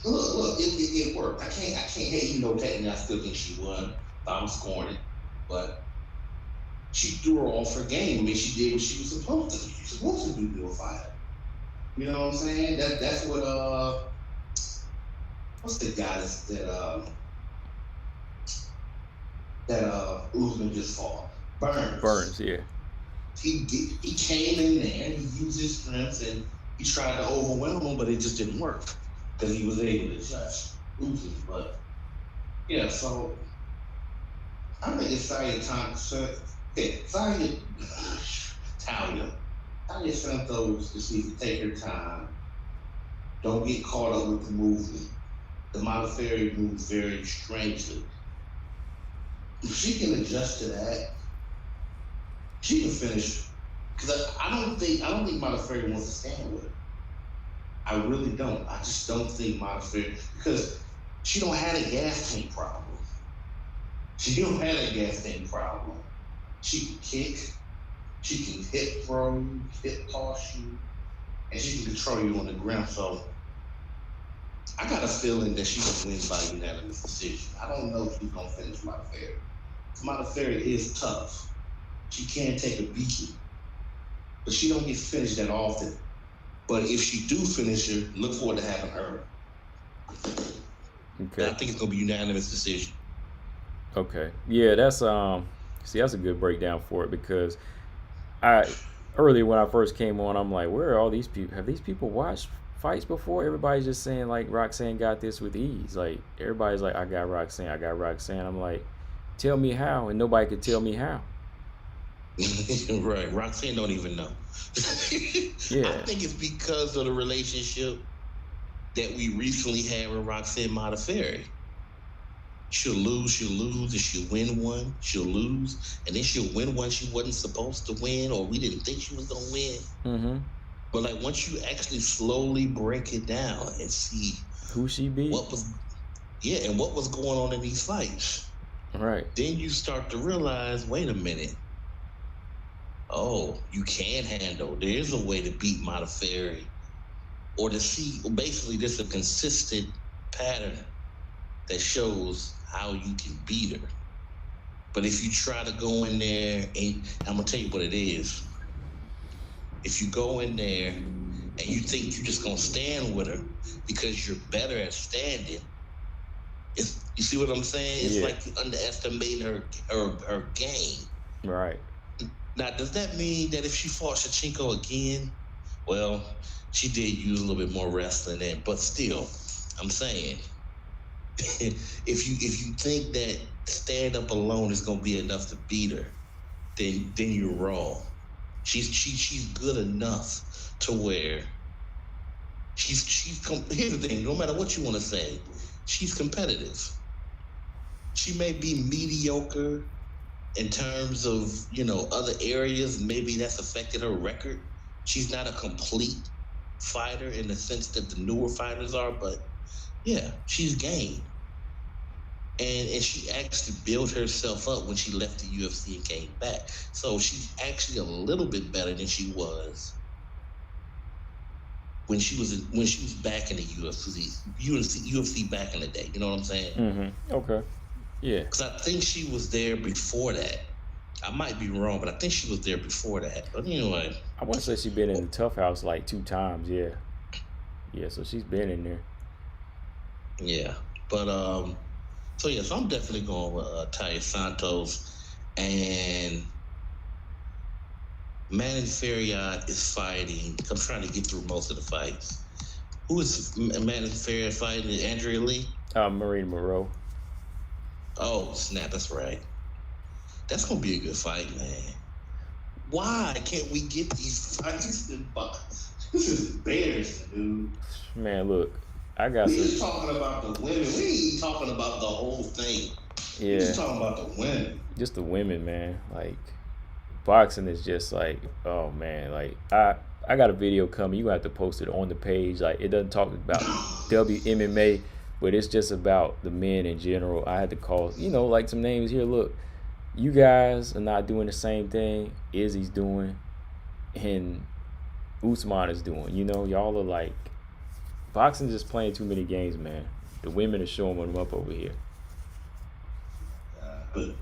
Look, it worked. I can't hate you, technically I still think she won. I'm scoring it. But she threw her off her game. I mean, she did what she was supposed to do. She was supposed to do a fight. You know what I'm saying? That's what what's the guy that Usman just fought? Burns, yeah. He came in there, he used his strengths, and he tried to overwhelm him, but it just didn't work because he was able to judge Usman. But yeah, so I think it's Taila Santos just needs to take her time. Don't get caught up with the movement. The Modafferi moves very strangely. If she can adjust to that, she can finish. Because I don't think Modafferi wants to stand with her. I really don't. I just don't think Modafferi, because she don't have a gas tank problem. She don't have a gas tank problem. She can kick, she can hip throw you, hip toss you, and she can control you on the ground. So I got a feeling that she will win by unanimous decision. I don't know if she's gonna finish Modafferi. Modafferi is tough. She can take a beating, but she don't get finished that often. But if she do finish her, look forward to having her. Okay. I think it's gonna be unanimous decision. Okay. Yeah, that's that's a good breakdown for it, because earlier when I first came on, I'm like, where are all these people? Have these people watched fights before? Everybody's just saying like Roxanne got this with ease. Like everybody's like, I got Roxanne. I'm like, tell me how, and nobody could tell me how. Right. Roxanne don't even know. Yeah. I think it's because of the relationship that we recently had with Roxanne Modafferi. She'll lose, and she'll win one, she'll lose, and then she'll win one she wasn't supposed to win, or we didn't think she was gonna win. Mm-hmm. But like once you actually slowly break it down and see who she beat, what was going on in these fights, right? Then you start to realize, wait a minute. Oh, you can handle. There's a way to beat Modafferi, or to see. Basically, there's a consistent pattern that shows how you can beat her. But if you try to go in there, and I'm gonna tell you what it is. If you go in there and you think you're just gonna stand with her because you're better at standing, you see what I'm saying? It's like you underestimate her game. Right. Now, does that mean that if she fought Shevchenko again, well, she did use a little bit more wrestling in, but still, I'm saying, if you think that stand up alone is gonna be enough to beat her, then you're wrong. She's good enough to where here's the thing, no matter what you want to say, she's competitive. She may be mediocre in terms of, other areas, maybe that's affected her record. she's not a complete fighter in the sense that the newer fighters are, but yeah, she's game. And she actually built herself up when she left the UFC and came back. So she's actually a little bit better than she was when she was back in the UFC back in the day. You know what I'm saying? Mm-hmm. Okay. Yeah. Because I think she was there before that. I might be wrong, but I think she was there before that. But anyway, I want to say she's been in the Tough House like 2 times. Yeah. Yeah. So she's been in there. yeah. But so yes, I'm definitely going with Taia Santos, and Manny Ferriot is fighting. I'm trying to get through most of the fights. Who is Manny Ferriot fighting? Andrea Lee? Marina Moreau. Oh, snap, that's right. That's going to be a good fight, man. Why can't we get these fights in box? This is embarrassing, dude. Man, look, I got We just talking about the women. We ain't even talking about the whole thing. Yeah. We just talking about the women. Just the women, man. Like, boxing is just like, oh man, like I got a video coming. You have to post it on the page. Like, it doesn't talk about WMMA, but it's just about the men in general. I had to call, like some names here. Look, you guys are not doing the same thing Izzy's doing and Usman is doing. Y'all are like, boxing just playing too many games, man. The women are showing them up over here. But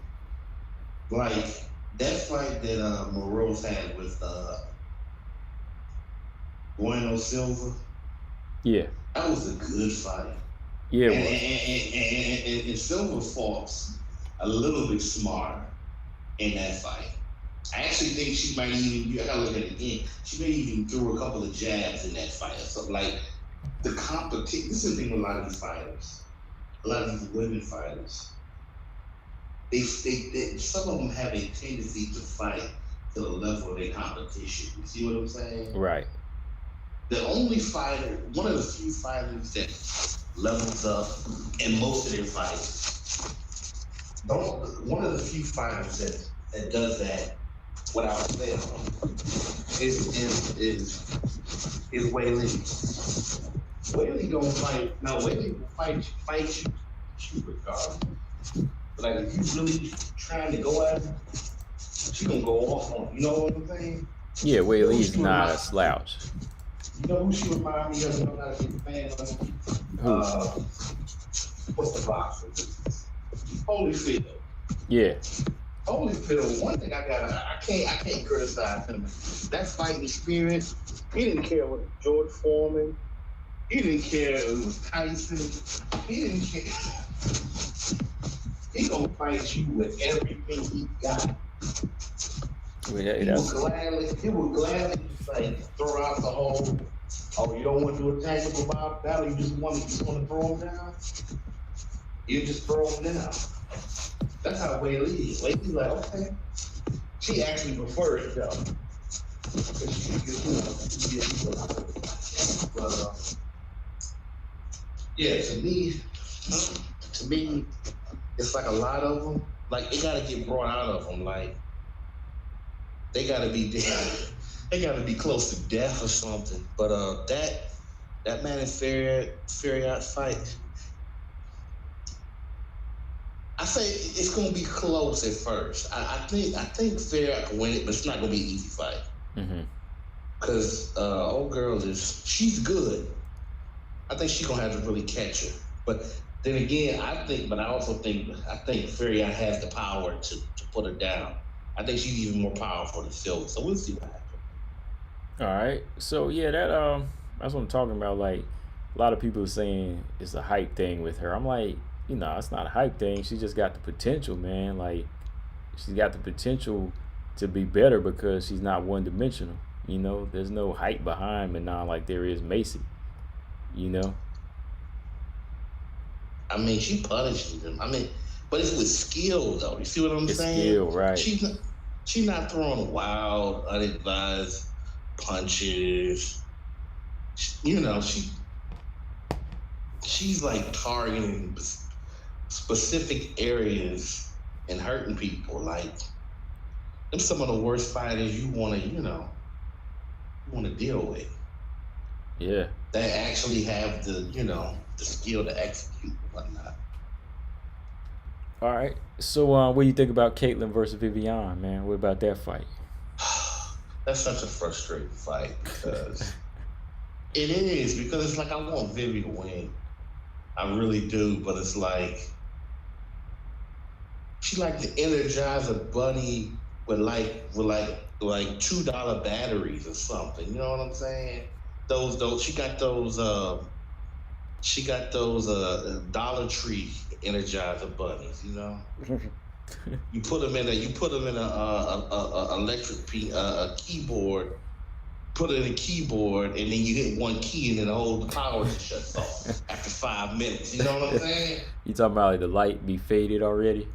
like that fight that Morose had with Bueno Silva, yeah, that was a good fight. Yeah, and Silva fought a little bit smarter in that fight. I actually think she might even, you gotta look at it again, she may even threw a couple of jabs in that fight. So like the competition, this is the thing with a lot of these fighters, a lot of these women fighters, they some of them have a tendency to fight to the level of their competition. You see what I'm saying? Right. The only fighter, one of the few fighters that levels up in most of their fights, one of the few fighters that does that without fail is Weili. Weili gonna fight. Now Weili will fight you regardless. But like if you really trying to go at her, she gonna go off on you. You know what I'm saying? Yeah, Weili's not a slouch. You know who she remind me of? You know not a big fan of? What's the boxer? Holyfield. Yeah. Holyfield. One thing I can't criticize him. That fighting experience. He didn't care what George Foreman. He didn't care if it was Tyson. He didn't care. He gonna fight you with everything he got. He would gladly like throw out the whole. Oh, you don't want to do a tactical battle. You just want to throw him down. You just throw him down. That's how Weili is. Weili's like, okay. She actually prefers it though. But yeah, to me, it's like a lot of them. Like it gotta get brought out of them. Like they gotta be dead. They gotta be close to death or something. But that Manny Ferriot fight, I say it's gonna be close at first. I think Ferriot can win it, but it's not gonna be an easy fight. Mm-hmm. Cause old girl she's good. I think she's gonna have to really catch her. But then again, I think Ferriot has the power to put her down. I think she's even more powerful than Silva. So we'll see what happens. All right. So yeah, that's what I'm talking about. Like a lot of people are saying it's a hype thing with her. I'm like, it's not a hype thing. She just got the potential, man. Like she's got the potential to be better because she's not one dimensional. There's no hype behind Manon like there is Macy. I mean, she punishes him. I mean, but it's with skill though. You see what I'm saying? Skill, right? She's not throwing wild, unadvised punches. She's like targeting specific areas and hurting people. Like them some of the worst fighters you want to, you want to deal with. Yeah. They actually have the skill to execute and whatnot. All right. So, what do you think about Caitlyn versus Viviane, man? What about that fight? That's such a frustrating fight because it's like I want Vivi to win. I really do, but it's like she like to energize a bunny with $2 batteries or something. You know what I'm saying? Those she got those Dollar Tree Energizer bunnies. You know, you put them in a electric keyboard. Put it in a keyboard, and then you hit one key, and then the power just shuts off after 5 minutes. You know what I'm saying? You talking about like the light be faded already?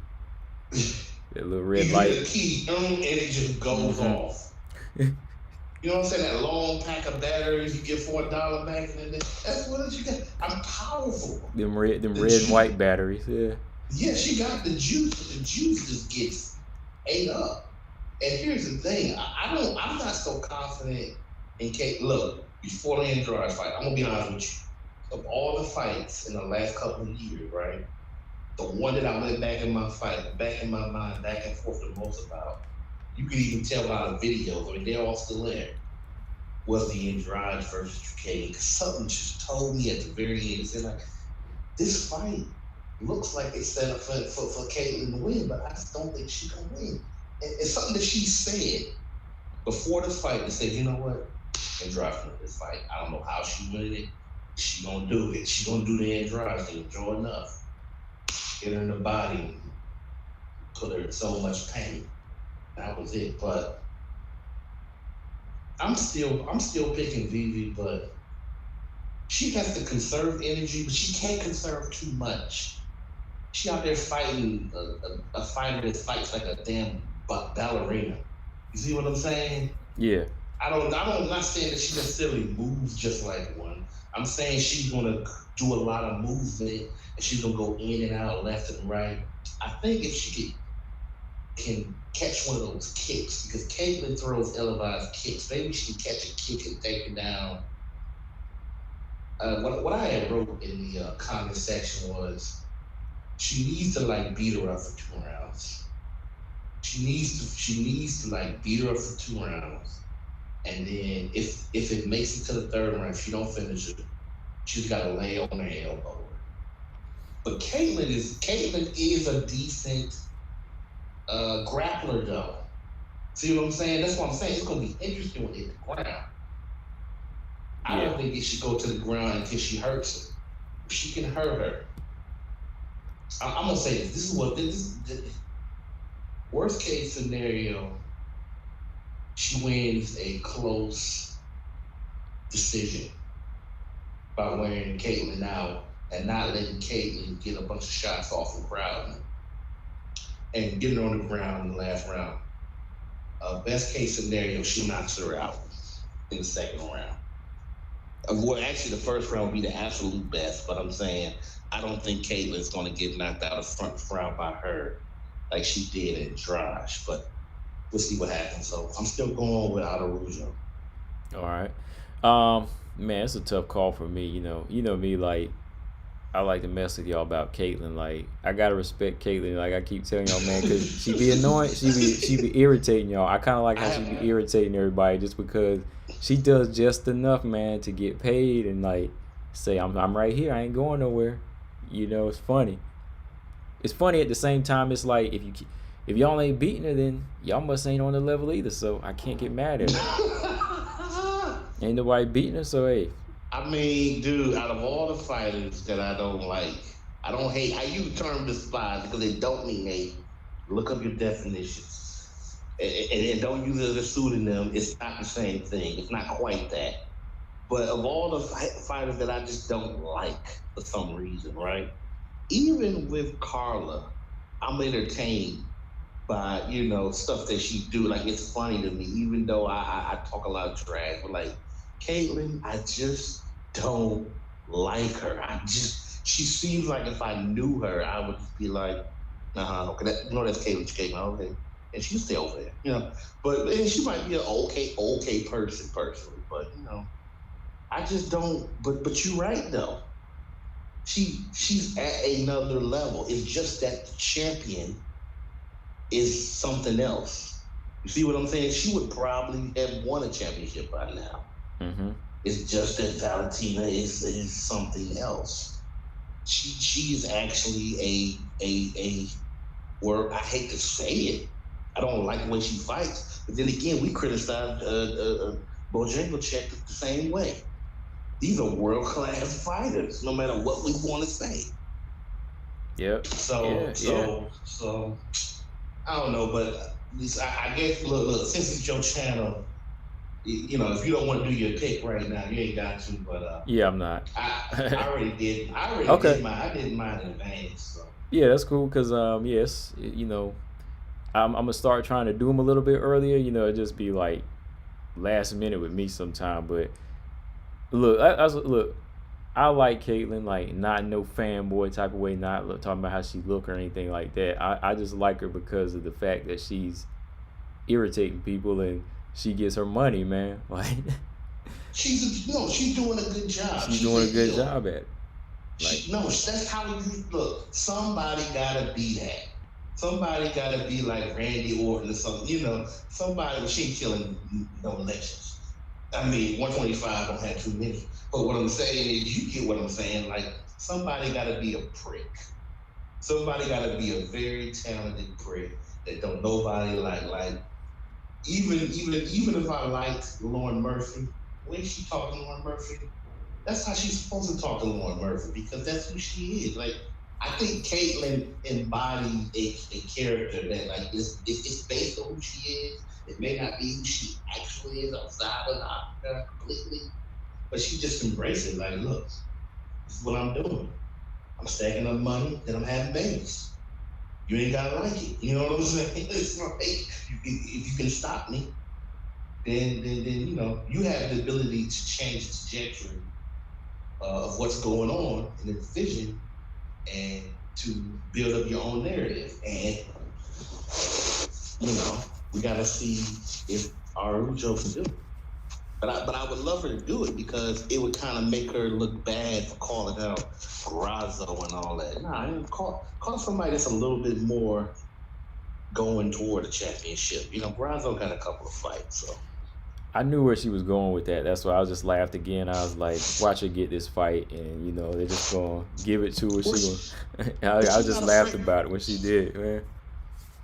That little red you light. hit a key, and it just goes off. You know what I'm saying? That long pack of batteries you get for $1 back in the day. That's what you got. I'm powerful. Them red and white batteries. Yeah. Yeah, she got the juice, but the juice just gets ate up. And here's the thing: I'm not so confident in Kate. Look, before the Andrade fight, I'm gonna be honest with you. Of all the fights in the last couple of years, right? The one that I went back in my mind, back and forth the most about, you could even tell by the videos, I mean, they're all still there, was the Andrade versus Chookagian. Because something just told me at the very end, it said, like, this fight looks like it's set up for Caitlyn to win, but I just don't think she can win. And it's something that she said before the fight that said, you know what? Andrade win this fight. I don't know how she win it. She gonna do it. She gonna do the Andrade thing. Draw enough. Get her in the body, put her in so much pain. That was it. But I'm still picking Vivi, but she has to conserve energy, but she can't conserve too much. She out there fighting a fighter that fights like a damn ballerina. You see what I'm saying? Yeah. I'm not saying that she necessarily moves just like one. I'm saying she's gonna do a lot of movement and she's gonna go in and out, left and right. I think if she can catch one of those kicks, because Caitlyn throws elevated kicks, maybe she can catch a kick and take it down. What I had wrote in the comment section was she needs to beat her up for 2 rounds. She needs to beat her up for 2 rounds. And then if it makes it to the 3rd round, if she don't finish it, she's got to lay on her elbow. But Caitlyn is a decent grappler, though. See what I'm saying? That's what I'm saying. It's going to be interesting when it hit the ground. I don't think it should go to the ground until she hurts her. If she can hurt her, I'm going to say this. This is worst case scenario. She wins a close decision by wearing Caitlyn out and not letting Caitlyn get a bunch of shots off the crowd and getting her on the ground in the last round. Best case scenario, she knocks her out in the 2nd round. Well, actually, the 1st round would be the absolute best, but I'm saying I don't think Caitlyn's going to get knocked out of the 1st round by her like she did in Andrade, but we'll see what happens. So I'm still going with Araujo. All right. Man, it's a tough call for me. You know me, I like to mess with y'all about Caitlyn. I gotta respect Caitlyn. I keep telling y'all, man, because she be annoying. She be irritating y'all. I kind of like how she be irritating everybody just because she does just enough, man, to get paid and say I'm right here. I ain't going nowhere. It's funny. It's funny at the same time. It's like if y'all ain't beating her, then y'all must ain't on the level either. So I can't get mad at her. Ain't nobody beating her, so hey. I mean, dude, out of all the fighters that I don't like, I don't hate. I use the term despise because they don't mean hate. Look up your definitions. And don't use it as a pseudonym. It's not the same thing. It's not quite that. But of all the fighters that I just don't like for some reason, right? Even with Carla, I'm entertained by, stuff that she do. It's funny to me, even though I talk a lot of trash. But Caitlyn, I just don't like her. She seems like if I knew her, I would just be like, okay, that's Caitlyn, okay. And she'll stay over there, But and she might be an okay person personally. but I just don't. But you're right though. She's at another level. It's just that the champion is something else. You see what I'm saying? She would probably have won a championship by now. Mm-hmm. It's just that Valentina is something else. She is actually a word. I hate to say it. I don't like the way she fights. But then again, we criticize Bojangles the same way. These are world-class fighters, no matter what we want to say. Yep. So I don't know, but I guess look, since it's your channel, if you don't want to do your pick right now, you ain't got to. But yeah, I'm not. I already did. Okay. I did mine in advance. So. Yeah, that's cool because yes, I'm gonna start trying to do them a little bit earlier. It just be like last minute with me sometime. But look, I like Caitlyn, like not no fanboy type of way, not talking about how she look or anything like that. I just like her because of the fact that she's irritating people and she gets her money, man. Like she's doing a good job. She's doing a good job at it. That's how you look. Somebody gotta be that. Somebody gotta be like Randy Orton or something. Somebody. She ain't killing no elections. I mean, 125 don't have too many. But what I'm saying is, you get what I'm saying. Like, somebody got to be a prick. Somebody got to be a very talented prick that don't nobody like. Like, even if I liked Lauren Murphy, the way she talking to Lauren Murphy, that's how she's supposed to talk to Lauren Murphy because that's who she is. Like, I think Caitlyn embodies a character that like it's based on who she is. It may not be who she actually is outside of Africa completely, but she just embraces it. Like, look, this is what I'm doing. I'm stacking up money, then I'm having babies. You ain't gotta like it. You know what I'm saying? It's like, if you can stop me, then you have the ability to change the trajectory of what's going on in the division and to build up your own narrative. And we gotta see if Araujo can do it. But I would love her to do it because it would kind of make her look bad for calling out Grasso and all that. Nah, call somebody that's a little bit more going toward a championship. Grasso got a couple of fights, so. I knew where she was going with that. That's why I just laughed again. I was like, watch her get this fight, and they're just gonna give it to her. I just laughed about it when she did, man.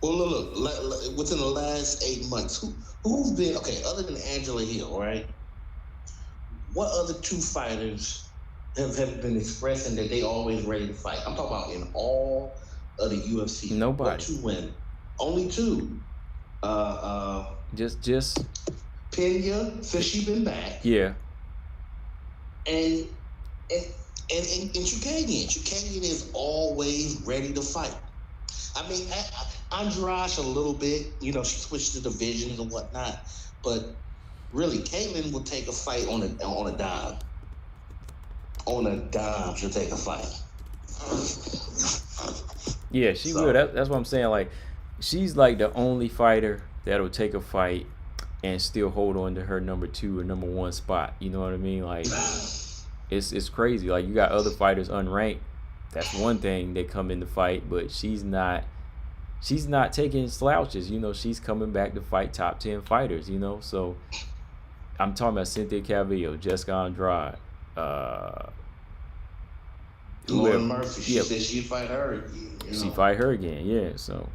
Well, look, within the last 8 months, who's been, okay, other than Angela Hill, right? What other two fighters have been expressing that they always ready to fight? I'm talking about in all of the UFC. Nobody. What two women? Only two. Just Pena, since she been back. Yeah. And Chookagian. Chookagian is always ready to fight. I mean, Andrade a little bit. She switched the divisions and whatnot. But really, Caitlyn will take a fight on a dime. On a dime, she'll take a fight. Yeah, she will. That's what I'm saying. Like, she's like the only fighter that'll take a fight and still hold on to her number 2 or number 1 spot. You know what I mean? Like, it's crazy. Like, you got other fighters unranked. That's one thing, they come in to fight, but she's not taking slouches. She's coming back to fight top 10 fighters. So I'm talking about Cynthia Calvillo, Jessica Andrade, Lauren Murphy. She said she'd fight her again. She fight her again, yeah. So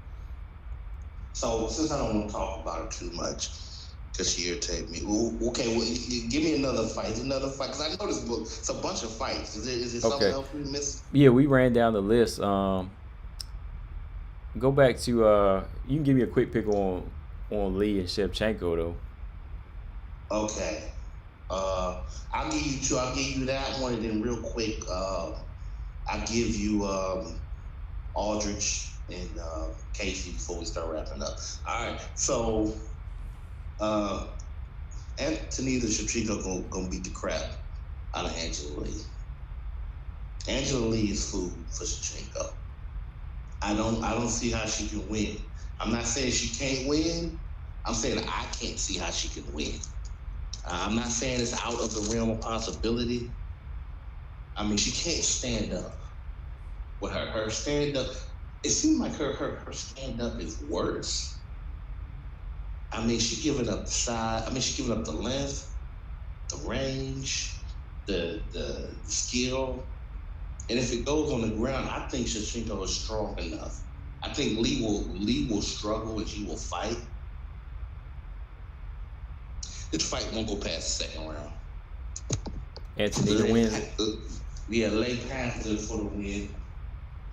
since I don't want to talk about her too much, because she irritated me. Okay, well, give me another fight. Because I know it's a bunch of fights. Is there something else we missed? Yeah, we ran down the list. Go back to you can give me a quick pick on Lee and Shevchenko though. Okay. I'll give you two. I'll give you that one, and then real quick, I'll give you Aldrich and Casey before we start wrapping up. All right. So Anthony Shevchenko gonna beat the crap out of Angela Lee. Angela Lee is food for Shevchenko. I don't see how she can win. I'm not saying she can't win. I'm saying I can't see how she can win. I'm not saying it's out of the realm of possibility. I mean, she can't stand up. With her stand up, it seems like her stand up is worse. I mean, she's giving up the side. I mean, she's giving up the length, the range, the skill. And if it goes on the ground, I think Shevchenko is strong enough. I think Lee will struggle and she will fight. This fight won't go past the second round. Anthony wins. Yeah, Lay Panther for the win.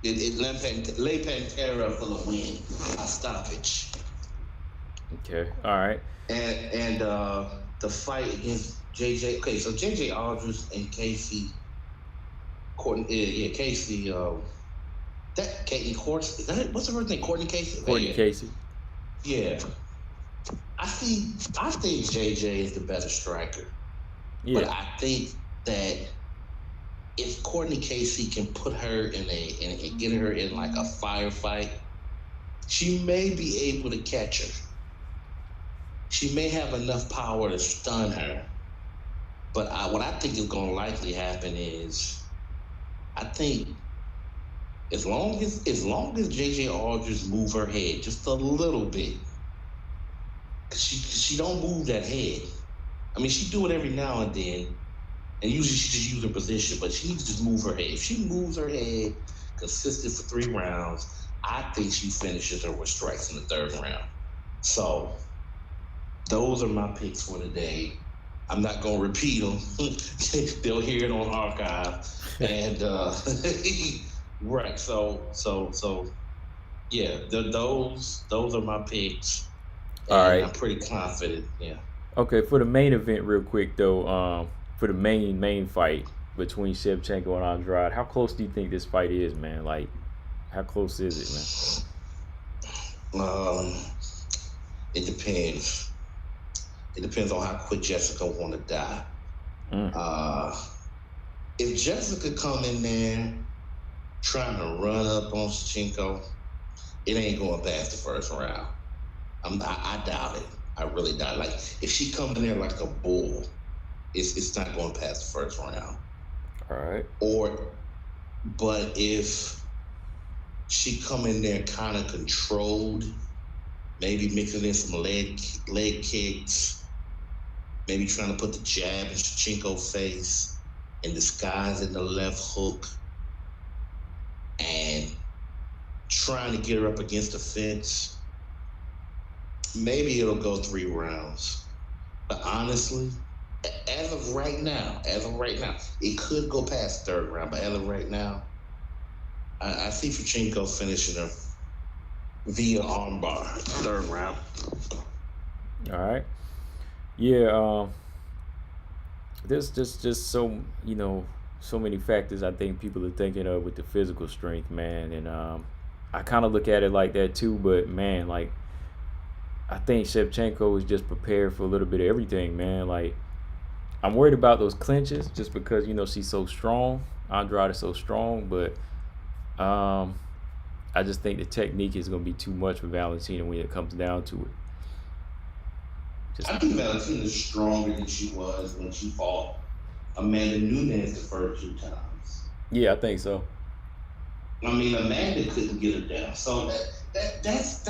Lay Pantera for the win. A stoppage. Okay, all right. And the fight against JJ. Okay, so JJ Aldridge and Casey. Casey. That Katie Horse. Is that it? What's the first name? Courtney Casey. Courtney Casey. Yeah. I think JJ is the better striker. Yeah. But I think that if Courtney Casey can put her and get her in like a firefight, she may be able to catch her. She may have enough power to stun her. But what I think is going to likely happen is, I think as long as JJ Aldridge move her head just a little bit, she don't move that head. I mean, she do it every now and then, and usually she just use her position, but she needs to just move her head. If she moves her head consistent for 3 rounds, I think she finishes her with strikes in the 3rd round. So those are my picks for today. I'm not going to repeat them. They'll hear it on archive. And right, so yeah, those are my picks. All right. I'm pretty confident. Yeah. Okay, for the main event, real quick though, for the main fight between Shevchenko and Andrade, how close do you think this fight is, man? Like, how close is it, man? It depends. It depends on how quick Jessica want to die. If Jessica come in there trying to run up on Shevchenko, it ain't going past the 1st round. I doubt it. I really doubt it. Like, if she come in there like a bull, it's not going past the 1st round. All right. But if she come in there kind of controlled, maybe mixing in some leg kicks, maybe trying to put the jab in Shevchenko's face and disguising the left hook and trying to get her up against the fence, maybe it'll go 3 rounds. But honestly, as of right now, it could go past 3rd round. But as of right now, I see Shevchenko finishing her via armbar, 3rd round. All right. Yeah. There's just so so many factors I think people are thinking of with the physical strength, man, and I kind of look at it like that too. But man, like, I think Shevchenko is just prepared for a little bit of everything, man. Like, I'm worried about those clinches just because she's so strong. Andrade is so strong, but I just think the technique is going to be too much for Valentina when it comes down to it. I think Valentina is stronger than she was when she fought Amanda Nunes the first 2 times. Yeah, I think so. I mean, Amanda couldn't get her down, so that's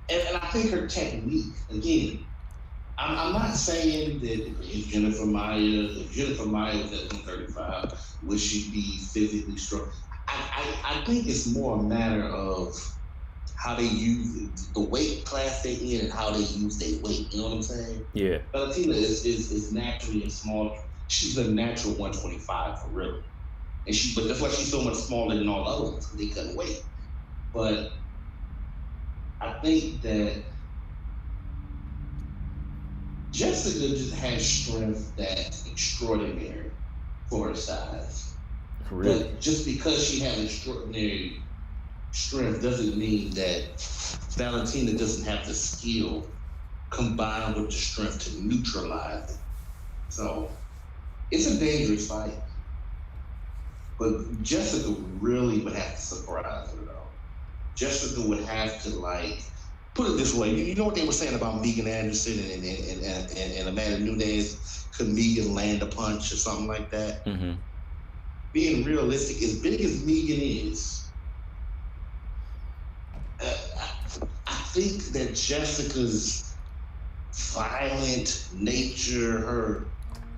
and I think her technique, again, I'm not saying that if Jennifer Maia was at 135, would she be physically strong? I think it's more a matter of how they use the weight class they in and how they use their weight. You know what I'm saying? Yeah. Valentina is naturally a small. She's a natural 125 for real, but that's why she's so much smaller than all the other ones because they couldn't weight. But I think that Jessica just has strength that's extraordinary for her size. Really? But just because she has extraordinary strength doesn't mean that Valentina doesn't have the skill combined with the strength to neutralize it. So it's a dangerous fight. But Jessica really would have to surprise her, though. Jessica would have to, put it this way. You know what they were saying about Megan Anderson and Amanda Nunes? Could Megan land a punch or something like that? Mm-hmm. Being realistic, as big as Megan is, I think that Jessica's violent nature,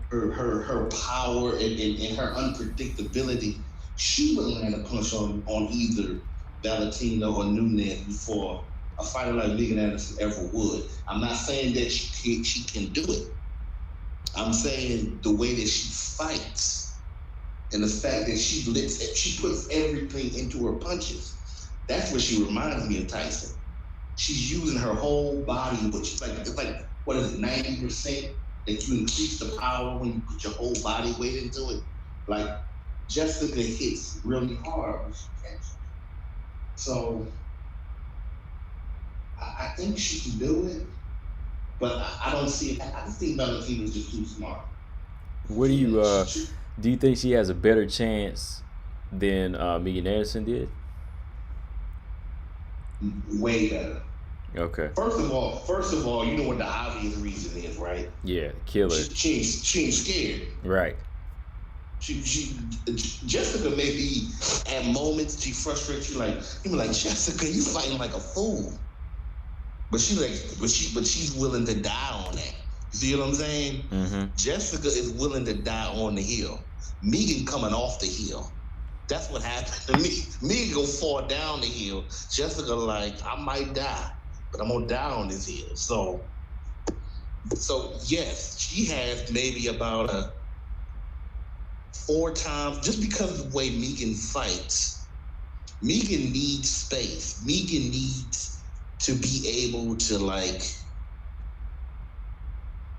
her power, and her unpredictability, she would land a punch on either Valentino or Nunes before a fighter like Megan Anderson ever would. I'm not saying that she can do it. I'm saying the way that she fights and the fact that she puts everything into her punches. That's what she reminds me of Tyson. She's using her whole body, which is it's like what is it, 90%? That you increase the power when you put your whole body weight into it. Like Jessica hits really hard when she catches. So I think she can do it, but I don't see it. I just think Valentina's just too smart. What do you think she has a better chance than Megan Anderson did? Way better. Okay. First of all, you know what the obvious reason is, right? Yeah, killer. She ain't scared. Right. Jessica may be at moments she frustrates you, like you be like, Jessica, you fighting like a fool. But she's willing to die on that. You see what I'm saying? Mm-hmm. Jessica is willing to die on the hill. Megan coming off the hill. That's what happened to me. Megan go fall down the hill. Jessica like, I might die, but I'm gonna die on this hill. So yes, she has maybe about 4 times, just because of the way Megan fights. Megan needs space. Megan needs to be able to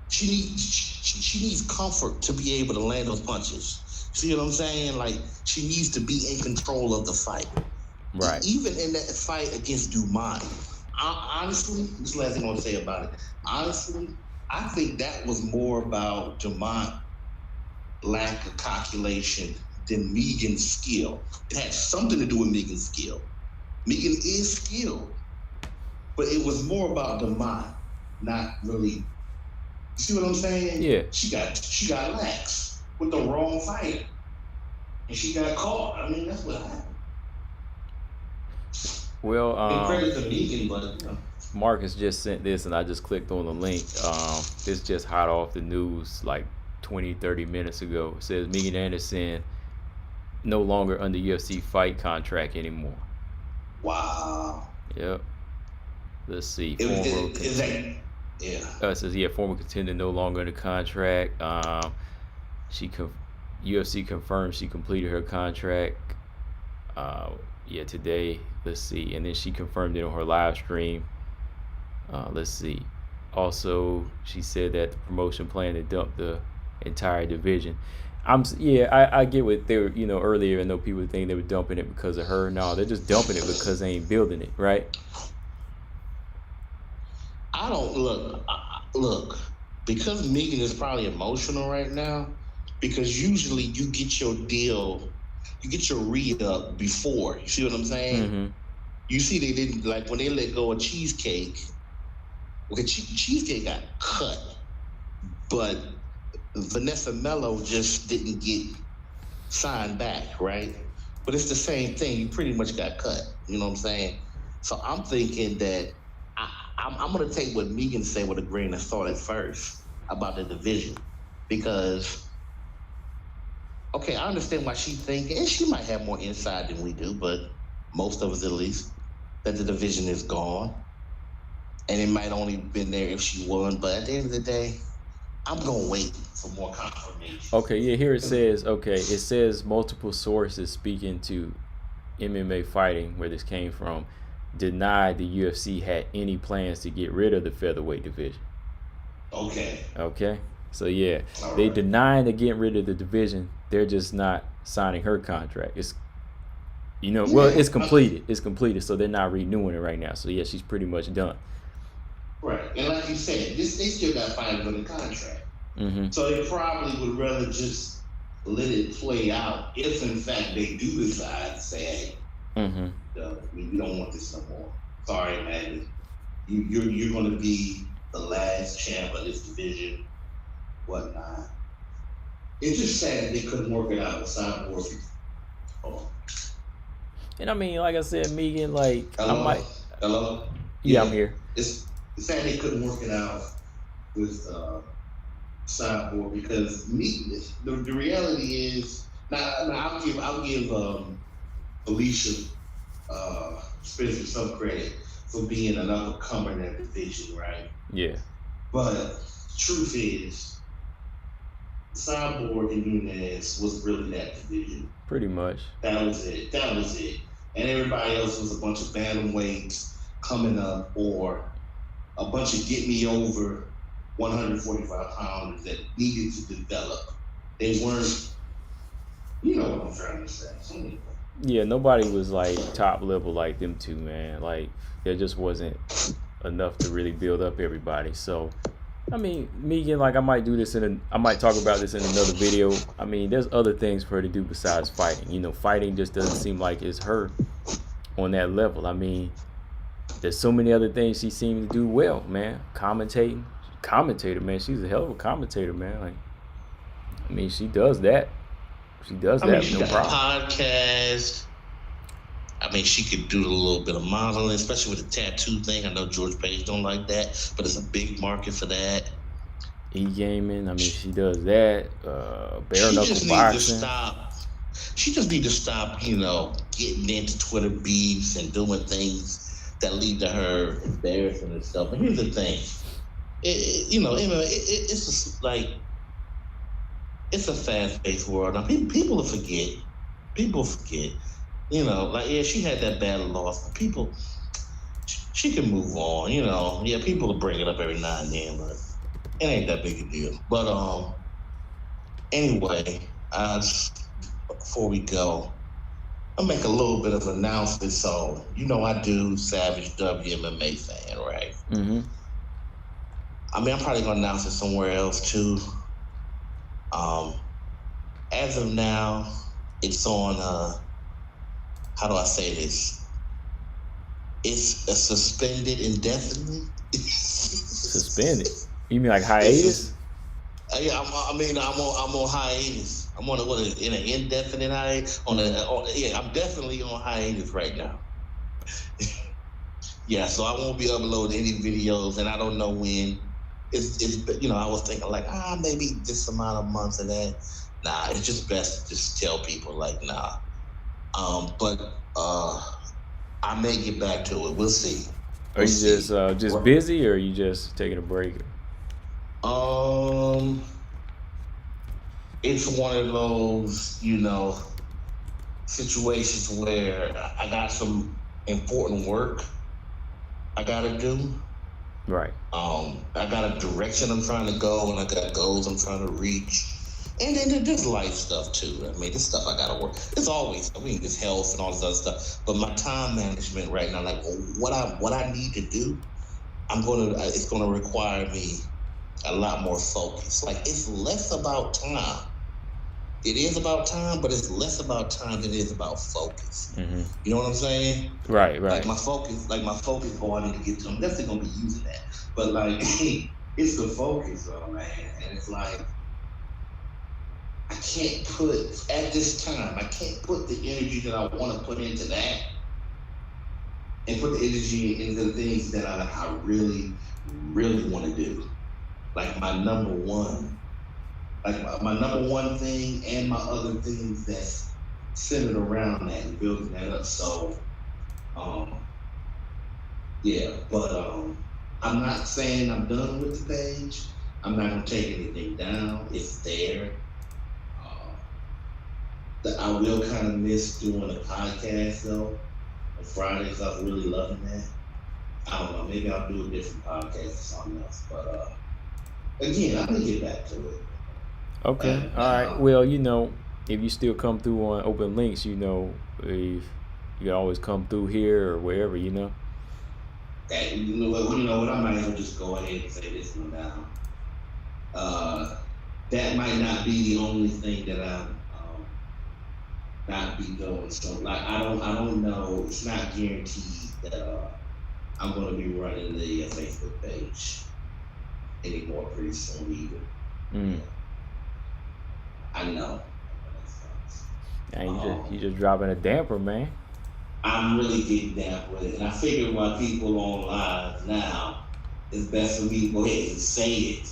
she needs comfort to be able to land those punches. See what I'm saying? Like, she needs to be in control of the fight. Right. Even in that fight against Dumont, honestly, this is the last thing I want to say about it. Honestly, I think that was more about Dumont lack of calculation than Megan's skill. It had something to do with Megan's skill. Megan is skilled, but it was more about Dumont, not really. You see what I'm saying? Yeah. She got lax with the wrong fighter, and she got caught. I mean, that's what happened. Well, credit to Megan, but you know. Marcus just sent this, and I just clicked on the link. It's just hot off the news, like 20-30 minutes ago. It says Megan Anderson no longer under UFC fight contract anymore. Wow. Yep. Let's see. It says former contender no longer under contract. UFC confirmed she completed her contract. Today. Let's see, and then she confirmed it on her live stream. Let's see. Also, she said that the promotion planned to dump the entire division. I get what they were, earlier. I know people think they were dumping it because of her. No, they're just dumping it because they ain't building it, right? I don't look because Megan is probably emotional right now, because usually you get your deal, you get your re-up before. You see what I'm saying? Mm-hmm. You see, they didn't, like, when they let go of Cheesecake. Okay, Cheesecake got cut, but Vanessa Mello just didn't get signed back, right? But it's the same thing. You pretty much got cut. You know what I'm saying? So I'm thinking that I'm going to take what Megan said with a grain of salt at first about the division, because, okay, I understand why she's thinking, and she might have more insight than we do, but most of us at least, that the division is gone. And it might only been there if she won, but at the end of the day, I'm going to wait for more confirmation. Okay, yeah, here it says multiple sources speaking to MMA Fighting, where this came from, denied the UFC had any plans to get rid of the featherweight division. Okay. So yeah, all they right. denied to get rid of the division. They're just not signing her contract. It's it's completed. It's completed, so they're not renewing it right now. So yeah, she's pretty much done. Right, and like you said, they still got fighters on the contract. Mm-hmm. So they probably would rather just let it play out if, in fact, they do decide to say, hey, Mm-hmm. we don't want this no more. Sorry, man. you're going to be the last champ of this division, whatnot. It's just sad that they couldn't work it out with Cyborg. Oh. And I mean, like I said, Megan, like Hello? Hello? Yeah, I'm here. It's sad they couldn't work it out with Cyborg because the reality is now I'll give Alicia Spencer some credit for being an up-and-comer in that division, right? Yeah. But truth is, Cyborg and Nunez was really that division. Pretty much. That was it. And everybody else was a bunch of bantamweights coming up or a bunch of get me over 145 pounders that needed to develop. They weren't, you know what I'm trying to say. Yeah, nobody was like top level like them two, man. Like there just wasn't enough to really build up everybody. So I mean, Megan, like I might talk about this in another video. I mean, there's other things for her to do besides fighting. You know, fighting just doesn't seem like it's her on that level. I mean, there's so many other things she seems to do well, man. Commentator, man. She's a hell of a commentator, man. Like, I mean, she does that. She does that, she no got problem. A podcast. I mean, she could do a little bit of modeling, especially with the tattoo thing. I know George Page don't like that, but it's a big market for that. E-gaming, I mean, she does that. Bare knuckle boxing. She just need to stop, you know, getting into Twitter beefs and doing things that lead to her embarrassing herself. And here's the thing, it's just like it's a fast-paced world. Now, people will forget. People forget. You know, like, yeah, she had that bad loss, but people, she can move on, you know. Yeah, people will bring it up every now and then, but it ain't that big a deal. But, anyway, before we go, I'll make a little bit of an announcement. So, you know, I do Savage WMMA fan, right? Mm-hmm. I mean, I'm probably going to announce it somewhere else, too. As of now, it's on, how do I say this? It's suspended indefinitely. Suspended? You mean like hiatus? Yeah, I'm on hiatus. I'm on in an indefinite hiatus. I'm definitely on hiatus right now. Yeah, so I won't be uploading any videos, and I don't know when. It's I was thinking like maybe this amount of months of that. Nah, it's just best to just tell people like nah. But I may get back to it. We'll see. Are you just busy, or are you just taking a break? It's one of those, you know, situations where I got some important work I gotta do. Right. I got a direction I'm trying to go, and I got goals I'm trying to reach. And then there's life stuff too. I mean, this stuff I gotta work. It's always, it's health and all this other stuff. But my time management right now, like what I need to do, it's gonna require me a lot more focus. Like it's less about time. It is about time, but it's less about time than it is about focus. Mm-hmm. You know what I'm saying? Right. Like my focus, oh, I need to get to. I'm definitely gonna be using that. But like, it's the focus, though, man. And it's like, I can't put the energy that I want to put into that and put the energy into the things that I really, really want to do. Like my number one thing and my other things that's centered around that and building that up. So, yeah, but I'm not saying I'm done with the page. I'm not going to take anything down. It's there. I will kind of miss doing a podcast though on Fridays. I was really loving that. I don't know, maybe I'll do a different podcast or something else. But again, I'm gonna get back to it. Okay. All right. Well, if you still come through on Open Links, you can always come through here or wherever, And you know what? I might as well just go ahead and say this one down. That might not be the only thing that I'm not be doing. So like I don't know. It's not guaranteed that I'm going to be running the Facebook page anymore pretty soon either. Mm. I know. And you just dropping a damper, man. I'm really getting down with it. And I figure while people online now, it's best for me to go ahead and say it.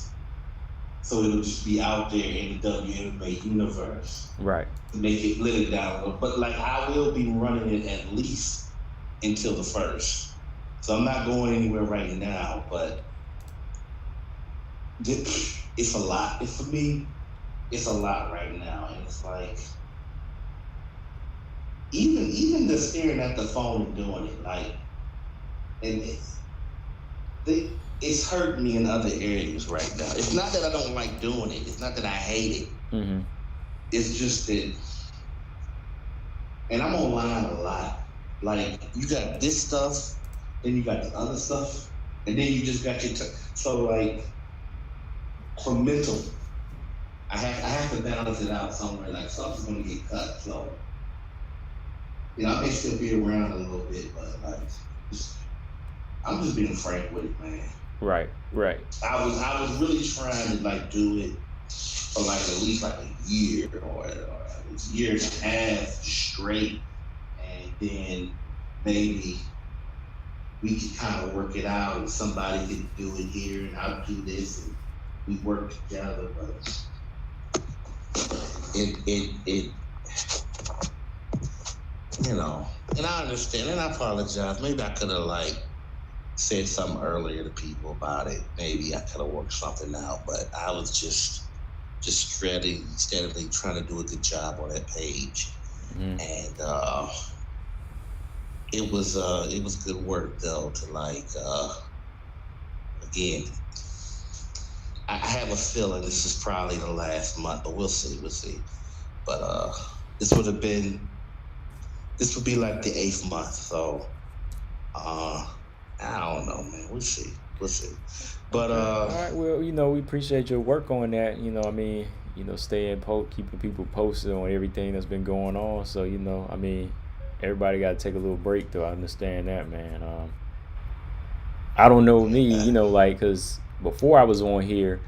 So it'll just be out there in the WMA universe. Right. To make it let it down a little. But like I will be running it at least until the 1st. So I'm not going anywhere right now, but it's a lot. For me, it's a lot right now. And it's like even just staring at the phone and doing it, like, and it's hurting me in other areas right now. It's not that I don't like doing it. It's not that I hate it. Mm-hmm. It's just that, and I'm online a lot. Like, you got this stuff, then you got the other stuff, and then you just got your so like for mental, I have to balance it out somewhere. Like something's gonna get cut, so I may still be around a little bit, but like I'm just being frank with it, man. Right. I was really trying to like do it for like at least like a year or at least a year and a half straight, and then maybe we could kind of work it out and somebody could do it here and I'll do this and we work together, but it and I understand and I apologize. Maybe I could have like said something earlier to people about it. Maybe I could have worked something out, but I was just steadily trying to do a good job on that page. Mm-hmm. And it was good work though to like again, I have a feeling this is probably the last month, but we'll see. But this would be like the 8th month, so I don't know, man. We'll see. But all right, well, we appreciate your work on that. Keeping people posted on everything that's been going on. So, everybody got to take a little break, though. I understand that, man. I don't know me, because before I was on here,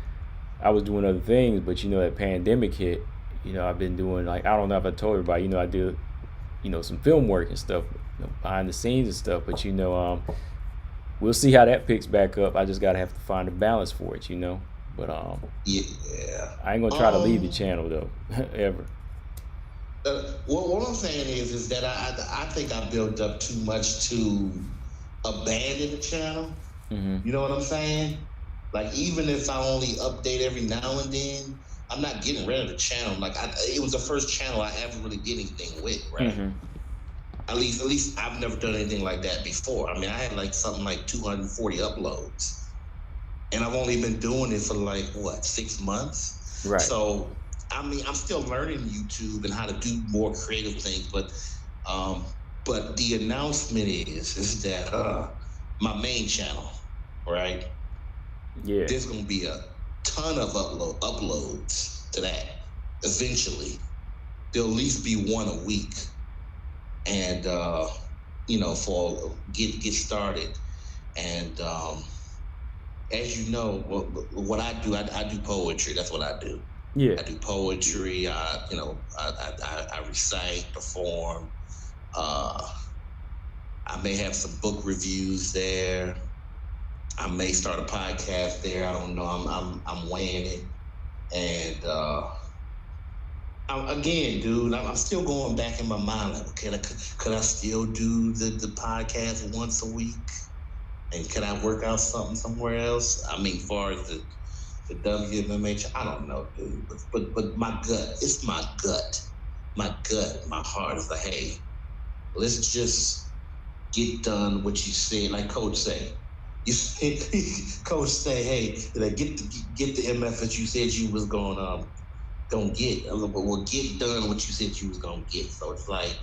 I was doing other things, but that pandemic hit. I've been doing I don't know if I told everybody, I do, some film work and stuff, behind the scenes and stuff. But we'll see how that picks back up. I just gotta have to find a balance for it, But yeah, I ain't gonna try to leave the channel though, ever. What I'm saying is that I think I built up too much to abandon the channel. Mm-hmm. You know what I'm saying? Like, even if I only update every now and then, I'm not getting rid of the channel. Like, it was the first channel I ever really did anything with, right? Mm-hmm. At least I've never done anything like that before. I mean, I had like something like 240 uploads, and I've only been doing it for like 6 months. Right. So, I mean, I'm still learning YouTube and how to do more creative things, but the announcement is that my main channel, right? Yeah. There's gonna be a ton of uploads to that. Eventually, there'll at least be one a week, and for get started. And as you know, what I do, I do poetry. That's what I do. Yeah. I do poetry. I recite, perform. I may have some book reviews there. I may start a podcast there. I don't know. I'm weighing it, and again, dude, I'm still going back in my mind. Like, okay, could I still do the podcast once a week? And could I work out something somewhere else? I mean, as far as the WMMH, I don't know, dude. But my gut, it's my gut. My heart is like, hey, let's just get done what you said. Like Coach say, Coach say, hey, like get the MF that you said you was gonna get. But we'll get done what you said you was gonna get. So it's like,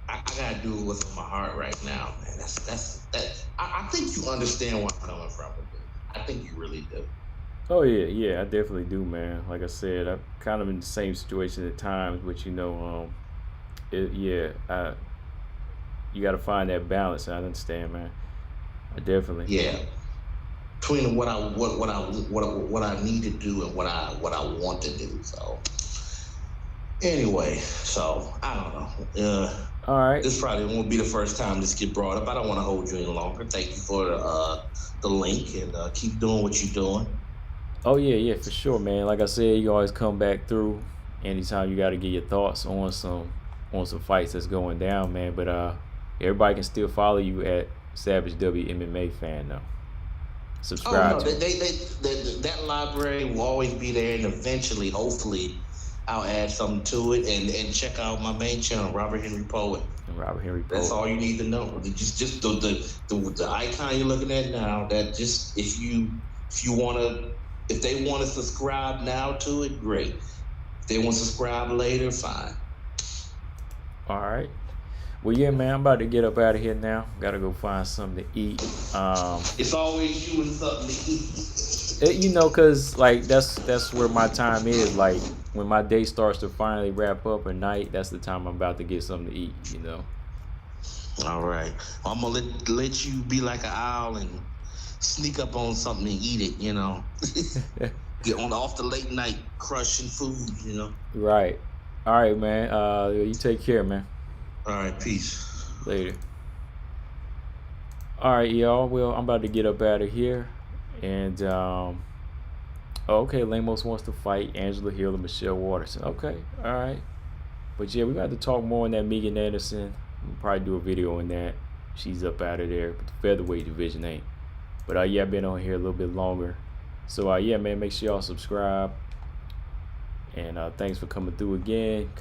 I gotta do what's on my heart right now, man. That's. I think you understand where I'm coming from with this. I think you really do. Oh yeah, I definitely do, man. Like I said, I'm kind of in the same situation at times, but you got to find that balance. I understand, man. Definitely. Yeah, between what I need to do and what I want to do. So anyway, so I don't know. All right. This probably won't be the first time this get brought up. I don't want to hold you any longer. Thank you for the link, and keep doing what you're doing. Oh yeah, for sure, man. Like I said, you always come back through anytime you got to get your thoughts on some fights that's going down, man. But everybody can still follow you at Savage W MMA fan though. Subscribe. Oh no, that library will always be there, and eventually, hopefully, I'll add something to it. And check out my main channel, Robert Henry Poet. Robert Henry Poet. That's all you need to know. Just the icon you're looking at now. That just if they want to subscribe now to it, great. If they want to subscribe later, fine. All right. Well, yeah, man, I'm about to get up out of here now. Gotta go find something to eat. It's always you and something to eat. You know, cause like that's where my time is. Like when my day starts to finally wrap up at night, that's the time I'm about to get something to eat. You know. All right. I'm gonna let you be like an owl and sneak up on something and eat it. You know. Get off the late night crushing food. You know. Right. All right, man. You take care, man. All right, peace. Later. All right, y'all. Well, I'm about to get up out of here. And, okay, Lemos wants to fight Angela Hill and Michelle Waterson. Okay, all right. But, yeah, we got to talk more on that Megan Anderson. We'll probably do a video on that. She's up out of there, but the featherweight division ain't. But, yeah, I've been on here a little bit longer. So, yeah, man, make sure y'all subscribe. And thanks for coming through again.